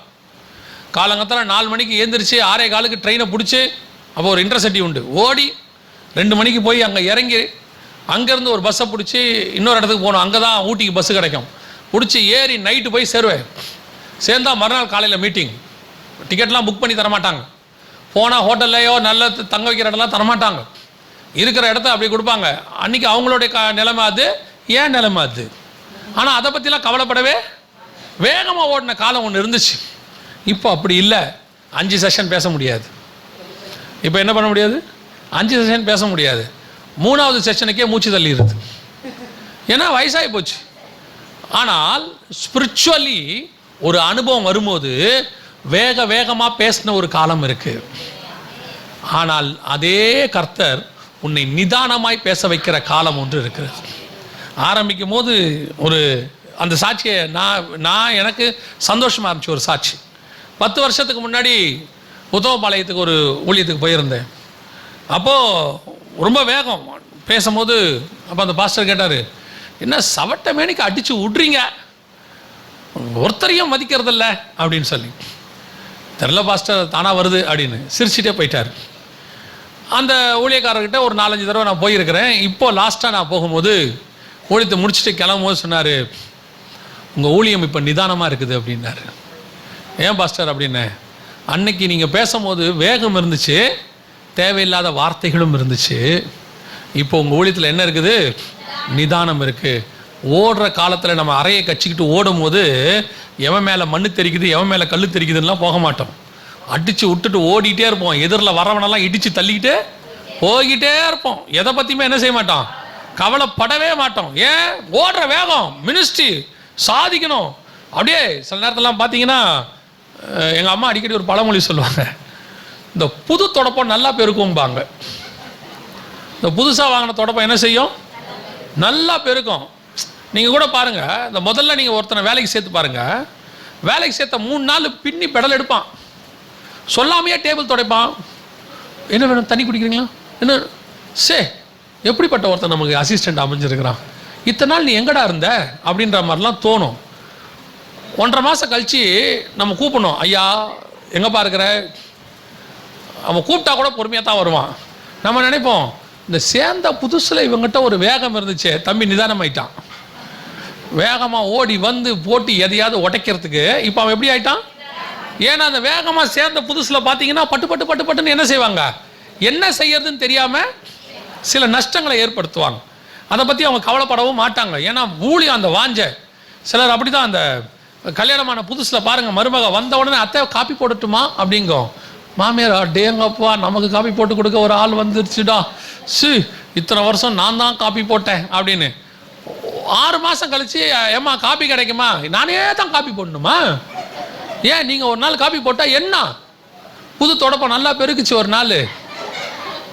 காலங்கத்தில் 4 மணிக்கு ஏந்திரிச்சு 6:15 ட்ரெயினை பிடிச்சி, அப்போ ஒரு இன்டர்சிட்டி உண்டு, ஓடி 2 மணிக்கு போய் அங்கே இறங்கி அங்கேருந்து ஒரு பஸ்ஸை பிடிச்சி இன்னொரு இடத்துக்கு போகணும். அங்கே தான் ஊட்டிக்கு பஸ்ஸு கிடைக்கும். பிடிச்சி ஏறி நைட்டு போய் சேருவேன். சேர்ந்தா மறுநாள் காலையில் மீட்டிங். டிக்கெட்லாம் புக் பண்ணி தரமாட்டாங்க. போனால் ஹோட்டல்லையோ நல்ல தங்க வைக்கிற இடம்லாம் தரமாட்டாங்க. இருக்கிற இடத்த அப்படி கொடுப்பாங்க. அன்றைக்கி அவங்களுடைய நிலைமை அது, ஏன் நிலைமை அது. ஆனால் அதை பற்றிலாம் கவலைப்படவே வேகமாக ஓடின காலம் ஒன்று இருந்துச்சு. இப்போ அப்படி இல்லை. 5 செஷன் பேச முடியாது. இப்போ என்ன பண்ண முடியாது? 5 செஷன் பேச முடியாது. 3வது செஷனுக்கே மூச்சு தள்ளிடுது, ஏன்னா வயசாகி போச்சு. ஆனால் ஸ்பிரிச்சுவலி ஒரு அனுபவம் வரும்போது வேகமாக பேசின ஒரு காலம் இருக்குது. ஆனால் அதே கர்த்தர் உன்னை நிதானமாய் பேச வைக்கிற காலம் ஒன்று இருக்கிறது. ஆரம்பிக்கும் போது ஒரு அந்த சாட்சியை நான் எனக்கு சந்தோஷமாக இருந்துச்சு. ஒரு சாட்சி 10 வருஷத்துக்கு முன்னாடி உத்தமபாளையத்துக்கு ஒரு ஊழியத்துக்கு போயிருந்தேன். அப்போது ரொம்ப வேகம் பேசும்போது அப்போ அந்த பாஸ்டர் கேட்டார், என்ன சவட்ட மேனிக்கு அடித்து விட்றீங்க, ஒருத்தரையும் மதிக்கிறதில்ல அப்படின்னு சொல்லி. தெரில பாஸ்டர், தானாக வருது அப்படின்னு சிரிச்சிட்டே போயிட்டார். அந்த ஊழியக்காரர்கிட்ட ஒரு 4-5 தடவை நான் போயிருக்கிறேன். இப்போது லாஸ்ட்டாக நான் போகும்போது ஊழியத்தை முடிச்சுட்டு கிளம்பும்போது சொன்னார், உங்கள் ஊழியம் இப்போ நிதானமாக இருக்குது அப்படின்னாரு. ஏன் பாஸ்டர் அப்படின்னு, அன்னைக்கு நீங்கள் பேசும்போது வேகம் இருந்துச்சு, தேவையில்லாத வார்த்தைகளும் இருந்துச்சு. இப்போ உங்கள் ஊழியத்தில் என்ன இருக்குது? நிதானம் இருக்குது. ஓடுற காலத்தில் நம்ம அறையை கச்சிக்கிட்டு ஓடும் போது எவன் மேலே மண்ணு தெரிக்குது, எவன் மேலே கல் தெரிக்குதுன்னெலாம் போக மாட்டோம். அடித்து விட்டுட்டு ஓடிட்டே இருப்போம். எதிரில் வரவனெல்லாம் இடித்து தள்ளிக்கிட்டு போய்கிட்டே இருப்போம். எதை பற்றியுமே என்ன செய்ய மாட்டோம், கவலைப்படவே மாட்டோம். ஏன்? ஓடுற வேகம், மினிஸ்ட்ரி சாதிக்கணும். அப்படியே சில நேரத்திலலாம் பார்த்தீங்கன்னா எங்கள் அம்மா அடிக்கடி ஒரு பழமொழி சொல்லுவாங்க, இந்த புது தொடப்பம் நல்லா பெருக்கும்பாங்க. இந்த புதுசாக வாங்கின தொடப்பம் என்ன செய்யும்? நல்லா பெருக்கும். நீங்கள் கூட பாருங்கள், இந்த முதல்ல நீங்கள் ஒருத்தனை வேலைக்கு சேர்த்து பாருங்கள், வேலைக்கு சேர்த்த 3 நாள் பின்னி பெடல் எடுப்பான், சொல்லாமையே டேபிள் துடைப்பான். என்ன வேணும், தண்ணி குடிக்கிறீங்களா, என்ன சே, எப்படிப்பட்ட ஒருத்தன் நமக்கு அசிஸ்டண்ட் அமைஞ்சிருக்கிறான், இத்தனை நாள் நீ எங்கடா இருந்த அப்படின்ற மாதிரிலாம் தோணும். 1.5 மாதம் கழித்து நம்ம கூப்பிடணும், ஐயா எங்கப்பா இருக்கிற. அவன் கூப்பிட்டா கூட பொறுமையாக தான் வருவான். நம்ம நினைப்போம், இந்த சேர்ந்த புதுசில் இவங்ககிட்ட ஒரு வேகம் இருந்துச்சு, தம்பி நிதானமாயிட்டான். வேகமாக ஓடி வந்து போட்டு எதையாவது உடைக்கிறதுக்கு இப்போ அவன் எப்படி ஆயிட்டான்? ஏன்னா அந்த வேகமாக சேர்ந்த புதுசில் பார்த்தீங்கன்னா பட்டு பட்டு பட்டு பட்டுன்னு என்ன செய்வாங்க, என்ன செய்யறதுன்னு தெரியாமல் சில நஷ்டங்களை ஏற்படுத்துவாங்க. அதை பற்றி அவங்க கவலைப்படவும் மாட்டாங்க. ஏன்னா ஊழியம் அந்த வாஞ்ச. சிலர் அப்படி தான், அந்த கல்யாணமான புதுசில் பாருங்கள், மருமக வந்த உடனே அத்தை காப்பி போடட்டுமா அப்படிங்கும். மாமியார், டேங்கப்பா நமக்கு காப்பி போட்டு கொடுக்க ஒரு ஆள் வந்துருச்சுடா, இத்தனை வருஷம் நான் தான் காப்பி போட்டேன் அப்படின்னு. 6 மாதம் கழிச்சு, ஏம்மா காப்பி கிடைக்குமா, நானே தான் காப்பி போடணுமா? ஏன் நீங்கள் ஒரு நாள் காப்பி போட்டால் என்ன, புது தொடப்பம் நல்லா பெருக்குச்சு ஒரு நாள்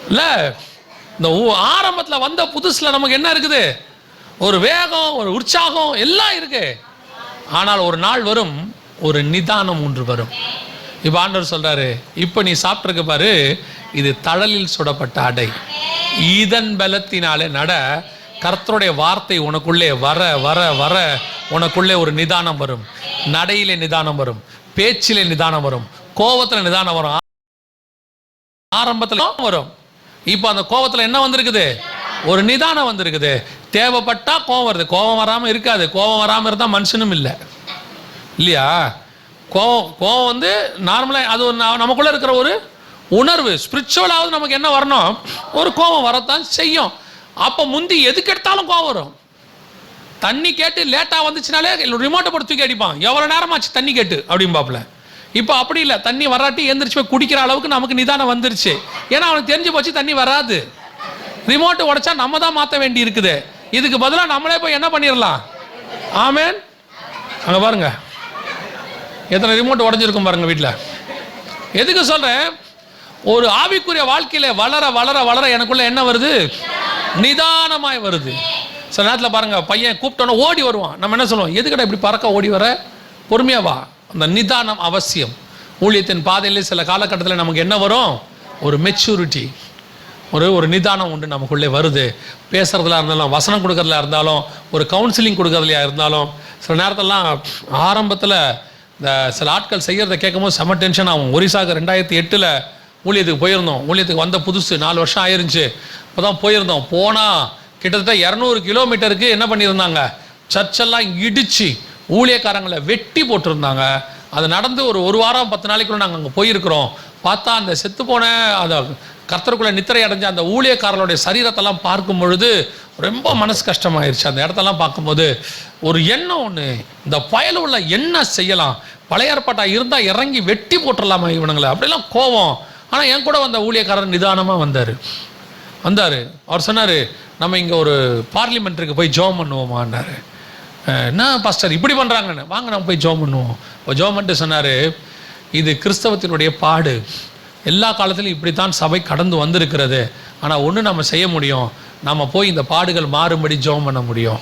இல்லை. இந்த ஆரம்பத்தில் வந்த புதுசில் நமக்கு என்ன இருக்குது, ஒரு வேகம், ஒரு உற்சாகம் எல்லாம் இருக்கு. ஆனால் ஒரு நாள் வரும், ஒரு நிதானம் ஒன்று வரும். இப்போ ஆண்டவர் சொல்றாரு, இப்போ நீ சாப்பிட்ருக்க பாரு, இது தழலில் சுடப்பட்ட அடை, இதன் பலத்தினாலே நட. கர்த்தருடைய வார்த்தை உனக்குள்ளே வர வர வர உனக்குள்ளே ஒரு நிதானம் வரும். நடையிலே நிதானம் வரும், பேச்சிலே நிதானம் வரும், கோபத்தில் நிதானம் வரும், ஆரம்பத்தில் வரும். இப்போ அந்த கோபத்தில் என்ன வந்திருக்குது, ஒரு நிதானம் வந்திருக்குது. தேவைப்பட்டா கோபம் வருது, கோபம் வராமல் இருக்காது. கோபம் வராமல் இருந்தால் மனுஷனும் இல்லை இல்லையா? கோபம் வந்து நார்மலாக அது நமக்குள்ளே இருக்கிற ஒரு உணர்வு. ஸ்பிரிச்சுவலாவது நமக்கு என்ன வரணும், ஒரு கோபம் வரத்தான் செய்யும். அப்போ முந்தி எதுக்கு எடுத்தாலும் கோபம் வரும். தண்ணி கேட்டு லேட்டாக வந்துச்சுனாலே ரிமோட்டை போட்டு தூக்கி அடிப்பான், எவ்வளோ நேரமாச்சு தண்ணி கேட்டு அப்படிம்பாப்புல. இப்போ அப்படி இல்லை, தண்ணி வராட்டி எந்திரிச்சு போய் குடிக்கிற அளவுக்கு நமக்கு நிதானம் வந்துருச்சு. ஏன்னா அவனுக்கு தெரிஞ்சு போச்சு தண்ணி வராது. ரிமோட்டு உடைச்சா நம்ம தான் மாற்ற வேண்டி இருக்குது. இதுக்கு பதிலாக நம்மளே போய் என்ன பண்ணிடலாம். ஆமேன். அங்கே பாருங்க எத்தனை ரிமோட் உடஞ்சிருக்கும் பாருங்க வீட்டில். எதுக்கு சொல்கிறேன், ஒரு ஆவிக்குரிய வாழ்க்கையில் வளர வளர வளர எனக்குள்ள என்ன வருது, நிதானமாய் வருது. சில நேரத்தில் பாருங்க, பையன் கூப்பிட்டோன்னா ஓடி வருவான். நம்ம என்ன சொல்லுவோம், எதுக்கடா இப்படி பறக்க ஓடி வர, பொறுமையா வா. அந்த நிதானம் அவசியம். ஊழியத்தின் பாதையில் சில காலகட்டத்தில் நமக்கு என்ன வரும், ஒரு மெச்சூரிட்டி, ஒரு நிதானம் உண்டு நமக்குள்ளே வருது. பேசுறதுல இருந்தாலும், வசனம் கொடுக்கறதுல இருந்தாலும், ஒரு கவுன்சிலிங் கொடுக்கறதுலையா இருந்தாலும். சில நேரத்திலலாம் ஆரம்பத்தில் இந்த சில ஆட்கள் செய்கிறத கேட்கும்போது செம டென்ஷன் ஆகும். ஒரிசாவுக்கு 2008 ஊழியத்துக்கு போயிருந்தோம். ஊழியத்துக்கு வந்த புதுசு 4 வருஷம் ஆயிருந்துச்சு. இப்போ தான் போயிருந்தோம். போனால் கிட்டத்தட்ட 200 கிலோமீட்டருக்கு என்ன பண்ணியிருந்தாங்க, சர்ச்செல்லாம் இடித்து ஊழியக்காரங்களை வெட்டி போட்டிருந்தாங்க. அது நடந்து ஒரு வாரம் 10 நாளைக்குள்ள நாங்கள் அங்கே போயிருக்கிறோம். பார்த்தா அந்த செத்துப்போன அந்த கர்த்தருக்குள்ளே நித்திரை அடைஞ்ச அந்த ஊழியக்காரர்களுடைய சரீரத்தெல்லாம் பார்க்கும் பொழுது ரொம்ப மனசு கஷ்டமாயிருச்சு. அந்த இடத்தெல்லாம் பார்க்கும்போது ஒரு எண்ணம் ஒன்று, இந்த பயல் உள்ள என்ன செய்யலாம், பழைய ஏற்பாட்டாக இருந்தால் இறங்கி வெட்டி போட்டுடலாமா இவனுங்களை, அப்படிலாம் கோபம். ஆனால் என் கூட வந்த ஊழியக்காரர் நிதானமாக வந்தார். அவர் சொன்னார், நம்ம இங்கே ஒரு பார்லிமெண்ட்டுக்கு போய் ஜோம் பண்ணுவோமான்னாரு. என்ன பாஸ்டர் இப்படி பண்ணுறாங்கன்னு, வாங்க நம்ம போய் ஜோம் பண்ணுவோம். ஜோம் பண்ணிட்டு சொன்னார், இது கிறிஸ்தவத்தினுடைய பாடு, எல்லா காலத்திலும் இப்படித்தான் சபை கடந்து வந்திருக்கிறது. ஆனால் ஒன்று நம்ம செய்ய முடியும், நம்ம போய் இந்த பாடுகள் மாறும்படி ஜெபம் பண்ண முடியும்.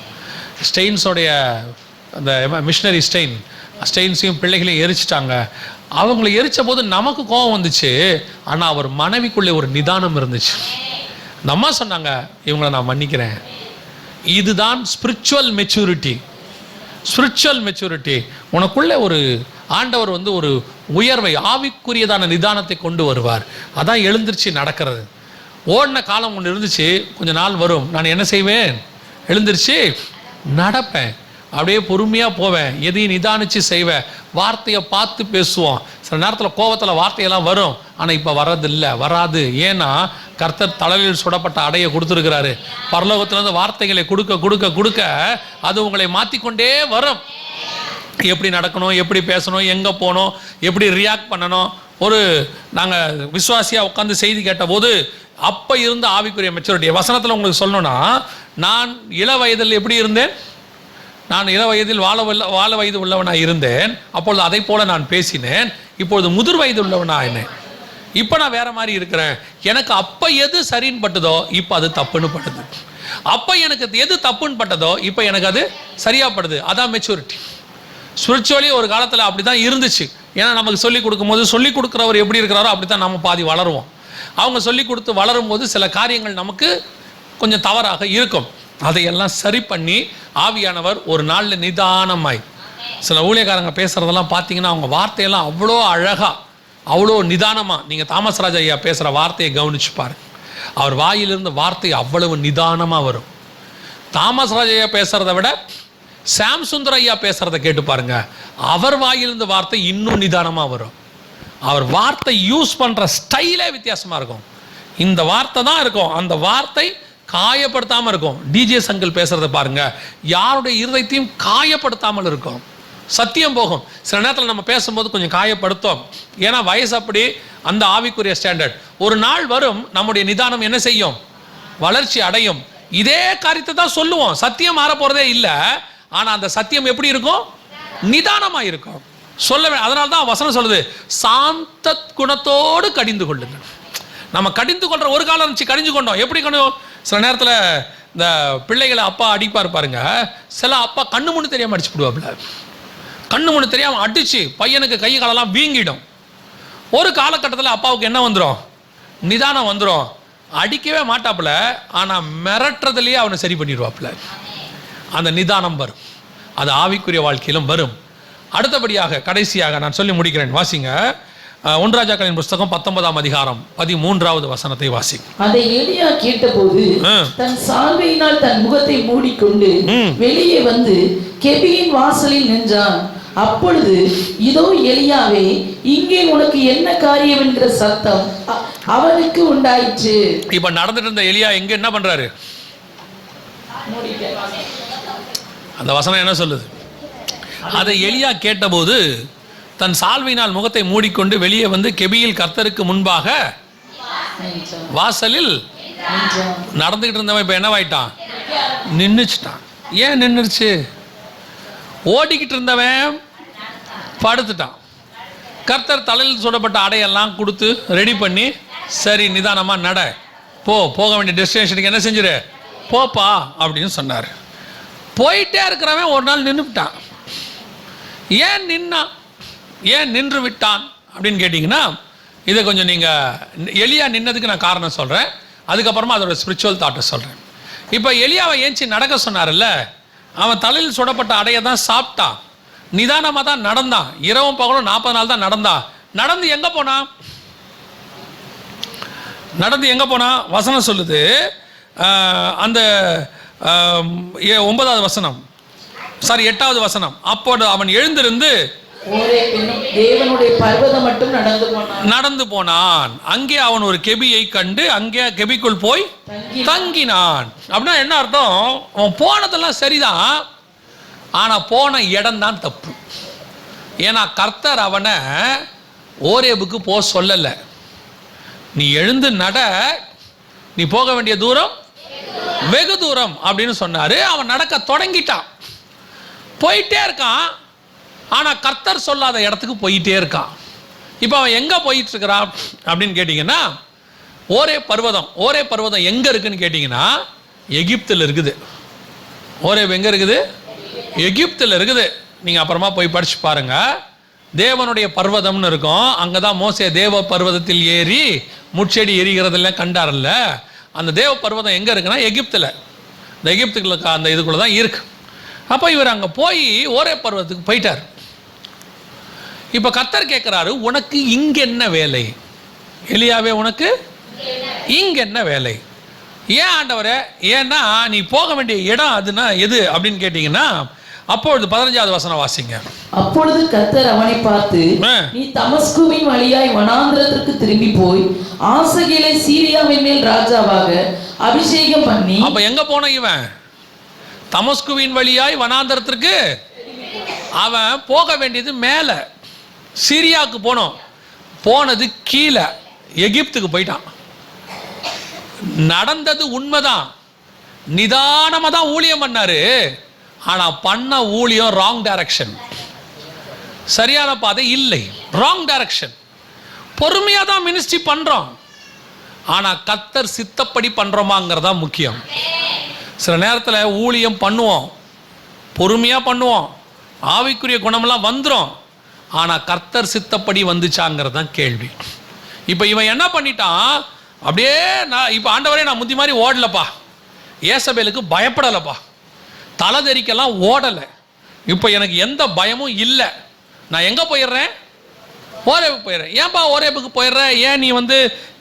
ஸ்டெயின்ஸோடைய அந்த மிஷினரி ஸ்டெயின்ஸையும் பிள்ளைகளையும் எரிச்சிட்டாங்க. அவங்கள எரித்த போது நமக்கு கோபம் வந்துச்சு, ஆனால் அவர் மனைவிக்குள்ளே ஒரு நிதானம் இருந்துச்சு. இந்த அம்மா சொன்னாங்க, இவங்களை நான் மன்னிக்கிறேன். இதுதான் ஸ்பிரிச்சுவல் மெச்சூரிட்டி. உனக்குள்ளே ஒரு ஆண்டவர் ஒரு உயர்வை, ஆவிக்குரியதான நிதானத்தை கொண்டு வருவார். அதான் எழுந்திருச்சு நடக்கிறது. ஓடின காலம் ஒன்று இருந்துச்சு, கொஞ்ச நாள் வரும், நான் என்ன செய்வேன், எழுந்திருச்சு நடப்பேன், அப்படியே பொறுமையாக போவேன், எதையும் நிதானித்து செய்வேன், வார்த்தையை பார்த்து பேசுவோம். சில நேரத்தில் கோபத்தில் வார்த்தையெல்லாம் வரும், ஆனால் இப்போ வராது. ஏன்னா கர்த்தர் தலையில் சுடப்பட்ட அடையை கொடுத்துருக்கிறாரு. பரலோகத்திலேருந்து வார்த்தைகளை கொடுக்க கொடுக்க கொடுக்க அது உங்களை மாற்றிக்கொண்டே வரும். எப்படி நடக்கணும், எப்படி பேசணும், எங்கே போகணும், எப்படி ரியாக்ட் பண்ணணும். நாங்கள் விசுவாசியாக உட்காந்து செய்தி கேட்டபோது அப்போ இருந்த ஆவிக்குரிய மெச்சூரிட்டி வசனத்தில் உங்களுக்கு சொல்லணும்னா, நான் இள வயதில் எப்படி இருந்தேன், நான் இள வயதில் வாழ வயது உள்ளவனாக இருந்தேன், அப்பொழுது அதை போல நான் பேசினேன். இப்பொழுது முதிர் வயது உள்ளவனாக இப்போ நான் வேற மாதிரி இருக்கிறேன். எனக்கு அப்போ எது சரின்னு பட்டதோ இப்போ அது தப்புன்னு படுது. அப்போ எனக்கு எது தப்புன்னு பட்டதோ இப்போ எனக்கு அது சரியாகப்படுது. அதான் மெச்சூரிட்டி. ஸ்பிரிச்சுவலி ஒரு காலத்தில் அப்படி தான் இருந்துச்சு. ஏன்னா நமக்கு சொல்லிக் கொடுக்கும்போது சொல்லிக் கொடுக்குறவர் எப்படி இருக்கிறாரோ அப்படி தான் நம்ம பாதி வளருவோம். அவங்க சொல்லிக் கொடுத்து வளரும் போது சில காரியங்கள் நமக்கு கொஞ்சம் தவறாக இருக்கும். அதையெல்லாம் சரி பண்ணி ஆவியானவர் ஒரு நாளில் நிதானமாய், சில ஊழியக்காரங்க பேசுகிறதெல்லாம் பார்த்தீங்கன்னா அவங்க வார்த்தையெல்லாம் அவ்வளோ அழகாக, அவ்வளோ நிதானமாக, நீங்கள் தாமஸ் ராஜ் ஐயா பேசுகிற வார்த்தையை கவனிச்சு பாருங்க. அவர் வாயிலிருந்து வார்த்தை அவ்வளவு நிதானமாக வரும். தாமஸ் ராஜ் ஐயா பேசுகிறத விட சாம் சுந்தர் ஐயா பேசுகிறத கேட்டு பாருங்க, அவர் வாயிலிருந்து வார்த்தை இன்னும் நிதானமாக வரும். அவர் வார்த்தை யூஸ் பண்ணுற ஸ்டைலே வித்தியாசமாக இருக்கும். இந்த வார்த்தை தான் இருக்கும், அந்த வார்த்தை காயப்படுத்தாமல் இருக்கும். டிஜே சங்கல் பேசுகிறத பாருங்கள், யாருடைய இருதயத்தையும் காயப்படுத்தாமல் இருக்கும். சத்தியம் போகும். சில நேரத்தில் நம்ம பேசும்போது கொஞ்சம் காயப்படுத்தும், ஏன்னா வயசு அப்படி, அந்த ஆவிக்குரிய ஸ்டாண்டர்ட். ஒரு நாள் வரும், நம்முடைய நிதானம் என்ன செய்யும், வளர்ச்சி அடையும். இதே காரியத்தை தான் சொல்லுவோம், சத்தியம் மாற போகிறதே இல்லை. ஆனால் அந்த சத்தியம் எப்படி இருக்கும், நிதானமாக இருக்கும். அதனால தான் வசனம் சொல்லுது, சாந்த குணத்தோடு கடிந்து கொள்ளுங்கள். நம்ம கடிந்து கொள்கிற ஒரு காலம் இருந்துச்சு, கடிஞ்சு கொண்டோம். எப்படி கொண்டோம்? சில நேரத்தில் இந்த பிள்ளைகளை அப்பா அடிப்பார் பாருங்க, சில அப்பா கண்ணு முன்னு தெரியாமல் அடிச்சு விடுவாப்புல. கண்ணு முன்னு தெரியாமல் அடிச்சு பையனுக்கு கை காலெல்லாம் வீங்கிடும். ஒரு காலகட்டத்தில் அப்பாவுக்கு என்ன வந்துடும், நிதானம் வந்துடும். அடிக்கவே மாட்டாப்புல, ஆனால் மிரட்டுறதுலேயே அவனை சரி பண்ணிடுவாப்புல. அந்த நிதானம் வரும். அது ஆவிக்குரிய வாழ்க்கையிலும் வரும். அடுத்தபடியாக கடைசியாக நான் சொல்லி முடிக்கிறேன், வாசிங்க 1 ராஜாக்களின் புஸ்தகம் 19ஆம் அதிகாரம் 13வது வசனத்தை வாசி. அதை எலியா கேட்டபோது தன் சால்வையினால் தன் முகத்தை மூடிக்கொண்டு வெளியே வந்து கெபியின் வாசலில் நின்றான். அப்பொழுது இதோ எலியாவே, இங்கே உனக்கு என்ன காரியம் என்கிற சத்தம் அவனுக்கு உண்டாயிற்று. இப்ப நடந்துட்டு இருந்த எலியா எங்க என்ன பண்றாரு? அந்த வசனம் என்ன சொல்லுது? அதை எலியா கேட்டபோது தன் சால்வையினால் முகத்தை மூடிக்கொண்டு வெளியே வந்து கெபியில் கர்த்தருக்கு முன்பாக வாசலில் நடந்துகிட்டு இருந்தவன் இப்ப என்னவாயிட்டான், நின்னுச்சிட்டான். ஏன் நின்றுச்சு? ஓடிக்கிட்டு இருந்தவன் படுத்துட்டான். கர்த்தர் தலையில் சுடப்பட்ட அடையெல்லாம் கொடுத்து ரெடி பண்ணி, சரி நிதானமா நட, போக வேண்டிய டெஸ்டினேஷனுக்கு என்ன செஞ்சிரு, போப்பா அப்படின்னு சொன்னார். போயிட்டே இருக்கிறவன் ஒரு நாள் நின்றுவிட்டான். ஏன் நின்னான், ஏன் நின்று விட்டான் அப்படின்னு கேட்டிங்கன்னா, இதை கொஞ்சம் நீங்கள் எலியா நின்னதுக்கு நான் காரணம் சொல்கிறேன், அதுக்கப்புறமா அதோட ஸ்பிரிச்சுவல் தாட்டை சொல்கிறேன். இப்போ எலியாவை ஏஞ்சி நடக்க சொன்னார்ல, அவன் தலையில் சுடப்பட்ட அடையை தான் சாப்பிட்டான், நிதானமாக தான் நடந்தான், இரவும் பகலும் 40 நாள் தான் நடந்தான். நடந்து எங்கே போனான்? வசனம் சொல்லுது, அந்த 9வது வசனம், 8வது வசனம். அப்போது அவன் எழுந்திருந்து தேவனுடைய பர்வதம் மட்டும் நடந்து போனான். அங்கே அவன் ஒரு கெபியை கண்டு அங்கே கெபிக்குள் போய் தங்கினான். அப்படின்னா என்ன அர்த்தம்? அவன் போனதெல்லாம் சரிதான், ஆனா போன இடம் தான் தப்பு. ஏன்னா கர்த்தர் அவனை ஓரேபுக்கு போக சொல்லல. நீ எழுந்து நட, நீ போக வேண்டிய தூரம் வெகு தூரம் அப்படின்னு சொன்னாரு. அவன் நடக்க தொடங்கிட்டான், போயிட்டே இருக்கான். ஆனா கர்த்தர் சொல்லாத இடத்துக்கு போயிட்டே இருக்கான். இப்போ அவன் எங்க போயிட்டு இருக்கிறான் அப்படின்னு கேட்டீங்கன்னா, ஓரே பர்வதம் எங்கே இருக்குன்னு கேட்டிங்கன்னா எகிப்தில் இருக்குது. ஓரேப் எங்கே இருக்குது? எகிப்தில் இருக்குது. நீங்கள் அப்புறமா போய் படித்து பாருங்கள். தேவனுடைய பர்வதம்னு இருக்கும். அங்கே தான் மோசே தேவ பர்வதத்தில் ஏறி முட்செடி எரிகிறதெல்லாம் கண்டார்ல. அந்த தேவ பர்வதம் எங்கே இருக்குன்னா எகிப்தில். இந்த எகிப்துக்கு அந்த இதுக்குள்ளே தான் இருக்கு. அப்போ இவர் அங்கே போய் ஓரே பர்வதத்துக்கு போயிட்டார். இப்போ கர்த்தர் கேட்குறாரு, உனக்கு இங்கே என்ன வேலை? எலியாவே, உனக்கு இங்கே என்ன வேலை? ஏன் ஆண்டவரே? ஏன்னா நீ போக வேண்டிய இடம் அதுனா எது அப்படின்னு கேட்டிங்கன்னா, அப்பொழுது 15வது வசனம் வாசிங்க. அப்பொழுது கர்த்தர் அவனை பார்த்து, நீ தமஸ்குவின் வழியாய் வனாந்திரத்திற்கு திரும்பி போய் ஆசகேலை சீரியாவின் மேல் ராஜாவாக அபிஷேகம் பண்ணி. அப்ப எங்க போன இவன்? தமஸ்குவின் வழியாய் வனாந்திரத்திற்கு அவன் போக வேண்டியது மேல சீரியாவுக்கு போனோம். போனது கீழே எகிப்துக்கு போயிட்டான். நடந்தது உண்மைதான். நிதானமா தான் ஊழியம் பண்ணாரு. ஆனா பண்ண ஊழியம் ராங் டைரக்ஷன். சரியான பாதை இல்லை, ராங் டைரக்ஷன். பொறுமையா தான் மினிஸ்ட்ரி பண்றோம். ஆனா கர்த்தர் சித்தப்படி பண்றோமாங்கிறதா முக்கியம். சில நேரத்தில் ஊழியம் பண்ணுவோம், பொறுமையா பண்ணுவோம், ஆவிக்குரிய குணமெல்லாம் வந்துடும். ஆனா கர்த்தர் சித்தப்படி வந்துச்சாங்கிறது தான் கேள்வி. இப்போ இவன் என்ன பண்ணிட்டான்? அப்படியே நான் இப்போ ஆண்டவரே நான் முந்தி மாதிரி ஓடலப்பா, ஏசபேலுக்கு பயப்படலைப்பா, தலை தெறிக்கெல்லாம் ஓடலை, இப்போ எனக்கு எந்த பயமும் இல்லை, நான் எங்கே போயிடுறேன்? ஓரேபுக்கு போயிடுறேன். ஏன்பா ஓரேபுக்கு போயிடுறேன்? ஏன் நீ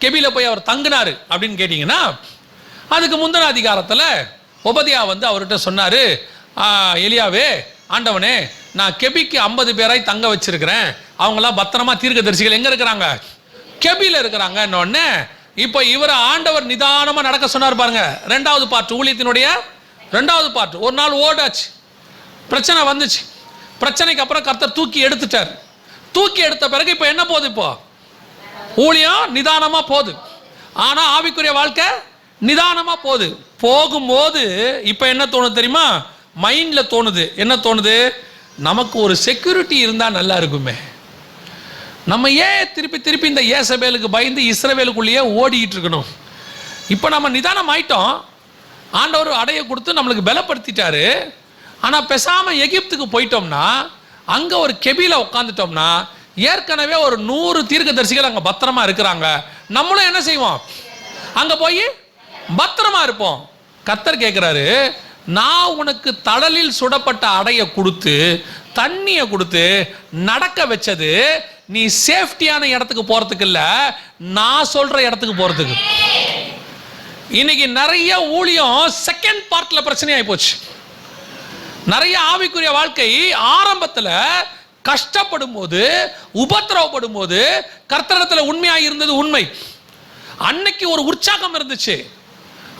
கெபில போய் அவர் தங்கினாரு அப்படின்னு கேட்டிங்கன்னா, அதுக்கு முந்தின அதிகாரத்தில் ஒபதியா அவர்கிட்ட சொன்னார், எலியாவே, ஆண்டவனே, நான் கெபிக்கு 50 பேராய் தங்க வச்சிருக்கிறேன், அவங்களாம் பத்திரமா தீர்க்கதரிசிகள் எங்கே இருக்கிறாங்க? கெபில இருக்கிறாங்க. இன்னொன்னு இப்போ இவரை ஆண்டவர் நிதானமாக நடக்க சொன்னார் பாருங்க. 2வது பார்ட், ஊழியத்தினுடைய 2வது பார்ட். ஒரு நாள் ஓடாச்சு, பிரச்சனை வந்துச்சு. பிரச்சனைக்கு அப்புறம் கர்த்தர் தூக்கி எடுத்துட்டார். தூக்கி எடுத்த பிறகு இப்போ என்ன போகுது? இப்போ ஊழியம் நிதானமாக போகுது. ஆனால் ஆவிக்குரிய வாழ்க்கை நிதானமாக போகுது. போகும்போது இப்போ என்ன தோணுது தெரியுமா? மைண்டில் தோணுது. என்ன தோணுது? நமக்கு ஒரு செக்யூரிட்டி இருந்தால் நல்லா இருக்குமே. நம்ம ஏன் திருப்பி திருப்பி இந்த ஏசபேலுக்கு பயந்து இஸ்ரவேலுக்குள்ளேயே ஓடிக்கிட்டு இருக்கணும்? இப்போ நம்ம நிதானம் ஆயிட்டோம். ஆண்டவர் அடைய கொடுத்து நம்மளுக்கு பலப்படுத்திட்டாரு. ஆனால் பேசாமல் எகிப்துக்கு போயிட்டோம்னா, அங்கே ஒரு கெபில உட்காந்துட்டோம்னா, ஏற்கனவே ஒரு 100 தீர்க்கதரிசிகள் அங்கே பத்திரமா இருக்கிறாங்க. நம்மளும் என்ன செய்வோம்? அங்கே போய் பத்திரமா இருப்போம். கர்த்தர் கேட்குறாரு, நான் உனக்கு தடலில் சுடப்பட்ட அடைய கொடுத்து தண்ணியை கொடுத்து நடக்க வச்சது நீ சேஃப்டியான இடத்துக்கு போறதுக்கு இல்ல, நான் சொல்ற இடத்துக்கு போறதுக்கு. இன்னைக்கு நிறைய ஊழியம் செகண்ட் பார்ட்ல பிரச்சனையாகி போச்சு. நிறைய ஆவிக்குரிய வாழ்க்கை ஆரம்பத்தில் கஷ்டப்படும் போது, உபத்திரவப்படும் போது கர்த்தரிடத்தில் உண்மையாக இருந்தது உண்மை. அன்னைக்கு ஒரு உற்சாகம் இருந்துச்சு,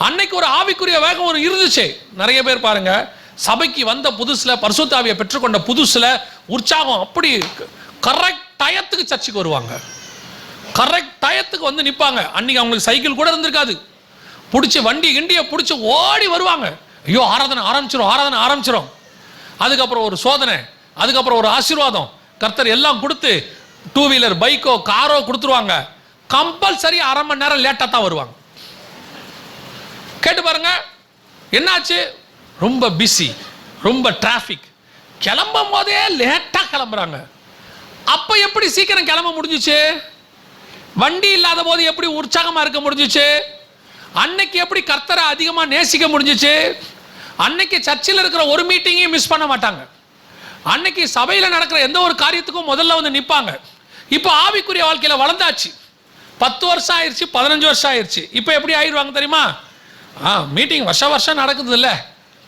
அன்னைக்கு ஒரு ஆவிக்குரிய வேகம் ஒரு இருந்துச்சு. நிறைய பேர் பாருங்க, சபைக்கு வந்த புதுசுல, பரிசுத்த ஆவியை பெற்றுக்கொண்ட புதுசுல உற்சாகம், அப்படி கரெக்ட் டயத்துக்கு சர்ச்சுக்கு வருவாங்க, கரெக்ட் டயத்துக்கு நிற்பாங்க. அன்னைக்கு அவங்களுக்கு சைக்கிள் கூட இருந்திருக்காது, பிடிச்சி வண்டி கிண்டியை பிடிச்சி ஓடி வருவாங்க. ஐயோ ஆராதனை ஆரம்பிச்சிடும். அதுக்கப்புறம் ஒரு சோதனை, அதுக்கப்புறம் ஒரு ஆசீர்வாதம், கர்த்தர் எல்லாம் கொடுத்து 2 வீலர் பைக்கோ காரோ கொடுத்துருவாங்க. கம்பல்சரி 1/2 மணி நேரம் லேட்டாக தான் வருவாங்க. கேட்டு பாருங்க என்னாச்சு? ரொம்ப பிஸி, ரொம்ப டிராஃபிக், கிளம்பும் போதே லேட்டாக கிளம்புறாங்க. அப்போ எப்படி சீக்கிரம் கிளம்ப முடிஞ்சிச்சு? வண்டி இல்லாத போது எப்படி உற்சாகமாக இருக்க முடிஞ்சிச்சு? அன்னைக்கு எப்படி கர்த்தரை அதிகமாக நேசிக்க முடிஞ்சிச்சு? அன்னைக்கு சர்ச்சில் இருக்கிற ஒரு மீட்டிங்கையும் மிஸ் பண்ண மாட்டாங்க. அன்னைக்கு சபையில் நடக்கிற எந்த ஒரு காரியத்துக்கும் முதல்ல நிற்பாங்க. இப்போ ஆவிக்குரிய வாழ்க்கையில் வளர்ந்தாச்சு, 10 வருஷம் ஆயிடுச்சு, 15 வருஷம் ஆயிடுச்சு. இப்போ எப்படி ஆயிடுவாங்க தெரியுமா? மீட்டிங் வருஷம் நடக்குது இல்லை,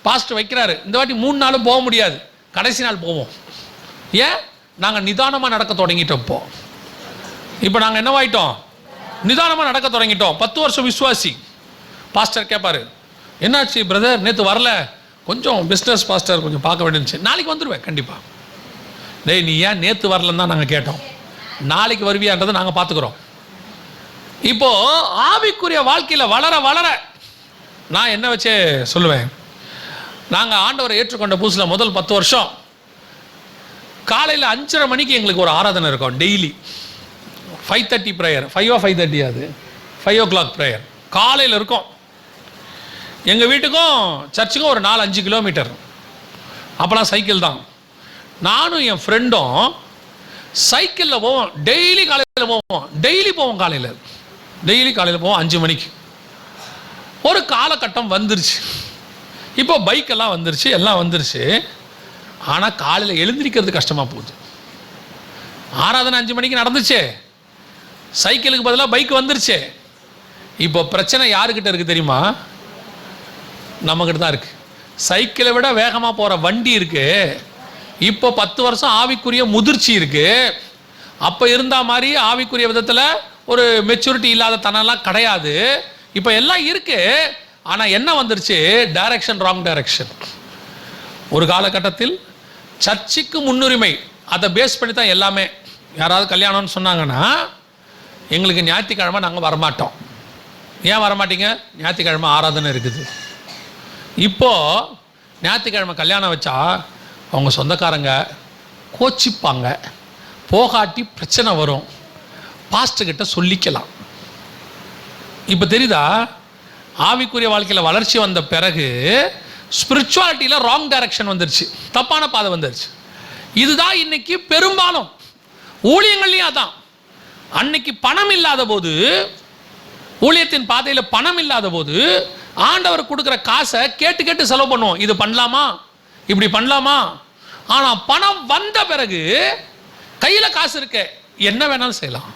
பாஸ்ட் வைக்கிறாரு, இந்த வாட்டி 3 நாளும் போக முடியாது, கடைசி நாள் போவோம். ஏன்? நாங்கள் நிதானமாக நடக்க தொடங்கிட்டோம். இப்போ நாங்கள் என்னவாயிட்டோம்? நிதானமாக நடக்க தொடங்கிட்டோம். 10 வருஷம் விசுவாசி. பாஸ்டர் கேட்பாரு, என்னாச்சு பிரதர், நேற்று வரல? கொஞ்சம் பிஸ்னஸ் பாஸ்டர், கொஞ்சம் பார்க்க வேண்டியிருந்துச்சு, நாளைக்கு வந்துடுவேன் கண்டிப்பாக. டேய், நீ ஏன் நேற்று வரலன்னு தான் நாங்கள் கேட்டோம், நாளைக்கு வருவியான்றதை நாங்கள் பார்த்துக்குறோம். இப்போ ஆவிக்குரிய வாழ்க்கையில் வளர வளர நான் என்ன வச்சே சொல்லுவேன், நாங்கள் ஆண்டவரை ஏற்றுக்கொண்ட புதுசில் முதல் 10 வருஷம் காலையில் 5:30 மணிக்கு எங்களுக்கு ஒரு ஆராதனை இருக்கும். டெய்லி 5:30 ப்ரேயர், 5 or 5:30, அது 5 o'clock ப்ரேயர் காலையில் இருக்கும். எங்கள் வீட்டுக்கும் சர்ச்சுக்கும் ஒரு 4-5 கிலோமீட்டர். அப்போலாம் சைக்கிள் தான். நானும் என் ஃப்ரெண்டும் சைக்கிளில் போவோம். டெய்லி காலையில் போவோம். டெய்லி காலையில் போவோம் 5 மணிக்கு. ஒரு காலகட்டம் வந்துருச்சு. இப்போ பைக்கெல்லாம் வந்துருச்சு, எல்லாம் வந்துருச்சு. ஆனால் காலையில் எழுந்திரிக்கிறது கஷ்டமாக போகுது. ஆராதனை 5 மணிக்கு நடந்துச்சு, சைக்கிளுக்கு பதிலாக பைக் வந்துருச்சு. இப்போ பிரச்சனை யாருக்கிட்ட இருக்குது தெரியுமா? நம்மக்கிட்ட தான் இருக்குது. சைக்கிளை விட வேகமாக போகிற வண்டி இருக்குது. இப்போ 10 வருஷம் ஆவிக்குரிய முதிர்ச்சி இருக்குது. அப்போ இருந்த மாதிரி ஆவிக்குரிய விதத்தில் ஒரு மெச்சூரிட்டி இல்லாத தனம்லாம் கிடையாது. இப்போ எல்லாம் இருக்குது. ஆனால் என்ன வந்துருச்சு? Direction, wrong direction. ஒரு காலகட்டத்தில் சர்ச்சுக்கு முன்னுரிமை, அதை பேஸ் பண்ணி தான் எல்லாமே. யாராவது கல்யாணம்னு சொன்னாங்கன்னா எங்களுக்கு ஞாயிற்றுக்கிழமை நாங்கள் வரமாட்டோம். ஏன் வரமாட்டீங்க? ஞாயிற்றுக்கிழமை ஆராதனை இருக்குது. இப்போது ஞாயிற்றுக்கிழமை கல்யாணம் வச்சா அவங்க சொந்தக்காரங்க கோச்சிப்பாங்க, போகாட்டி பிரச்சனை வரும், பாஸ்டர்கிட்ட சொல்லிக்கலாம். இப்போ தெரியுதா? ஆவிக்குரிய வாழ்க்கையில் வளர்ச்சி வந்த பிறகு ஸ்பிரிச்சுவாலிட்டியில் ராங் டைரக்ஷன் வந்துருச்சு, தப்பான பாதை வந்துருச்சு. இதுதான் இன்னைக்கு பெரும்பாலும் ஊழியங்கள்லையும் அதான். அன்னைக்கு பணம் இல்லாத போது, ஊழியத்தின் பாதையில் பணம் இல்லாத போது ஆண்டவர் கொடுக்குற காசை கேட்டு கேட்டு செலவு பண்ணுவோம். இது பண்ணலாமா, இப்படி பண்ணலாமா. ஆனால் பணம் வந்த பிறகு கையில் காசு இருக்க என்ன வேணாலும் செய்யலாம்.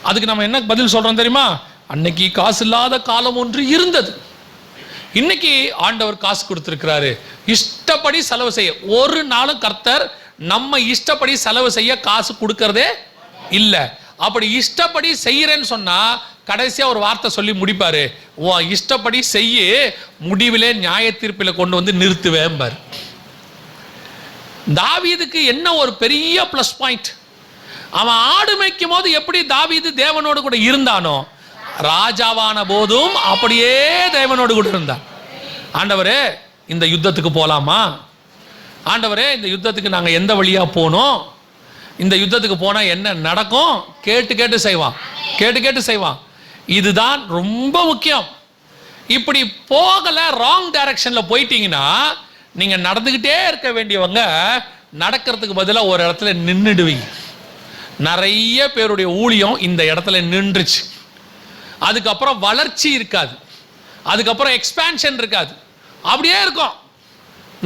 அதுக்கு நம்ம என்ன பதில் சொல்கிறோம் தெரியுமா? அன்னைக்கு காசு இல்லாத காலம் ஒன்று இருந்தது. இன்னைக்கு ஆண்டவர் காசு கொடுத்துருக்கிறாரு, இஷ்டப்படி செலவு செய்ய. ஒரு நாளும் கர்த்தர் நம்ம இஷ்டப்படி செலவு செய்ய காசு கொடுக்கறதே இல்லை. அப்படி இஷ்டப்படி செய்யறேன்னு சொன்னா கடைசியா ஒரு வார்த்தை சொல்லி முடிப்பாரு, உன் இஷ்டப்படி செய்ய, முடிவிலே நியாய தீர்ப்பில் கொண்டு வந்து நிறுத்துவேன் பாரு. தாவீதுக்கு என்ன ஒரு பெரிய பிளஸ் பாயிண்ட். அவன் ஆடு மேய்க்கும் போது எப்படி தாவீது தேவனோடு கூட இருந்தானோ, ராஜாவான போதும் அப்படியே தேவனோடு கூட இருந்தான். ஆண்டவரே இந்த யுத்தத்துக்கு போலாமா, ஆண்டவரே இந்த யுத்தத்துக்கு நாங்கள் எந்த வழியா போனோம், இந்த யுத்தத்துக்கு போனால் என்ன நடக்கும், கேட்டு கேட்டு செய்வான், கேட்டு கேட்டு செய்வான். இதுதான் ரொம்ப முக்கியம். இப்படி போகலை, ராங் டைரக்ஷனில் போயிட்டீங்கன்னா நீங்கள் நடந்துக்கிட்டே இருக்க வேண்டியவங்க நடக்கிறதுக்கு பதிலாக ஒரு இடத்துல நின்றுடுவீங்க. நிறைய பேருடைய ஊழியம் இந்த இடத்துல நின்றுச்சு. அதுக்கப்புறம் வளர்ச்சி இருக்காது, அதுக்கப்புறம் எக்ஸ்பேன்ஷன் இருக்காது, அப்படியே இருக்கும்.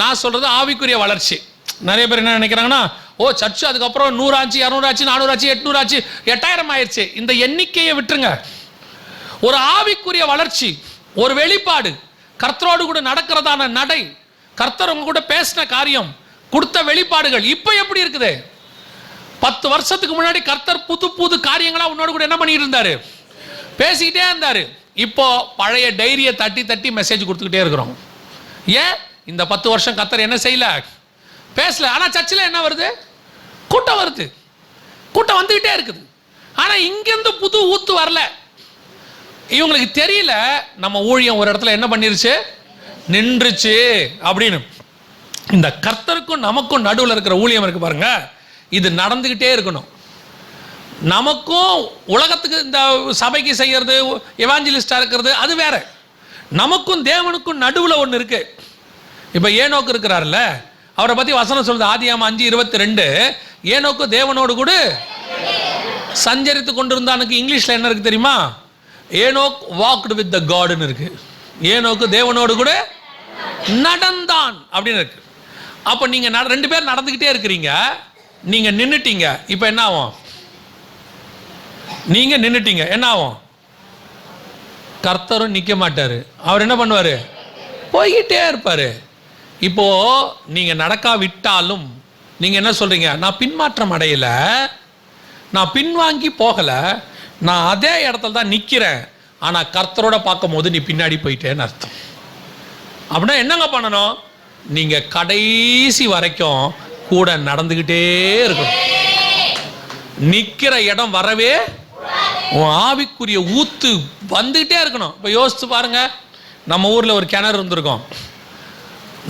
நான் சொல்கிறது ஆவிக்குரிய வளர்ச்சி. நிறைய பேர் என்ன நினைக்கிறாங்கன்னா, ஓ சர்ச்சு அதுக்கப்புறம் 100 ஆச்சு, 200 ஆச்சு, 400 ஆச்சு, 800 ஆச்சு, 8000 ஆயிடுச்சு. இந்த எண்ணிக்கையை விட்டுருங்க. ஒரு ஆவிக்குரிய வளர்ச்சி, ஒரு வெளிப்பாடு, கர்த்தரோடு கூட நடக்கிறதான நடை, கர்த்தர் உங்க கூட பேசின காரியம், கொடுத்த வெளிப்பாடுகள் இப்போ எப்படி இருக்குது? 10 வருஷத்துக்கு முன்னாடி கர்த்தர் புது புது காரியங்களா உன்னோட கூட என்ன பண்ணிட்டு இருந்தாரு? பேசிக்கிட்டே இருந்தாரு. இப்போ பழைய டைரியை தட்டி தட்டி மெசேஜ் கொடுத்துக்கிட்டே இருக்கிறோம். ஏன்? இந்த 10 வருஷம் கர்த்தர் என்ன செய்யல, பேசல. ஆனா சர்ச்சில் என்ன வருது? கூட்டம் வருது, கூட்டம் வந்துகிட்டே இருக்குது. ஆனா இங்கிருந்து புது ஊத்து வரல. இவங்களுக்கு தெரியல நம்ம ஊழியம் ஒரு இடத்துல என்ன பண்ணிருச்சு, நின்றுச்சு அப்படின்னு. இந்த கர்த்தருக்கும் நமக்கும் நடுவில் இருக்கிற ஊழியம் இருக்கு பாருங்க, இது நடந்துகிட்டே இருக்கணும். நமக்கும் உலகத்துக்கு இந்த சபைக்கு செய்யறது, எவாஞ்சலிஸ்டா இருக்கிறது அது வேற. நமக்கும் தேவனுக்கும் நடுவில் ஒன்று இருக்கு. இப்போ ஏனோக்கு இருக்கிறார்ல, அவரை பத்தி வசனம் சொல்லுது, ஆதியாகமம் 5:22. ஏனோக்கு தேவனோடு கூட சஞ்சரித்து கொண்டிருந்தானுக்கு இங்கிலீஷ்ல என்ன இருக்கு தெரியுமா? ஏனோக் வாக்டு வித் த காட்னு இருக்கு. ஏனோக்கு தேவனோடு கூட நடந்தான் அப்படின்னு இருக்கு. அப்போ நீங்க 2 பேர் நடந்துகிட்டே இருக்கிறீங்க, நீங்க நின்னுட்டீங்க. இப்போ என்ன ஆகும்? நீங்க நின்னுட்டீங்க, என்ன ஆகும்? கர்த்தரும் நிக்க மாட்டாரு, அவர் என்ன பண்ணுவாரு? போய்கிட்டே இருப்பாரு. இப்போ நீங்க நடக்காவிட்டாலும் நீங்க என்ன சொல்றீங்க? நான் பின்மாற்றம் அடையல, நான் பின்வாங்கி போகல, நான் அதே இடத்துல தான் நிக்கிறேன். ஆனா கர்த்தரோட பார்க்கும் போது நீ பின்னாடி போயிட்டேன்னு அர்த்தம். அப்படின்னா என்னங்க பண்ணணும்? நீங்க கடைசி வரைக்கும் கூட நடந்துகிட்டே இருக்கணும். நிக்கிற இடம் வரவே உன் ஆவிக்குரிய ஊத்து வந்துகிட்டே இருக்கணும். இப்போ யோசிச்சு பாருங்க, நம்ம ஊர்ல ஒரு கிணறு இருந்திருக்கும்,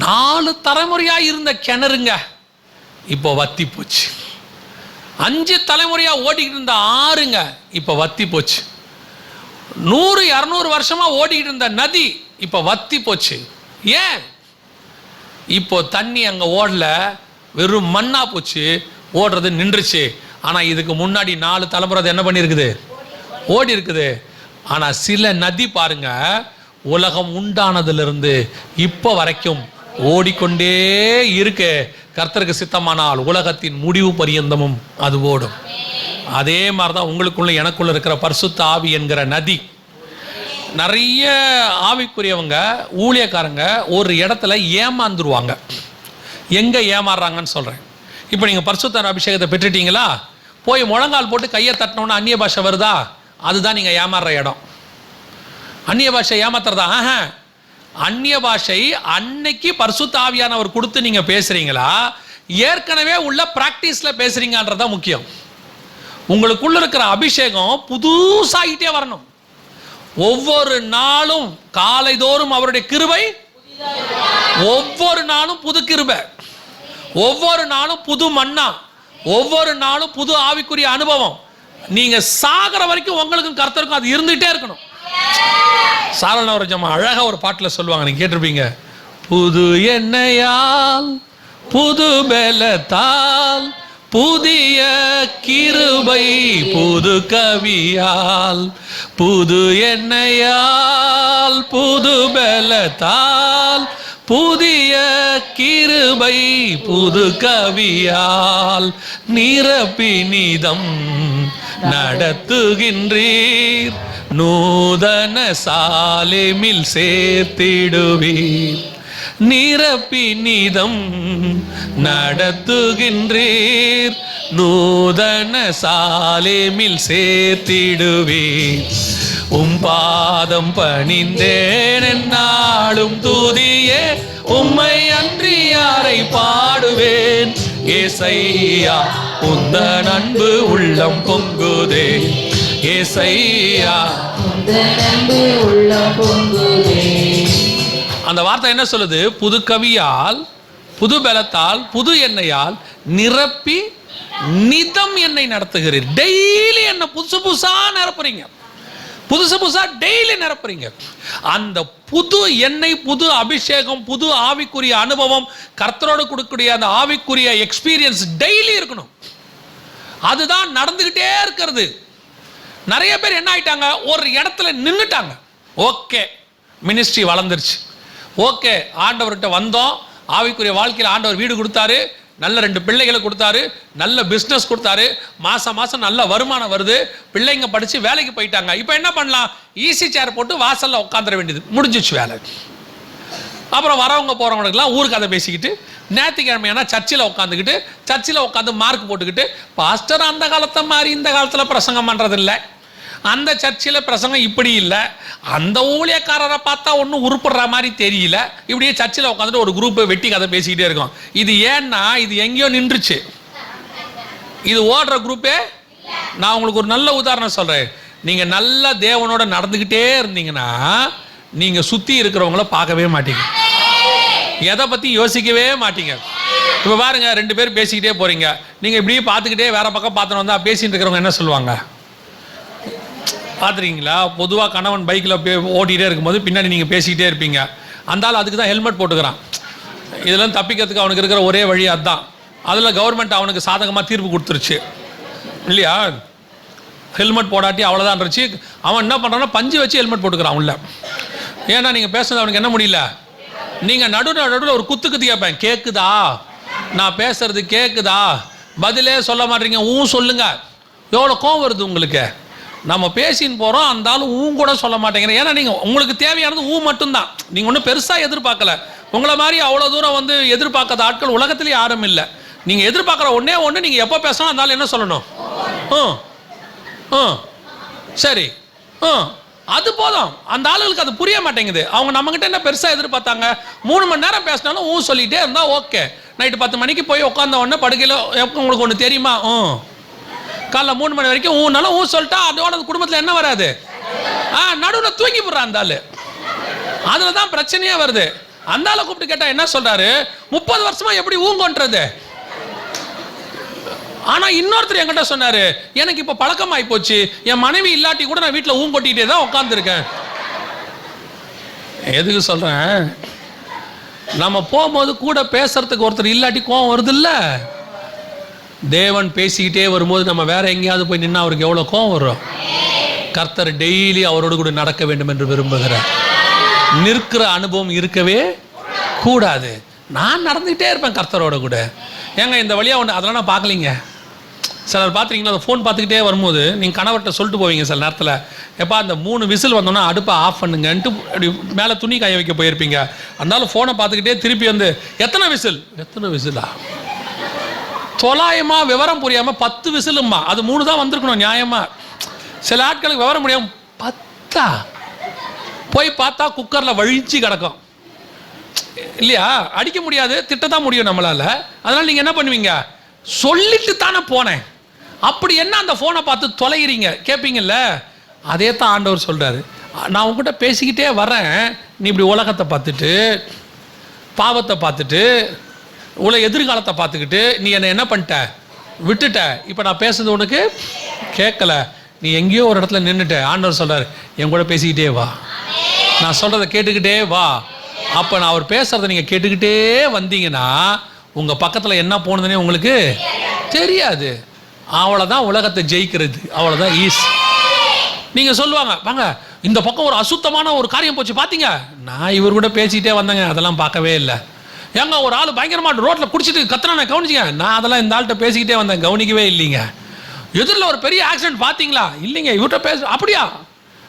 4 தலைமுறையா இருந்த கிணறுங்க இப்போ வத்தி போச்சு. 5 தலைமுறையா ஓடிக்கிட்டு இருந்த ஆறுங்க இப்போ வத்தி போச்சு. 100-200 வருஷமா ஓடிக்கிட்டு இருந்த நதி இப்போ வத்தி போச்சு. ஏன்? இப்போ தண்ணி அங்கே ஓடல, வெறும் மண்ணா போச்சு, ஓடுறது நின்றுச்சு. ஆனால் இதுக்கு முன்னாடி 4 தலைமுறை என்ன பண்ணியிருக்குது? ஓடி இருக்குது. ஆனால் சில நதி பாருங்க, உலகம் உண்டானதிலிருந்து இப்போ வரைக்கும் ஓடிக்கொண்டே இருக்கு. கர்த்தருக்கு சித்தமானால் உலகத்தின் முடிவு பரியந்தமும் அது ஓடும். அதே மாதிரி தான் உங்களுக்குள்ள எனக்குள்ள இருக்கிற பரிசுத்த ஆவி என்கிற நதி. நிறைய ஆவிக்குரியவங்க ஊழியக்காரங்க ஒரு இடத்துல ஏமாந்துருவாங்க. எங்கே ஏமாறுறாங்கன்னு சொல்கிறேன். இப்போ நீங்கள் பரிசுத்த அபிஷேகத்தை பெற்றுட்டீங்களா, போய் முழங்கால் போட்டு கையை தட்டினோன்னா அந்நிய பாஷை வருதா, அதுதான் நீங்கள் ஏமாறுற இடம். அந்நிய பாஷை ஏமாத்துறதா? அந்நிய பாஷை அன்னைக்கு பரிசுத்த ஆவியானவர் கொடுத்து நீங்கள் பேசுகிறீங்களா, ஏற்கனவே உள்ள ப்ராக்டிஸில் பேசுகிறீங்கன்றதான் முக்கியம். உங்களுக்குள்ள இருக்கிற அபிஷேகம் புதுசாகிட்டே வரணும். ஒவ்வொரு நாளும் காலைதோறும் அவருடைய கிருபை, ஒவ்வொரு நாளும் புது கிருபை, ஒவ்வொரு நாளும் புது மன்னா, ஒவ்வொரு நாளும் புது ஆவிக்குரிய அனுபவம். நீங்க சாகர வரைக்கும் உங்களுக்கும் கர்த்தருக்கும் அது இருந்துகிட்டே இருக்கணும். சாரணவரஜமா அழகா ஒரு பாட்டில் சொல்லுவாங்க, நீங்க கேட்டிருப்பீங்க. புது எண்ணெயால் புது பலத்தால் புதிய கிருபை புது கவியால், புது எண்ணெயால் புது பலத்தால் புதிய கிருபை புது கவியால் நிரப்பி நிதம் நடத்துகின்றீர், நூதன சாலேமில் சேர்த்திடுவீர். நிரப்பி நிதம் நடத்துகின்றீர், நூதன சாலேமில் சேர்த்திடுவீர். பாதம் பணிந்தேன் என்னாலும் துதியே, உம்மை அன்றி யாரை பாடுவேன். ஏசையா உந்தன் அன்பு உள்ளம் பொங்குதே, ஏசையா உந்தன் அன்பு உள்ளம் பொங்குதே. அந்த வார்த்தை என்ன சொல்லுது? புது கவியால் புது பலத்தால் புது எண்ணெயால் நிரப்பி நிதம் என்னை நடத்துகிறீர். டெய்லி என்ன புதுசு புதுசா நிரப்புறீங்க, புதுசு புதுசா டெய்லி நிரப்புறீங்க. அந்த புது எண்ணெய், புது அபிஷேகம், புது ஆவிக்குரிய அனுபவம், கர்த்தரோடு கொடுக்கக்கூடிய அந்த ஆவிக்குரிய எக்ஸ்பீரியன்ஸ் டெய்லி இருக்கணும். அதுதான் நடந்துகிட்டே இருக்கிறது. நிறைய பேர் என்ன ஆயிட்டாங்க, ஒரு இடத்துல நின்றுட்டாங்க. ஓகே, மினிஸ்ட்ரி வளர்ந்துருச்சு, ஓகே, ஆண்டவர்கிட்ட வந்தோம், ஆவிக்குரிய வாழ்க்கையில் ஆண்டவர் வீடு கொடுத்தாரு, நல்ல 2 பிள்ளைகளை கொடுத்தாரு, நல்ல பிஸ்னஸ் கொடுத்தாரு, மாதம் மாதம் நல்ல வருமானம் வருது, பிள்ளைங்க படித்து வேலைக்கு போயிட்டாங்க. இப்போ என்ன பண்ணலாம்? ஈஸி சேர் போட்டு வாசலில் உட்காந்துட வேண்டியது, முடிஞ்சிச்சு வேலை. அப்புறம் வரவங்க போகிறவங்களுக்குலாம் ஊருக்கு கதை பேசிக்கிட்டு, ஞாயிற்றுக்கிழமையான சர்ச்சில் உட்காந்துக்கிட்டு, சர்ச்சில் உட்காந்து மார்க் போட்டுக்கிட்டு, பாஸ்டர் அந்த காலத்தை மாதிரி இந்த காலத்தில் பிரசங்கம் பண்ணுறதில்லை, அந்த சர்ச்சில் பிரசங்கம் இப்படி இல்லை, அந்த ஊழியக்காரரை பார்த்தா ஒன்றும் உருப்படுற மாதிரி தெரியல, இப்படியே சர்ச்சில் உட்காந்துட்டு ஒரு குரூப்பை வெட்டி கதை பேசிக்கிட்டே இருக்கோம். இது ஏன்னா இது எங்கேயோ நின்றுச்சு, இது ஓடுற குரூப்பே. நான் உங்களுக்கு ஒரு நல்ல உதாரணம் சொல்கிறேன். நீங்கள் நல்ல தேவனோட நடந்துக்கிட்டே இருந்தீங்கன்னா நீங்கள் சுற்றி இருக்கிறவங்கள பார்க்கவே மாட்டீங்க, எதை பற்றி யோசிக்கவே மாட்டீங்க. இப்போ பாருங்க, 2 பேர் பேசிக்கிட்டே போகிறீங்க, நீங்கள் இப்படியே பார்த்துக்கிட்டே வேற பக்கம் பார்த்துன்னு வந்தால் பேசிகிட்டு இருக்கிறவங்க என்ன சொல்லுவாங்க பார்த்துருக்கீங்களா? பொதுவாக கணவன் பைக்கில் ஓட்டிகிட்டே இருக்கும்போது பின்னாடி நீங்கள் பேசிக்கிட்டே இருப்பீங்க. அந்த ஆள் அதுக்கு தான் ஹெல்மெட் போட்டுக்கிறான். இதெல்லாம் தப்பிக்கிறதுக்கு அவனுக்கு இருக்கிற ஒரே வழி அதுதான். அதில் கவர்மெண்ட் அவனுக்கு சாதகமாக தீர்ப்பு கொடுத்துருச்சு இல்லையா? ஹெல்மெட் போடாட்டி அவ்வளோதான் இருந்துச்சு. அவன் என்ன பண்ணுறான்னா பஞ்சு வச்சு ஹெல்மெட் போட்டுக்கிறான் உள்ள. ஏன்னா நீங்கள் பேசுறது அவனுக்கு என்ன முடியல. நீங்கள் நடுவில் ஒரு குத்து கேட்பேன், கேட்குதா, நான் பேசுறது கேட்குதா, பதிலே சொல்ல மாட்டீங்க, சொல்லுங்க. எவ்வளோ கோவம் வருது உங்களுக்கு. நம்ம பேசின்னு போகிறோம், அந்த ஆளும் கூட சொல்ல மாட்டேங்கிறேன். ஏன்னா நீங்கள் உங்களுக்கு தேவையானது மட்டும்தான். நீங்கள் ஒன்றும் பெருசாக எதிர்பார்க்கல. உங்களை மாதிரி அவ்வளோ தூரம் வந்து எதிர்பார்க்காத ஆட்கள் உலகத்துலேயே யாரும் இல்லை. நீங்கள் எதிர்பார்க்குற ஒன்று நீங்கள் எப்போ பேசணும் அந்த ஆள் என்ன சொல்லணும், சரி, அது போதும். அந்த ஆளுகளுக்கு அது புரிய மாட்டேங்குது. அவங்க நம்மகிட்ட என்ன பெருசாக எதிர்பார்த்தாங்க? 3 மணி நேரம் பேசினாலும் சொல்லிகிட்டே இருந்தால் ஓகே. நைட்டு 10 மணிக்கு போய் உட்காந்த உடனே படுக்கையில் உங்களுக்கு ஒன்று தெரியுமா, காலைல 3 மணி வரைக்கும் ஊனாலும் சொல்லிட்டா அதோட குடும்பத்தில் என்ன வராது, நடுவில் தூங்கி போடுறான் அந்த ஆளு. அதில் தான் பிரச்சனையே வருது. அந்த ஆளை கூப்பிட்டு கேட்டால் என்ன சொல்றாரு, 30 வருஷமா எப்படி ஊங்கொன்றது, ஆனால் இன்னொருத்தர் என்கிட்ட சொன்னார், எனக்கு இப்போ பழக்கமாகி போச்சு, என் மனைவி இல்லாட்டி கூட நான் வீட்டில் ஊங்கொட்டிகிட்டே தான் உட்காந்துருக்கேன். எதுக்கு சொல்கிறேன், நம்ம போகும்போது கூட பேசுறதுக்கு ஒருத்தர் இல்லாட்டி கோவம் வருது இல்லை? தேவன் பேசிக்கிட்டே வரும்போது நம்ம வேற எங்கேயாவது போய் நின்னா அவருக்கு எவ்வளோ கோவம் வரும்? கர்த்தர் டெய்லி அவரோடு கூட நடக்க வேண்டும் என்று விரும்புகிறார். நிற்கிற அனுபவம் இருக்கவே கூடாது. நான் நடந்துகிட்டே இருப்பேன் கர்த்தரோட கூட. ஏங்க இந்த வழியாக ஒன்று அதெல்லாம் நான் பார்க்கலிங்க. சிலர் பார்த்துருக்கீங்களா, அந்த ஃபோன் பார்த்துக்கிட்டே வரும்போது நீங்கள் கணவர்கிட்ட சொல்லிட்டு போவீங்க சில நேரத்தில், எப்போ அந்த 3 விசில் வந்தோன்னா அடுப்பை ஆஃப் பண்ணுங்கன்ட்டு அப்படி மேலே துணி காய வைக்க போயிருப்பீங்க. அதனால ஃபோனை பார்த்துக்கிட்டே திருப்பி வந்து எத்தனை விசிலா தொலாயமாக விவரம் புரியாமல் 10 விசிலும்மா, அது 3 தான் வந்திருக்கணும் நியாயமாக. சில ஆட்களுக்கு விவரம் முடியாமல் 10 போய் பார்த்தா குக்கரில் வழிச்சு கிடக்கும் இல்லையா? அடிக்க முடியாது, திட்டத்தான் முடியும் நம்மளால். அதனால் நீங்கள் என்ன பண்ணுவீங்க, சொல்லிட்டு தானே போனேன், அப்படி என்ன அந்த ஃபோனை பார்த்து தொலைகிறீங்க கேட்பீங்கல்ல? அதே தான் ஆண்டவர் சொல்கிறாரு. நான் உங்ககிட்ட பேசிக்கிட்டே வரேன், நீ இப்படி உலகத்தை பார்த்துட்டு, பாவத்தை பார்த்துட்டு, எதிர்காலத்தை பார்த்துக்கிட்டு நீ என்னை என்ன பண்ணிட்ட, விட்டுட்ட. இப்போ நான் பேசுறது உனக்கு கேட்கல, நீ எங்கேயோ ஒரு இடத்துல நின்றுட்ட. ஆண்டவர் சொல்கிறார், என் கூட பேசிக்கிட்டே வா, நான் சொல்கிறத கேட்டுக்கிட்டே வா. அப்போ நான் அவர் பேசுகிறத நீங்கள் கேட்டுக்கிட்டே வந்தீங்கன்னா உங்கள் பக்கத்தில் என்ன போனதுன்னே உங்களுக்கு தெரியாது. அவ்வளோதான் உலகத்தை ஜெயிக்கிறது, அவ்வளோதான் ஈஸி. நீங்கள் சொல்லுவாங்க, வாங்க இந்த பக்கம் ஒரு அசுத்தமான ஒரு காரியம் போச்சு பார்த்தீங்க, நான் இவர் கூட பேசிக்கிட்டே வந்தேங்க, அதெல்லாம் பார்க்கவே இல்லை. ஏங்க ஒரு ஆள் பயங்கரமாக ரோட்டில் குடிச்சிட்டு கத்துனா கவனிச்சிங்க, நான் அதெல்லாம் இந்த ஆள்கிட்ட பேசிக்கிட்டே வந்தேன், கவனிக்கவே இல்லைங்க. எதிரில் ஒரு பெரிய ஆக்சிடென்ட் பார்த்தீங்களா, இல்லைங்க இவர்கிட்ட அப்படியா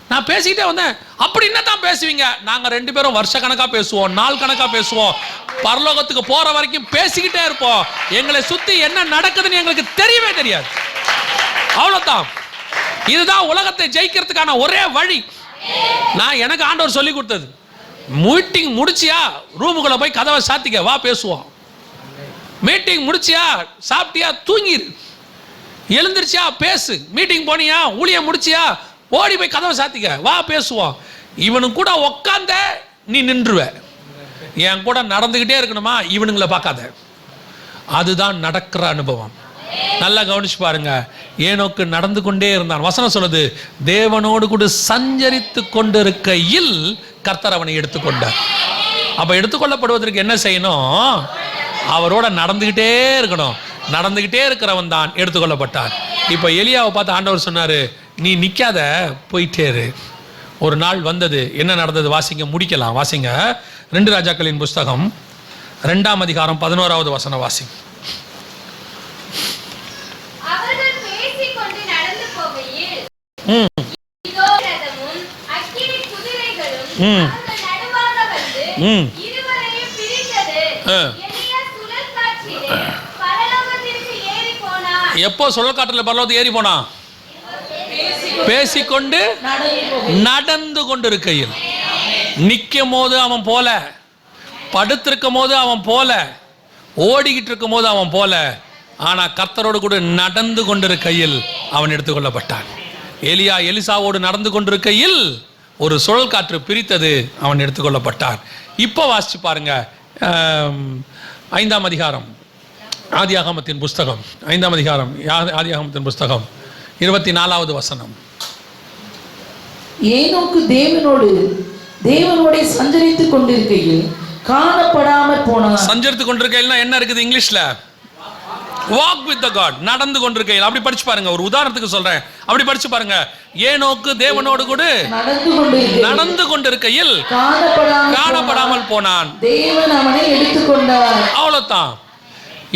நான் பேசிக்கிட்டே வந்தேன். அப்படி என்ன தான் பேசுவீங்க? நாங்கள் 2 பேரும் வருஷ கணக்காக பேசுவோம், நாள் கணக்காக பேசுவோம், பரலோகத்துக்கு போகிற வரைக்கும் பேசிக்கிட்டே இருப்போம். எங்களை சுற்றி என்ன நடக்குதுன்னு எங்களுக்கு தெரியவே தெரியாது. அவ்வளோதான். இதுதான் உலகத்தை ஜெயிக்கிறதுக்கான ஒரே வழி. நான் எனக்கு ஆண்டவர் சொல்லி கொடுத்தது. மீட்டிங் முடிச்சியா ரூமுக்குள்ள போய் கதவை சாத்திக்க, வா பேசுவோம். மீட்டிங் முடிச்சியா, சாப்பிட்டியா, தூங்கிரு, எழுந்திருச்சியா பேசு. மீட்டிங் போனியா, ஊழியம் முடிச்சியா, ஓடி போய் கதவை சாத்திக்க, வா பேசுவோம். இவனுக்கு கூட உக்காந்த நீ நின்றுவ. என் கூட நடந்துகிட்டே இருக்கணுமா, இவனுங்களை பார்க்காத. அதுதான் நடக்கிற அனுபவம். நல்லா கவனிச்சு பாருங்க. ஏனோக்கு நடந்து கொண்டே இருந்தான். வசனம் சொல்லுது, தேவனோடு கூட சஞ்சரித்து கொண்டிருக்கையில் கர்த்தர் அவனை எடுத்துக்கொண்டார். அப்ப எடுத்துக்கொள்ளப்படுவதற்கு என்ன செய்யணும்? அவரோட நடந்துகிட்டே இருக்கணும். நடந்துகிட்டே இருக்கிறவன் தான் எடுத்துக்கொள்ளப்பட்டான். இப்ப எலியாவை பார்த்து ஆண்டவர் சொன்னாரு, நீ நிக்காத, போயிட்டே இரு. ஒரு நாள் வந்தது, என்ன நடந்தது வாசிங்க, முடிக்கலாம். வாசிங்க 2 ராஜாக்களின் புஸ்தகம் 2ஆம் அதிகாரம் 11வது வசனம் வாசிங்க. எப்போ சுழல் காற்றுல பரலோகத்துக்கு ஏறி போனா? பேசிக்கொண்டு நடந்து கொண்டிருக்கையில். நிற்கும் போது அவன் போல, படுத்திருக்கும் போது அவன் போல, ஓடிக்கிட்டு இருக்கும் போது அவன் போல, ஆனா கர்த்தரோடு கூட நடந்து கொண்டிருக்கையில் அவன் எடுத்துக்கொள்ளப்பட்டான். எலியா எலிசாவோடு நடந்து கொண்டிருக்கையில் ஒரு சுழல் காற்று பிரித்தது, அவன் எடுத்துக்கொள்ளப்பட்டான். இப்போ வாசிச்சு பாருங்க 5ஆம் அதிகாரம் ஆதியாகமத்தின் புஸ்தகம், 5ஆம் அதிகாரம் ஆதியாகமத்தின் புஸ்தகம் 24வது வசனம். ஏனோக்கு தேவனோடு சஞ்சரித்துக் கொண்டிருக்கையில் காணப்படாமல் போனான். சஞ்சரித்துக் கொண்டிருக்கையில் என்ன இருக்குது இங்கிலீஷ்ல? Walk with the God. நடந்து கொண்டிருக்கையில். அப்படி படிச்சு பாருங்க. ஒரு உதாரணத்துக்கு சொல்றேன், அப்படி படிச்சு பாருங்க. ஏனோக்கு தேவனோடு கூட நடந்து கொண்டிருக்கையில் காணப்படாமல் போனான், தேவன் அவனை எடுத்துக்கொண்டார். அவ்வளவுதான்.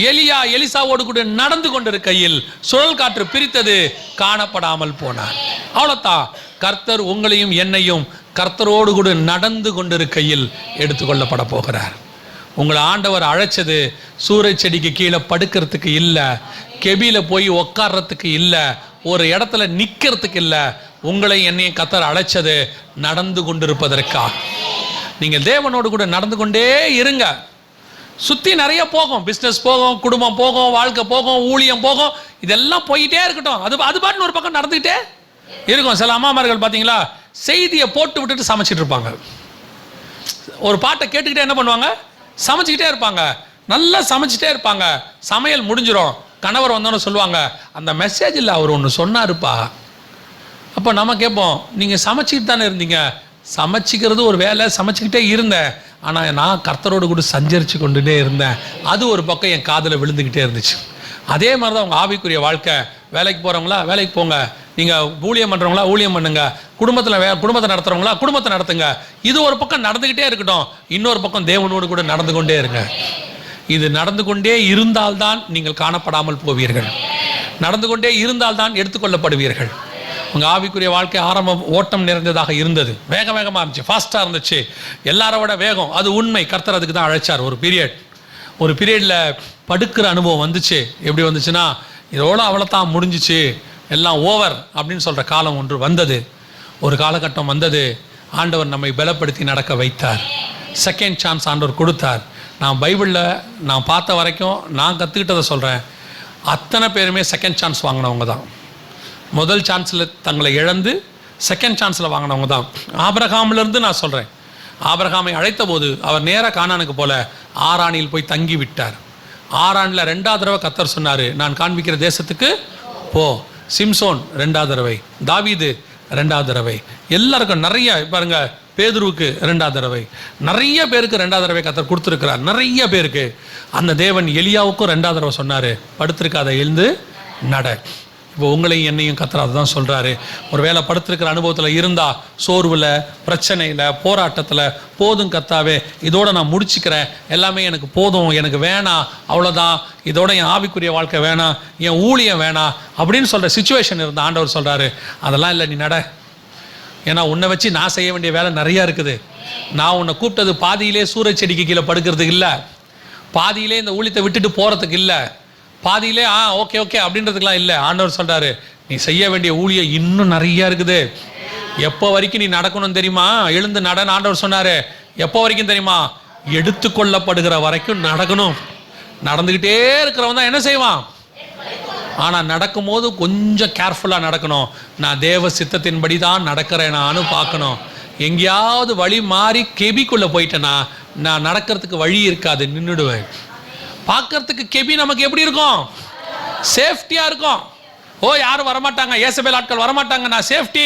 எலியா எலிசாவோடு கூட நடந்து கொண்டிருக்கையில் சுழல் காற்று பிரித்தது, காணப்படாமல் போனான். அவ்வளவுதான். கர்த்தர் உங்களையும் என்னையும் கர்த்தரோடு கூட நடந்து கொண்டிருக்கையில் எடுத்துக்கொள்ளப்பட போகிறார். உங்களை ஆண்டவர் அழைச்சது சூரஜ் செடிக்கு கீழே படுக்கிறதுக்கு இல்லை, கெபியில போய் உட்கார்றதுக்கு இல்லை, ஒரு இடத்துல நிற்கிறதுக்கு இல்லை. உங்களை என்னையும் கர்த்தர் அழைச்சது நடந்து கொண்டிருப்பதற்காக. நீங்கள் தேவனோடு கூட நடந்து கொண்டே இருங்க. சுற்றி நிறைய போகும், பிஸ்னஸ் போகும், குடும்பம் போகும், வாழ்க்கை போகும், ஊழியம் போகும், இதெல்லாம் போயிட்டே இருக்கட்டும். அது பாட்டுன்னு ஒரு பக்கம் நடந்துக்கிட்டே இருக்கும். சில அம்மாமார்கள் பார்த்தீங்களா, செய்தியை போட்டு விட்டுட்டு சமைச்சிட்டு இருப்பாங்க. ஒரு பாட்டை கேட்டுக்கிட்டே என்ன பண்ணுவாங்க, சமைச்சிக்கிட்டே இருப்பாங்க. நல்லா சமைச்சிட்டே இருப்பாங்க. சமையல் முடிஞ்சிடும், கணவர் வந்தோன்னு சொல்லுவாங்க, அந்த மெசேஜில் அவர் ஒன்று சொன்னாருப்பா. அப்போ நம்ம கேட்போம், நீங்கள் சமைச்சிக்கிட்டு தானே இருந்தீங்க. சமைச்சிக்கிறது ஒரு வேலை, சமைச்சிக்கிட்டே இருந்தேன். ஆனால் நான் கர்த்தரோடு கூட சஞ்சரித்து கொண்டுட்டே இருந்தேன். அது ஒரு பக்கம் என் காதில் விழுந்துக்கிட்டே இருந்துச்சு. அதே மாதிரி தான் உங்கள் ஆவிக்குரிய வாழ்க்கை. வேலைக்கு போகிறவங்களா வேலைக்கு போங்க, நீங்கள் ஊழியம் பண்ணுறவங்களா ஊழியம் பண்ணுங்க, குடும்பத்தை நடத்துகிறவங்களா குடும்பத்தை நடத்துங்க. இது ஒரு பக்கம் நடந்துக்கிட்டே இருக்கட்டும், இன்னொரு பக்கம் தேவனோடு கூட நடந்து கொண்டே இருங்க. இது நடந்து கொண்டே இருந்தால்தான் நீங்கள் காணப்படாமல் போவீர்கள். நடந்து கொண்டே இருந்தால்தான் எடுத்துக்கொள்ளப்படுவீர்கள். உங்கள் ஆவிக்குரிய வாழ்க்கை ஆரம்பம் ஓட்டம் நிறைந்ததாக இருந்தது, வேக வேகமாக இருந்துச்சு, ஃபாஸ்ட்டாக இருந்துச்சு, எல்லாரோட வேகம். அது உண்மை. கர்த்தர் அதுக்கு தான் அழைச்சார். ஒரு பீரியடில் படுக்கிற அனுபவம் வந்துச்சு. எப்படி வந்துச்சுன்னா, இதோட அவ்வளோதான் முடிஞ்சிச்சு, எல்லாம் ஓவர் அப்படின்னு சொல்கிற காலம் ஒன்று வந்தது. ஒரு காலகட்டம் வந்தது, ஆண்டவர் நம்மை பலப்படுத்தி நடக்க வைத்தார். செகண்ட் சான்ஸ் ஆண்டவர் கொடுத்தார். நான் பைபிளில் நான் பார்த்த வரைக்கும், நான் கற்றுக்கிட்டதை சொல்கிறேன், அத்தனை பேருமே செகண்ட் சான்ஸ் வாங்கினவங்க தான். முதல் சான்ஸில் தங்களை இழந்து செகண்ட் சான்ஸில் வாங்கினவங்க தான். ஆபிரகாமிலிருந்து நான் சொல்கிறேன், ஆபிரகாமை அழைத்த போது அவர் நேராக கானானுக்கு போல ஆரானில் போய் தங்கி விட்டார். ஆரானில் 2வது தடவை கர்த்தர் சொன்னார், நான் காண்பிக்கிற தேசத்துக்கு போ. சிம்சோன் 2வது தடவை, தாவீது 2வது தடவை, எல்லாருக்கும் நிறைய பாருங்க, பேதுருவுக்கு 2வது தடவை, நிறைய பேருக்கு 2வது தடவை கர்த்தர் கொடுத்துருக்கிறார். நிறைய பேருக்கு அந்த தேவன் எலியாவுக்கும் 2வது தடவை சொன்னார், படுத்திருக்காத, எழுந்து நட. இப்போ உங்களையும் என்னையும் கர்த்தர் அதை தான் சொல்கிறாரு. ஒரு வேளை படுத்திருக்கிற அனுபவத்தில் இருந்தால், சோர்வில், பிரச்சனையில், போராட்டத்தில், போதும் கர்த்தாவே, இதோட நான் முடிச்சுக்கிறேன், எல்லாமே எனக்கு போதும், எனக்கு வேணாம், அவ்வளோதான், இதோட என் ஆவிக்குரிய வாழ்க்கை வேணாம், என் ஊழியம் வேணாம் அப்படின்னு சொல்கிற சுச்சுவேஷன் இருந்தால் ஆண்டவர் சொல்கிறாரு, அதெல்லாம் இல்லை, நீ நட. ஏன்னா உன்னை வச்சு நான் செய்ய வேண்டிய வேலை நிறையா இருக்குது. நான் உன்னை கூப்பிட்டது பாதியிலே சூரஜ் செடிக்கு கீழே படுக்கிறதுக்கு இல்லை, பாதியிலே இந்த ஊழியத்தை விட்டுட்டு போகிறதுக்கு இல்லை, பாதியிலே ஓகே ஓகே அப்படின்றதுக்கெலாம் இல்லை. ஆண்டவர் சொல்கிறாரு, நீ செய்ய வேண்டிய ஊழியம் இன்னும் நிறையா இருக்குது. எப்போ வரைக்கும் நீ நடக்கணும்னு தெரியுமா? எழுந்து நடன்னு ஆண்டவர் சொன்னார். எப்போ வரைக்கும் தெரியுமா? எடுத்துக்கொள்ளப்படுகிற வரைக்கும் நடக்கணும். நடந்துக்கிட்டே இருக்கிறவன் தான் என்ன செய்வான்? ஆனால் நடக்கும்போது கொஞ்சம் கேர்ஃபுல்லாக நடக்கணும். நான் தேவ சித்தத்தின்படி தான் நடக்கிறேனான்னு பார்க்கணும். எங்கேயாவது வழி மாறி கெபிக்குள்ளே போயிட்டேன்னா நான் நடக்கிறதுக்கு வழி இருக்காது, நின்றுடுவேன். பார்க்கறதுக்கு கெபி நமக்கு எப்படி இருக்கும்? சேஃப்டியாக இருக்கும். யாரும் வரமாட்டாங்க, ஏசபேல் ஆட்கள் வரமாட்டாங்க, நான் சேஃப்டி.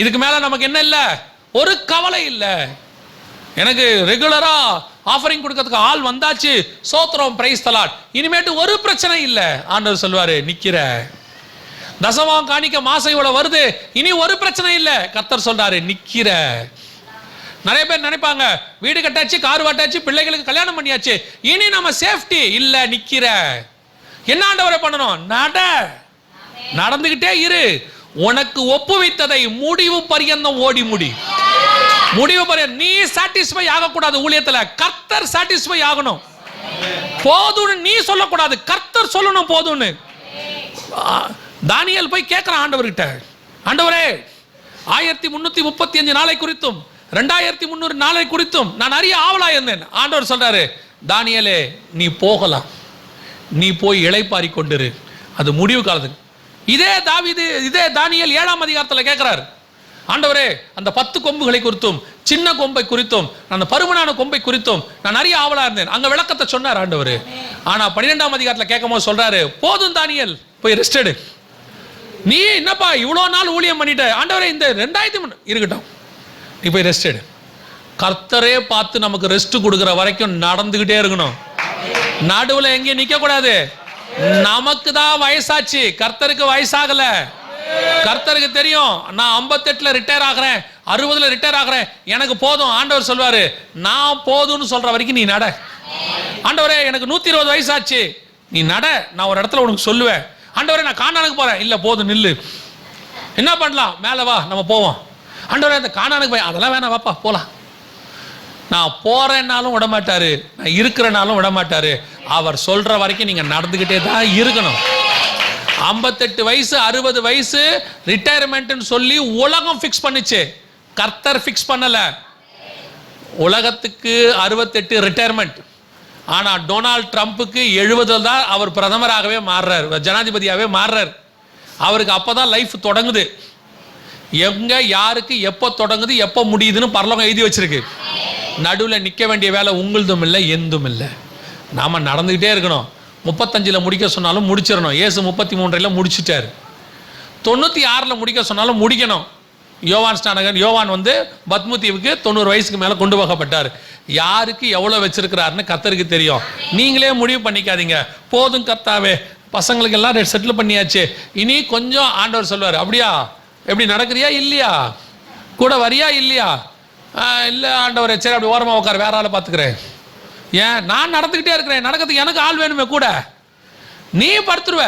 இதுக்கு மேலே நமக்கு என்ன இல்லை? ஒரு கவலை இல்லை. எனக்கு ரெகுலராக ஆஃபரிங் கொடுக்கறதுக்கு ஆள் வந்தாச்சு, சோத்திரம், பிரைஸ் தி லார்ட், இனிமேட்டு ஒரு பிரச்சனை இல்லை. ஆண்டவர் சொல்வார், நிற்கிற. தசமம் காணிக்க மாசம் இவ்வளோ வருது, இனி ஒரு பிரச்சனை இல்லை. கர்த்தர் சொல்றாரு, நிற்கிற. நிறைய பேர் நினைப்பாங்க, வீடு கட்டாச்சு, கார் வாட்டாச்சு, பிள்ளைகளுக்கு கல்யாணம் பண்ணியாச்சு, இனி நம்ம சேஃப்டி இல்லை. நிற்கிற. என்ன ஆண்டவரை பண்ணணும்? நடந்துகிட்டே இரு. உனக்கு ஒப்புவித்ததை முடிவு பரியந்தம் ஓடி முடி. முடிவு பரியந்தம். நீ சாட்டிஸ்ஃபை ஆகக்கூடாது ஊழியத்தில், கர்த்தர் சாட்டிஸ்ஃபை ஆகணும். போதும்னு நீ சொல்லக்கூடாது, கர்த்தர் சொல்லணும் போதும்னு. தானியேல் போய் கேட்கிறான் ஆண்டவர்கிட்ட, ஆண்டவரே 1335 நாளை குறித்தும் 2300 நாளை குறித்தும் நான் அறிய ஆவலா இருந்தேன். ஆண்டவர் சொல்றாரு, தானியேலே நீ போகலாம், நீ போய் இளைப்பாரி கொண்டிரு, அது முடிவு காலத்துக்கு. இதே தானியேல் 7ஆம் அதிகாரத்தில் கேட்கிறார், ஆண்டவரே அந்த 10 கொம்புகளை குறித்தும், சின்ன கொம்பை குறித்தும், அந்த பருமனான கொம்பை குறித்தும் நான் அறிய ஆவலா இருந்தேன். அங்க விளக்கத்தை சொன்னார் ஆண்டவர். ஆனா 12ஆம் அதிகாரத்தில் கேட்கும் போது சொல்றாரு, போதும் தானியேல், போய் ரெஸ்ட் எடு. நீ என்னப்பா இவ்வளோ நாள் ஊழியம் பண்ணிட்ட? ஆண்டவரே இந்த 2003 இருக்கட்டும், நீ போய் ரெஸ்ட் எடு. கர்த்தரே பார்த்து நமக்கு ரெஸ்ட் கொடுக்குற வரைக்கும் நடந்துகிட்டே இருக்கணும். நடுவில் எங்கேயும் நிற்க கூடாது. நமக்கு தான் வயசாச்சு, கர்த்தருக்கு வயசாகல. கர்த்தருக்கு தெரியும், நான் 58ல் ரிட்டையர் ஆகிறேன், 60ல் ரிட்டையர் ஆகிறேன், எனக்கு போதும். ஆண்டவர் சொல்வாரு, நான் போதும்னு சொல்ற வரைக்கும் நீ நட. ஆண்டவரே எனக்கு 120 வயசாச்சு, நீ நட, நான் ஒரு இடத்துல உனக்கு சொல்லுவேன். ஆண்டவரே நான் கானானுக்கு போறேன், இல்லை போதும் நில்லு. என்ன பண்ணலாம்? மேலே வா, நம்ம போவோம். ஆண்டவரே அந்த கானானுக்கு போய், அதெல்லாம் வேணாம், வாப்பா போலாம். நான் போறேன்னாலும் விடமாட்டாரு, நான் இருக்கிறனாலும் விடமாட்டாரு. அவர் சொல்ற வரைக்கும் நீங்க நடந்துகிட்டே தான் இருக்கணும். 58 வயசு 60 வயசு ரிட்டையர்மெண்ட்னு சொல்லி உலகம் ஃபிக்ஸ் பண்ணுச்சு, கர்த்தர் ஃபிக்ஸ் பண்ணல. உலகத்துக்கு 68 ரிட்டையர்மெண்ட். ஆனா டொனால்ட் ட்ரம்ப்புக்கு 70 தான் அவர் பிரதமராகவே மாறுறார், ஜனாதிபதியாகவே மாறுறார். அவருக்கு அப்பதான் லைஃப் தொடங்குது. எங்க யாருக்கு எப்போ தொடங்குது எப்போ முடியுதுன்னு பரலோகம் எழுதி வச்சிருக்கு. நடுவில் நிற்க வேண்டிய வேலை உங்களுதும் இல்லை, எந்தும் இல்லை. நாம் நடந்துக்கிட்டே இருக்கணும். 35 முடிக்க சொன்னாலும் முடிச்சிடணும். இயேசு 33 முடிச்சிட்டார். 96 முடிக்க சொன்னாலும் முடிக்கணும். யோவான் ஸ்நானகன் யோவான் பத்மு தீவுக்கு 90 வயசுக்கு மேலே கொண்டு போகப்பட்டார். யாருக்கு எவ்வளோ வச்சிருக்கிறாருன்னு கர்த்தருக்கு தெரியும். நீங்களே முடிவு பண்ணிக்காதீங்க. போதும் கர்த்தாவே, பசங்களுக்கு எல்லாம் செட்டில் பண்ணியாச்சு, இனி கொஞ்சம் ஆண்டவர் சொல்வார். அப்படியா? எப்படி நடக்கிறியா இல்லையா? கூட வரியா இல்லையா? இல்லை ஆண்டவர், சரி அப்படி ஓரமாக உட்கார், வேற ஆளை பார்த்துக்கிறேன். ஏன்? நான் நடந்துக்கிட்டே இருக்கிறேன், நடக்கிறதுக்கு எனக்கு ஆள் வேணுமே கூட. நீ படுத்துருவ,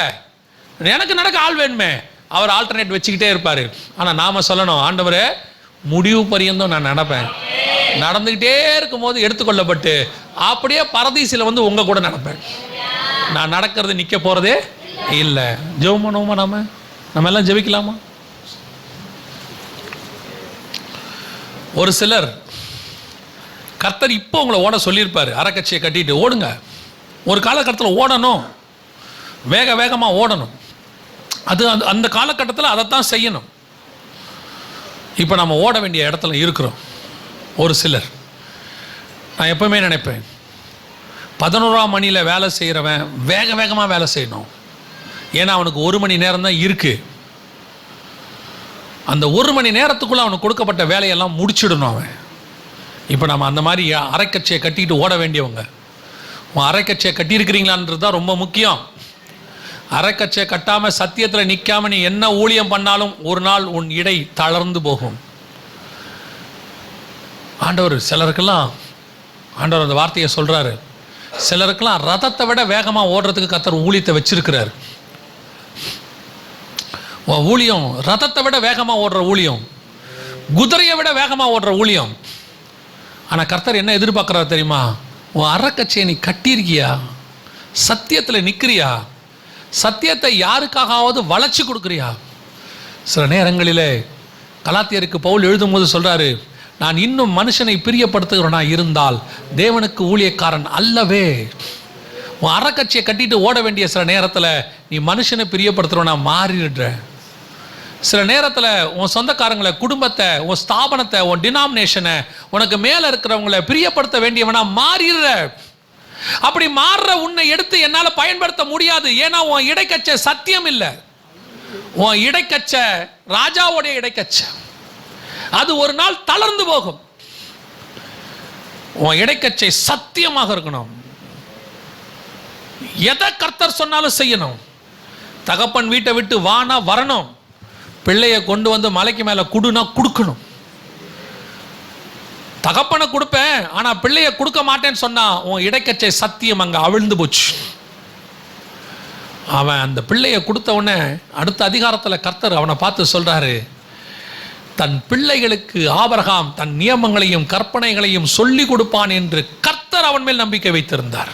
எனக்கு நடக்க ஆள் வேணுமே. அவர் ஆல்டர்னேட் வச்சுக்கிட்டே இருப்பார். ஆனால் நாம் சொல்லணும், ஆண்டவரே முடிவு பரியந்தம் நான் நடப்பேன். நடந்துக்கிட்டே இருக்கும்போது எடுத்துக்கொள்ளப்பட்டு அப்படியே பரதீசில் உங்கள் கூட நடப்பேன். நான் நடக்கிறது நிற்க போகிறதே இல்லை. ஜெபம் பண்ணுவோமா? நம்ம எல்லாம் ஜெபிக்கலாமா? ஒரு சிலர் கர்த்தர் இப்போ உங்களை ஓட சொல்லியிருப்பார். அரைக்கட்சியை கட்டிட்டு ஓடுங்க. ஒரு காலகட்டத்தில் ஓடணும், வேகமாக ஓடணும். அது அந்த காலகட்டத்தில் அதைத்தான் செய்யணும். இப்போ நம்ம ஓட வேண்டிய இடத்துல இருக்கிறோம். ஒரு சிலர், நான் எப்பவுமே நினைப்பேன், 11ஆம் மணியில் வேலை செய்கிறவன் வேகமாக வேலை செய்யணும். ஏன்னா அவனுக்கு 1 மணி நேரம் தான் இருக்குது. அந்த 1 மணி நேரத்துக்குள்ளே அவனுக்கு கொடுக்கப்பட்ட வேலையெல்லாம் முடிச்சிடணும் அவன். இப்போ நம்ம அந்த மாதிரி அரைக்கட்சியை கட்டிக்கிட்டு ஓட வேண்டியவங்க. அரைக்கட்சியை கட்டியிருக்கிறீங்களான்றது தான் ரொம்ப முக்கியம். அரைக்கட்சியை கட்டாமல் சத்தியத்தில் நிற்காமல் நீ என்ன ஊழியம் பண்ணாலும் ஒரு நாள் உன் இடை தளர்ந்து போகும். ஆண்டவர் சிலருக்கெல்லாம், ஆண்டவர் அந்த வார்த்தையை சொல்கிறாரு, சிலருக்கெல்லாம் ரதத்தை விட வேகமாக ஓடுறதுக்கு கர்த்தர் ஊழியத்தை வச்சிருக்கிறார். ஊழியம் ரதத்தை விட வேகமாக ஓடுற ஊழியம், குதிரையை விட வேகமாக ஓடுற ஊழியம். ஆனால் கர்த்தர் என்ன எதிர்பார்க்குறாரு தெரியுமா? உன் அரைக்கட்சியை நீ கட்டியிருக்கியா? சத்தியத்தில் நிற்கிறியா? சத்தியத்தை யாருக்காகவாவது வளைச்சி கொடுக்குறியா? சில நேரங்களிலே கலாத்தியருக்கு பவுல் எழுதும்போது சொல்கிறாரு, நான் இன்னும் மனுஷனை பிரியப்படுத்துகிறவனா இருந்தால் தேவனுக்கு ஊழியக்காரன் அல்லவே. உன் அரைக்கட்சியை கட்டிட்டு ஓட வேண்டிய சில நேரத்தில் நீ மனுஷனை பிரியப்படுத்துகிறவனா மாறிடுற. சில நேரத்தில் உன் சொந்தக்காரங்களை, குடும்பத்தை, உன் ஸ்தாபனத்தை, உன் டினாமினேஷனை, உனக்கு மேலே இருக்கிறவங்களை பிரியப்படுத்த வேண்டியவனா மாறிடுற. அப்படி மாறுற உன்னை எடுத்து என்னால் பயன்படுத்த முடியாது. ஏன்னா உன் இடைக்கச்சை சத்தியம் இல்லை. உன் இடைக்கச்சை ராஜாவுடைய இடைக்கச்சை. அது ஒரு நாள் தளர்ந்து போகும். உன் இடைக்கச்சை சத்தியமாக இருக்கணும். எதை கர்த்தர் சொன்னாலும் செய்யணும். தகப்பன் வீட்டை விட்டு வானா வரணும். பிள்ளையை கொண்டு மலைக்கு மேலே குடுனா கொடுக்கணும். தகப்பனை கொடுப்பேன், ஆனால் பிள்ளையை கொடுக்க மாட்டேன்னு சொன்னா உன் இடைக்கச்சை சத்தியம் அங்கே அவிழ்ந்து போச்சு. அவன் அந்த பிள்ளையை கொடுத்த உடனே அடுத்த அதிகாரத்தில் கர்த்தர் அவனை பார்த்து சொல்றாரு, தன் பிள்ளைகளுக்கு ஆபிரகாம் தன் நியமங்களையும் கற்பனைகளையும் சொல்லி கொடுப்பான் என்று கர்த்தர் அவன் மேல் நம்பிக்கை வைத்திருந்தார்.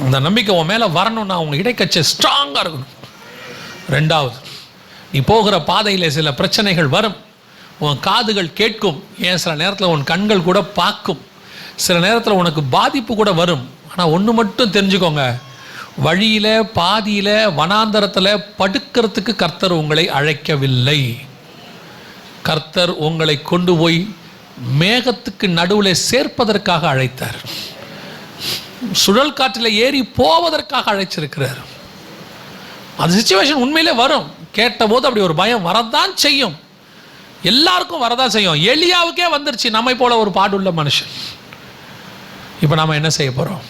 அந்த நம்பிக்கை உன் மேலே வரணும்னா உங்க இடைக்கச்சை ஸ்ட்ராங்காக இருக்கணும். 2வது, நீ போகிற பாதையில் சில பிரச்சனைகள் வரும். உன் காதுகள் கேட்கும். ஏன் சில நேரத்தில் உன் கண்கள் கூட பார்க்கும். சில நேரத்தில் உனக்கு பாதிப்பு கூட வரும். ஆனால் ஒன்று மட்டும் தெரிஞ்சுக்கோங்க, வழியில் பாதியில் வனாந்தரத்தில் படுக்கிறதுக்கு கர்த்தர் உங்களை அழைக்கவில்லை. கர்த்தர் உங்களை கொண்டு போய் மேகத்துக்கு நடுவில் சேர்ப்பதற்காக அழைத்தார். சுழல் காற்றில் ஏறி போவதற்காக அழைச்சிருக்கிறார். அந்த சிச்சுவேஷன் உண்மையிலே வரும். கேட்டபோது அப்படி ஒரு பயம் வரதான் செய்யும். எல்லாருக்கும் வரதான் செய்யும். எலியாவுக்கே வந்துருச்சு. நம்மை போல ஒரு பாடுள்ள மனுஷன். இப்போ நாம் என்ன செய்ய போகிறோம்?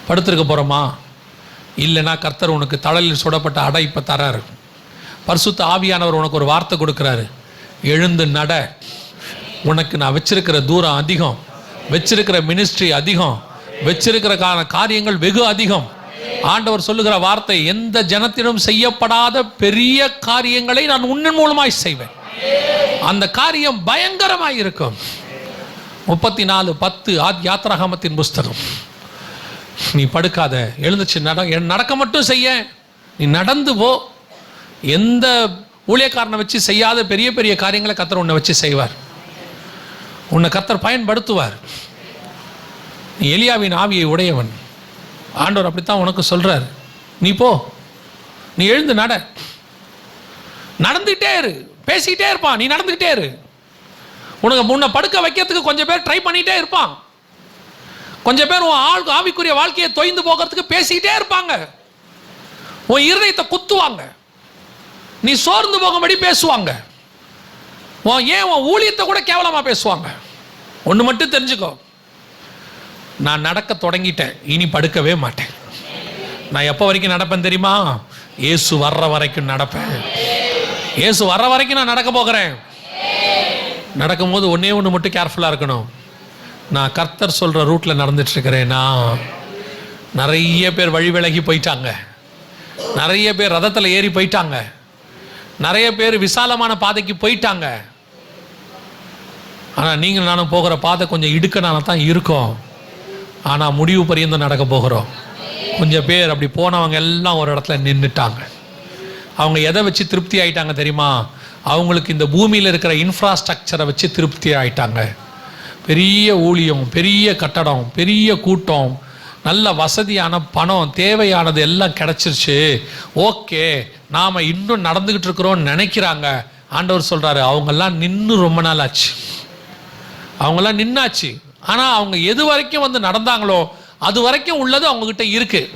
படுத்திருக்க போகிறோமா? இல்லைன்னா கர்த்தர் உனக்கு தழலில் சுடப்பட்ட அடை இப்போ தராரு. பரிசுத்த ஆவியானவர் உனக்கு ஒரு வார்த்தை கொடுக்குறாரு, எழுந்து நட. உனக்கு நான் வச்சிருக்கிற தூரம் அதிகம், வச்சிருக்கிற மினிஸ்ட்ரி அதிகம், வச்சிருக்கிற காரியங்கள் வெகு அதிகம். ஆண்டவர் சொல்லுகிற வார்த்தை, எந்த ஜனத்திலும் செய்யப்படாத பெரிய காரியங்களை நான் உன்னின் மூலமாய் செய்வேன். அந்த காரியம் பயங்கரமாய் இருக்கும். 34:10 யாத்ராகமத்தின் புஸ்தகம். நீ படுக்காத, எழுந்துச்சு நடக்க மட்டும் செய்ய. நீ நடந்து போ. எந்த ஊழியக்காரனை வச்சு செய்யாத பெரிய பெரிய காரியங்களை கர்த்தர் உன்னை வச்சு செய்வார். உன்னை கர்த்தர் பயன்படுத்துவார். நீ எலியாவின் ஆவியை உடையவன். ஆண்டவர் அப்படித்தான் உனக்கு சொல்றார். நீ போ, நீ எழுந்து நட. நடந்துகிட்டே இரு. பேசிக்கிட்டே இருப்பான், நீ நடந்துக்கிட்டே இரு. உன்னை படுக்க வைக்கிறதுக்கு கொஞ்சம் பேர் ட்ரை பண்ணிகிட்டே இருப்பான். கொஞ்சம் பேர் உன் ஆவிக்குரிய வாழ்க்கையை தொய்ந்து போகிறதுக்கு பேசிக்கிட்டே இருப்பாங்க. உன் இருதயத்தை குத்துவாங்க. நீ சோர்ந்து போகும்படி பேசுவாங்க. ஏன் உன் ஊழியத்தை கூட கேவலமா பேசுவாங்க. ஒன்று மட்டும் தெரிஞ்சுக்கோ, நான் நடக்க தொடங்கிட்டேன், இனி படுக்கவே மாட்டேன். நான் எப்போ வரைக்கும் நடப்பேன் தெரியுமா? இயேசு வர்ற வரைக்கும் நடப்பேன். இயேசு வர்ற வரைக்கும் நான் நடக்க போகிறேன். நடக்கும்போது ஒன்று மட்டும் கேர்ஃபுல்லாக இருக்கணும். நான் கர்த்தர் சொல்கிற ரூட்டில் நடந்துட்டு இருக்கிறேன்னா. நிறைய பேர் வழி விலகி போயிட்டாங்க. நிறைய பேர் ரதத்தில் ஏறி போயிட்டாங்க. நிறைய பேர் விசாலமான பாதைக்கு போயிட்டாங்க. ஆனால் நீங்கள் நானும் போகிற பாதை கொஞ்சம் இடுக்கனால தான் இருக்கும். ஆனால் முடிவு பரியந்தம் நடக்க போகிறோம். கொஞ்சம் பேர் அப்படி போனவங்க எல்லாம் ஒரு இடத்துல நின்றுட்டாங்க. அவங்க எதை வச்சு திருப்தி ஆயிட்டாங்க தெரியுமா? அவங்களுக்கு இந்த பூமியில் இருக்கிற இன்ஃப்ராஸ்ட்ரக்சரை வச்சு திருப்தி ஆயிட்டாங்க. பெரிய ஊழியம், பெரிய கட்டடம், பெரிய கூட்டம், நல்ல வசதியான பணம், தேவையானது எல்லாம் கிடச்சிருச்சு. ஓகே, நாம் இன்னும் நடந்துக்கிட்டு இருக்கிறோன்னு நினைக்கிறாங்க. ஆண்டவர் சொல்கிறாரு, அவங்கெல்லாம் நின்று ரொம்ப நாள் ஆச்சு. அவங்கெல்லாம் நின்னாச்சு. ஆனால் அவங்க எது வரைக்கும் வந்து நடந்தாங்களோ அது வரைக்கும் உள்ளது அவங்கக்கிட்ட இருக்குது.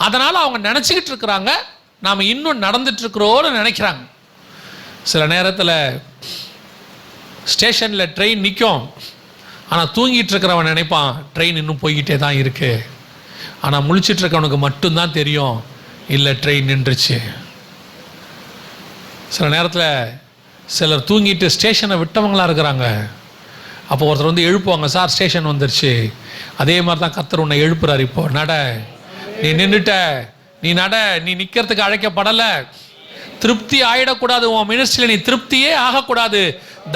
அதனால் அவங்க நினச்சிக்கிட்டு இருக்கிறாங்க நாம் இன்னும் நடந்துட்டு இருக்கிறோன்னு நினைக்கிறாங்க. சில நேரத்தில் ஸ்டேஷனில் ட்ரெயின் நிற்கும். ஆனால் தூங்கிட்டு இருக்கிறவன் நினைப்பான் ட்ரெயின் இன்னும் போய்கிட்டே தான் இருக்கு. ஆனால் முழிச்சிட்டு இருக்கவனுக்கு மட்டும்தான் தெரியும், இல்லை ட்ரெயின் நின்றுச்சு. சில நேரத்தில் சிலர் தூங்கிட்டு ஸ்டேஷனை விட்டவங்களாக இருக்கிறாங்க. அப்போ ஒருத்தர் வந்து எழுப்புவாங்க, சார் ஸ்டேஷன் வந்துருச்சு. அதே மாதிரி தான் கர்த்தர் உன்னை எழுப்புறாரு. இப்போ நட, நீ நின்றுட்ட, நீ நட, நீ நிற்கிறதுக்கு அழைக்கப்படலை. திருப்தி ஆகிடக்கூடாது. உன் மினிஸ்ட்ரியில் நீ திருப்தியே ஆகக்கூடாது.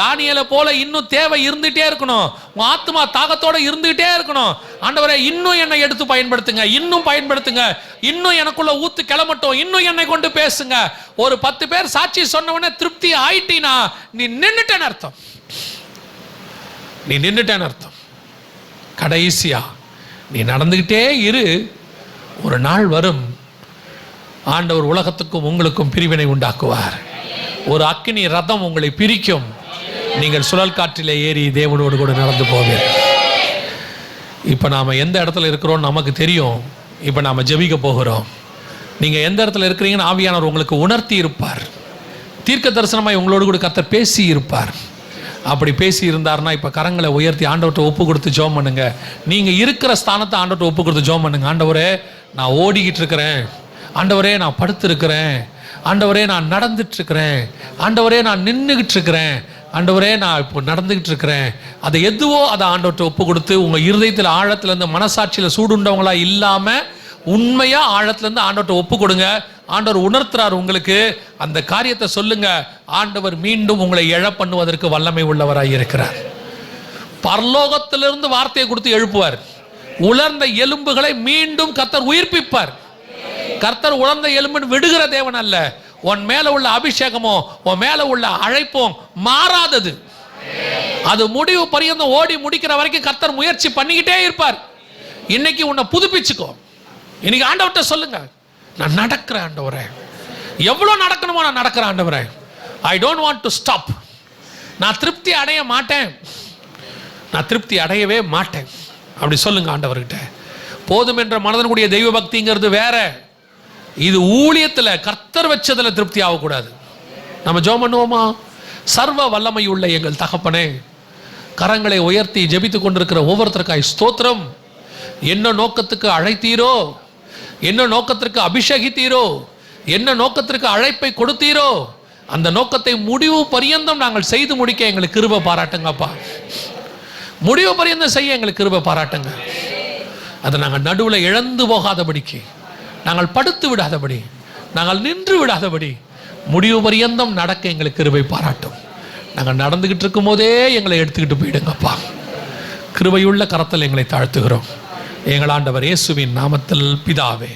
தானியேலை போல இன்னும் தேவை இருந்துகிட்டே இருக்கணும். உன் ஆத்மா தாகத்தோடு இருந்துகிட்டே இருக்கணும். ஆண்டவரே, இன்னும் என்னை எடுத்து பயன்படுத்துங்க, இன்னும் பயன்படுத்துங்க, இன்னும் எனக்குள்ள ஊத்து கிளம்பட்டும், இன்னும் என்னை கொண்டு பேசுங்க. ஒரு 10 பேர் சாட்சி சொன்னவனே திருப்தி ஆயிட்டினா நீ நின்றுட்டேன்னு அர்த்தம். நீ நின்றுட்டேன்னு அர்த்தம். கடைசியா நீ நடந்துகிட்டே இரு. ஒரு நாள் வரும், ஆண்டவர் உலகத்துக்கும் உங்களுக்கும் பிரிவினை உண்டாக்குவார். ஒரு அக்கினி ரதம் உங்களை பிரிக்கும். நீங்கள் சுழல் காற்றிலே ஏறி தேவனோடு கூட நடந்து போவீர்கள். இப்போ நாம் எந்த இடத்துல இருக்கிறோம் நமக்கு தெரியும். இப்போ நாம் ஜெபிக்க போகிறோம். நீங்கள் எந்த இடத்துல இருக்கிறீங்கன்னு ஆவியானவர் உங்களுக்கு உணர்த்தி இருப்பார். தீர்க்க தரிசனமாய் உங்களோடு கூட கர்த்தர் பேசி இருப்பார். அப்படி பேசி இருந்தார்னா இப்போ கரங்களை உயர்த்தி ஆண்டவர்கிட்ட ஒப்பு கொடுத்து ஜெபம் பண்ணுங்க. நீங்கள் இருக்கிற ஸ்தானத்தை ஆண்டவர்கிட்ட ஒப்பு கொடுத்து ஜெபம் பண்ணுங்க. ஆண்டவரே, நான் ஓடிக்கிட்டு இருக்கிறேன். ஆண்டவரே, நான் படுத்திருக்கிறேன். ஆண்டவரே, நான் நடந்துட்டு இருக்கிறேன். ஆண்டவரே, நான் நின்றுக்கிட்டு இருக்கிறேன். ஆண்டவரே, நான் இப்போ நடந்துக்கிட்டு இருக்கிறேன். அதை எதுவோ அதை ஆண்டவர்கிட்ட ஒப்பு கொடுத்து உங்கள் இருதயத்தில் ஆழத்துலேருந்து மனசாட்சியில் சூடுண்டவங்களா இல்லாமல் உண்மையாக ஆழத்துலேருந்து ஆண்டவர்கிட்ட ஒப்பு கொடுங்க. ஆண்டவர் உணர்த்துறார் உங்களுக்கு. அந்த காரியத்தை சொல்லுங்க. ஆண்டவர் மீண்டும் உங்களை எழ பண்ணுவதற்கு வல்லமை உள்ளவராய் இருக்கிறார். பரலோகத்திலிருந்து வார்த்தையை கொடுத்து எழுப்புவார். உலர்ந்த எலும்புகளை மீண்டும் கர்த்தர் உயிர்ப்பிப்பார். கர்த்தர் உலர்ந்த எலும்புன்னு விடுகிற தேவன் அல்ல. உன் மேல உள்ள அபிஷேகமோ உன் மேல உள்ள அழைப்பும் மாறாதது. அது முடிவு பரியந்தம் ஓடி முடிக்கிற வரைக்கும் கர்த்தர் முயற்சி பண்ணிக்கிட்டே இருப்பார். இன்னைக்கு உன்னை புதுப்பிச்சுக்கோ. இன்னைக்கு ஆண்டவர்கிட்ட சொல்லுங்க, நான் நடக்கிறேன் ஆண்டவரே. எவ்வளோ நடக்கணுமோ நான் நடக்கிறேன் ஆண்டவரே. I don't want to stop. நான் திருப்தி அடைய மாட்டேன். நான் திருப்தி அடையவே மாட்டேன். அப்படி சொல்லுங்க ஆண்டவர்கிட்ட. போதும் என்ற மனதனுடைய தெய்வ பக்திங்கிறது வேற. இது ஊழியத்தில் கர்த்தர் வச்சதில் திருப்தி ஆகக்கூடாது. நம்ம ஜெபம் பண்ணுவோமா? சர்வ வல்லமை உள்ள எங்கள் தகப்பனே, கரங்களை உயர்த்தி ஜெபித்துக் கொண்டிருக்கிற ஒவ்வொருத்தருக்காய் ஸ்தோத்திரம். என்ன நோக்கத்துக்கு அழைத்தீரோ, என்ன நோக்கத்திற்கு அபிஷேகித்தீரோ, என்ன நோக்கத்திற்கு அழைப்பை கொடுத்தீரோ, அந்த நோக்கத்தை முடிவு பரியந்தம் நாங்கள் செய்து முடிக்க எங்களுக்கு கிருபை பாராட்டுங்கப்பா. முடிவு பரியந்தம் செய்ய எங்களுக்கு கிருபை பாராட்டுங்க. அதை நாங்கள் நடுவில் இழந்து போகாதபடிக்கு, நாங்கள் படுத்து விடாதபடி, நாங்கள் நின்று விடாதபடி முடிவு பரியந்தம் நடக்க எங்களுக்கு கிருபை பாராட்டும். நாங்கள் நடந்துகிட்டு இருக்கும் போதே எங்களை எடுத்துக்கிட்டு போயிடுங்கப்பா. கிருபையுள்ள கரத்தில் எங்களை தாழ்த்துகிறோம். எங்கள் ஆண்டவர் இயேசுவின் நாமத்தில் பிதாவே.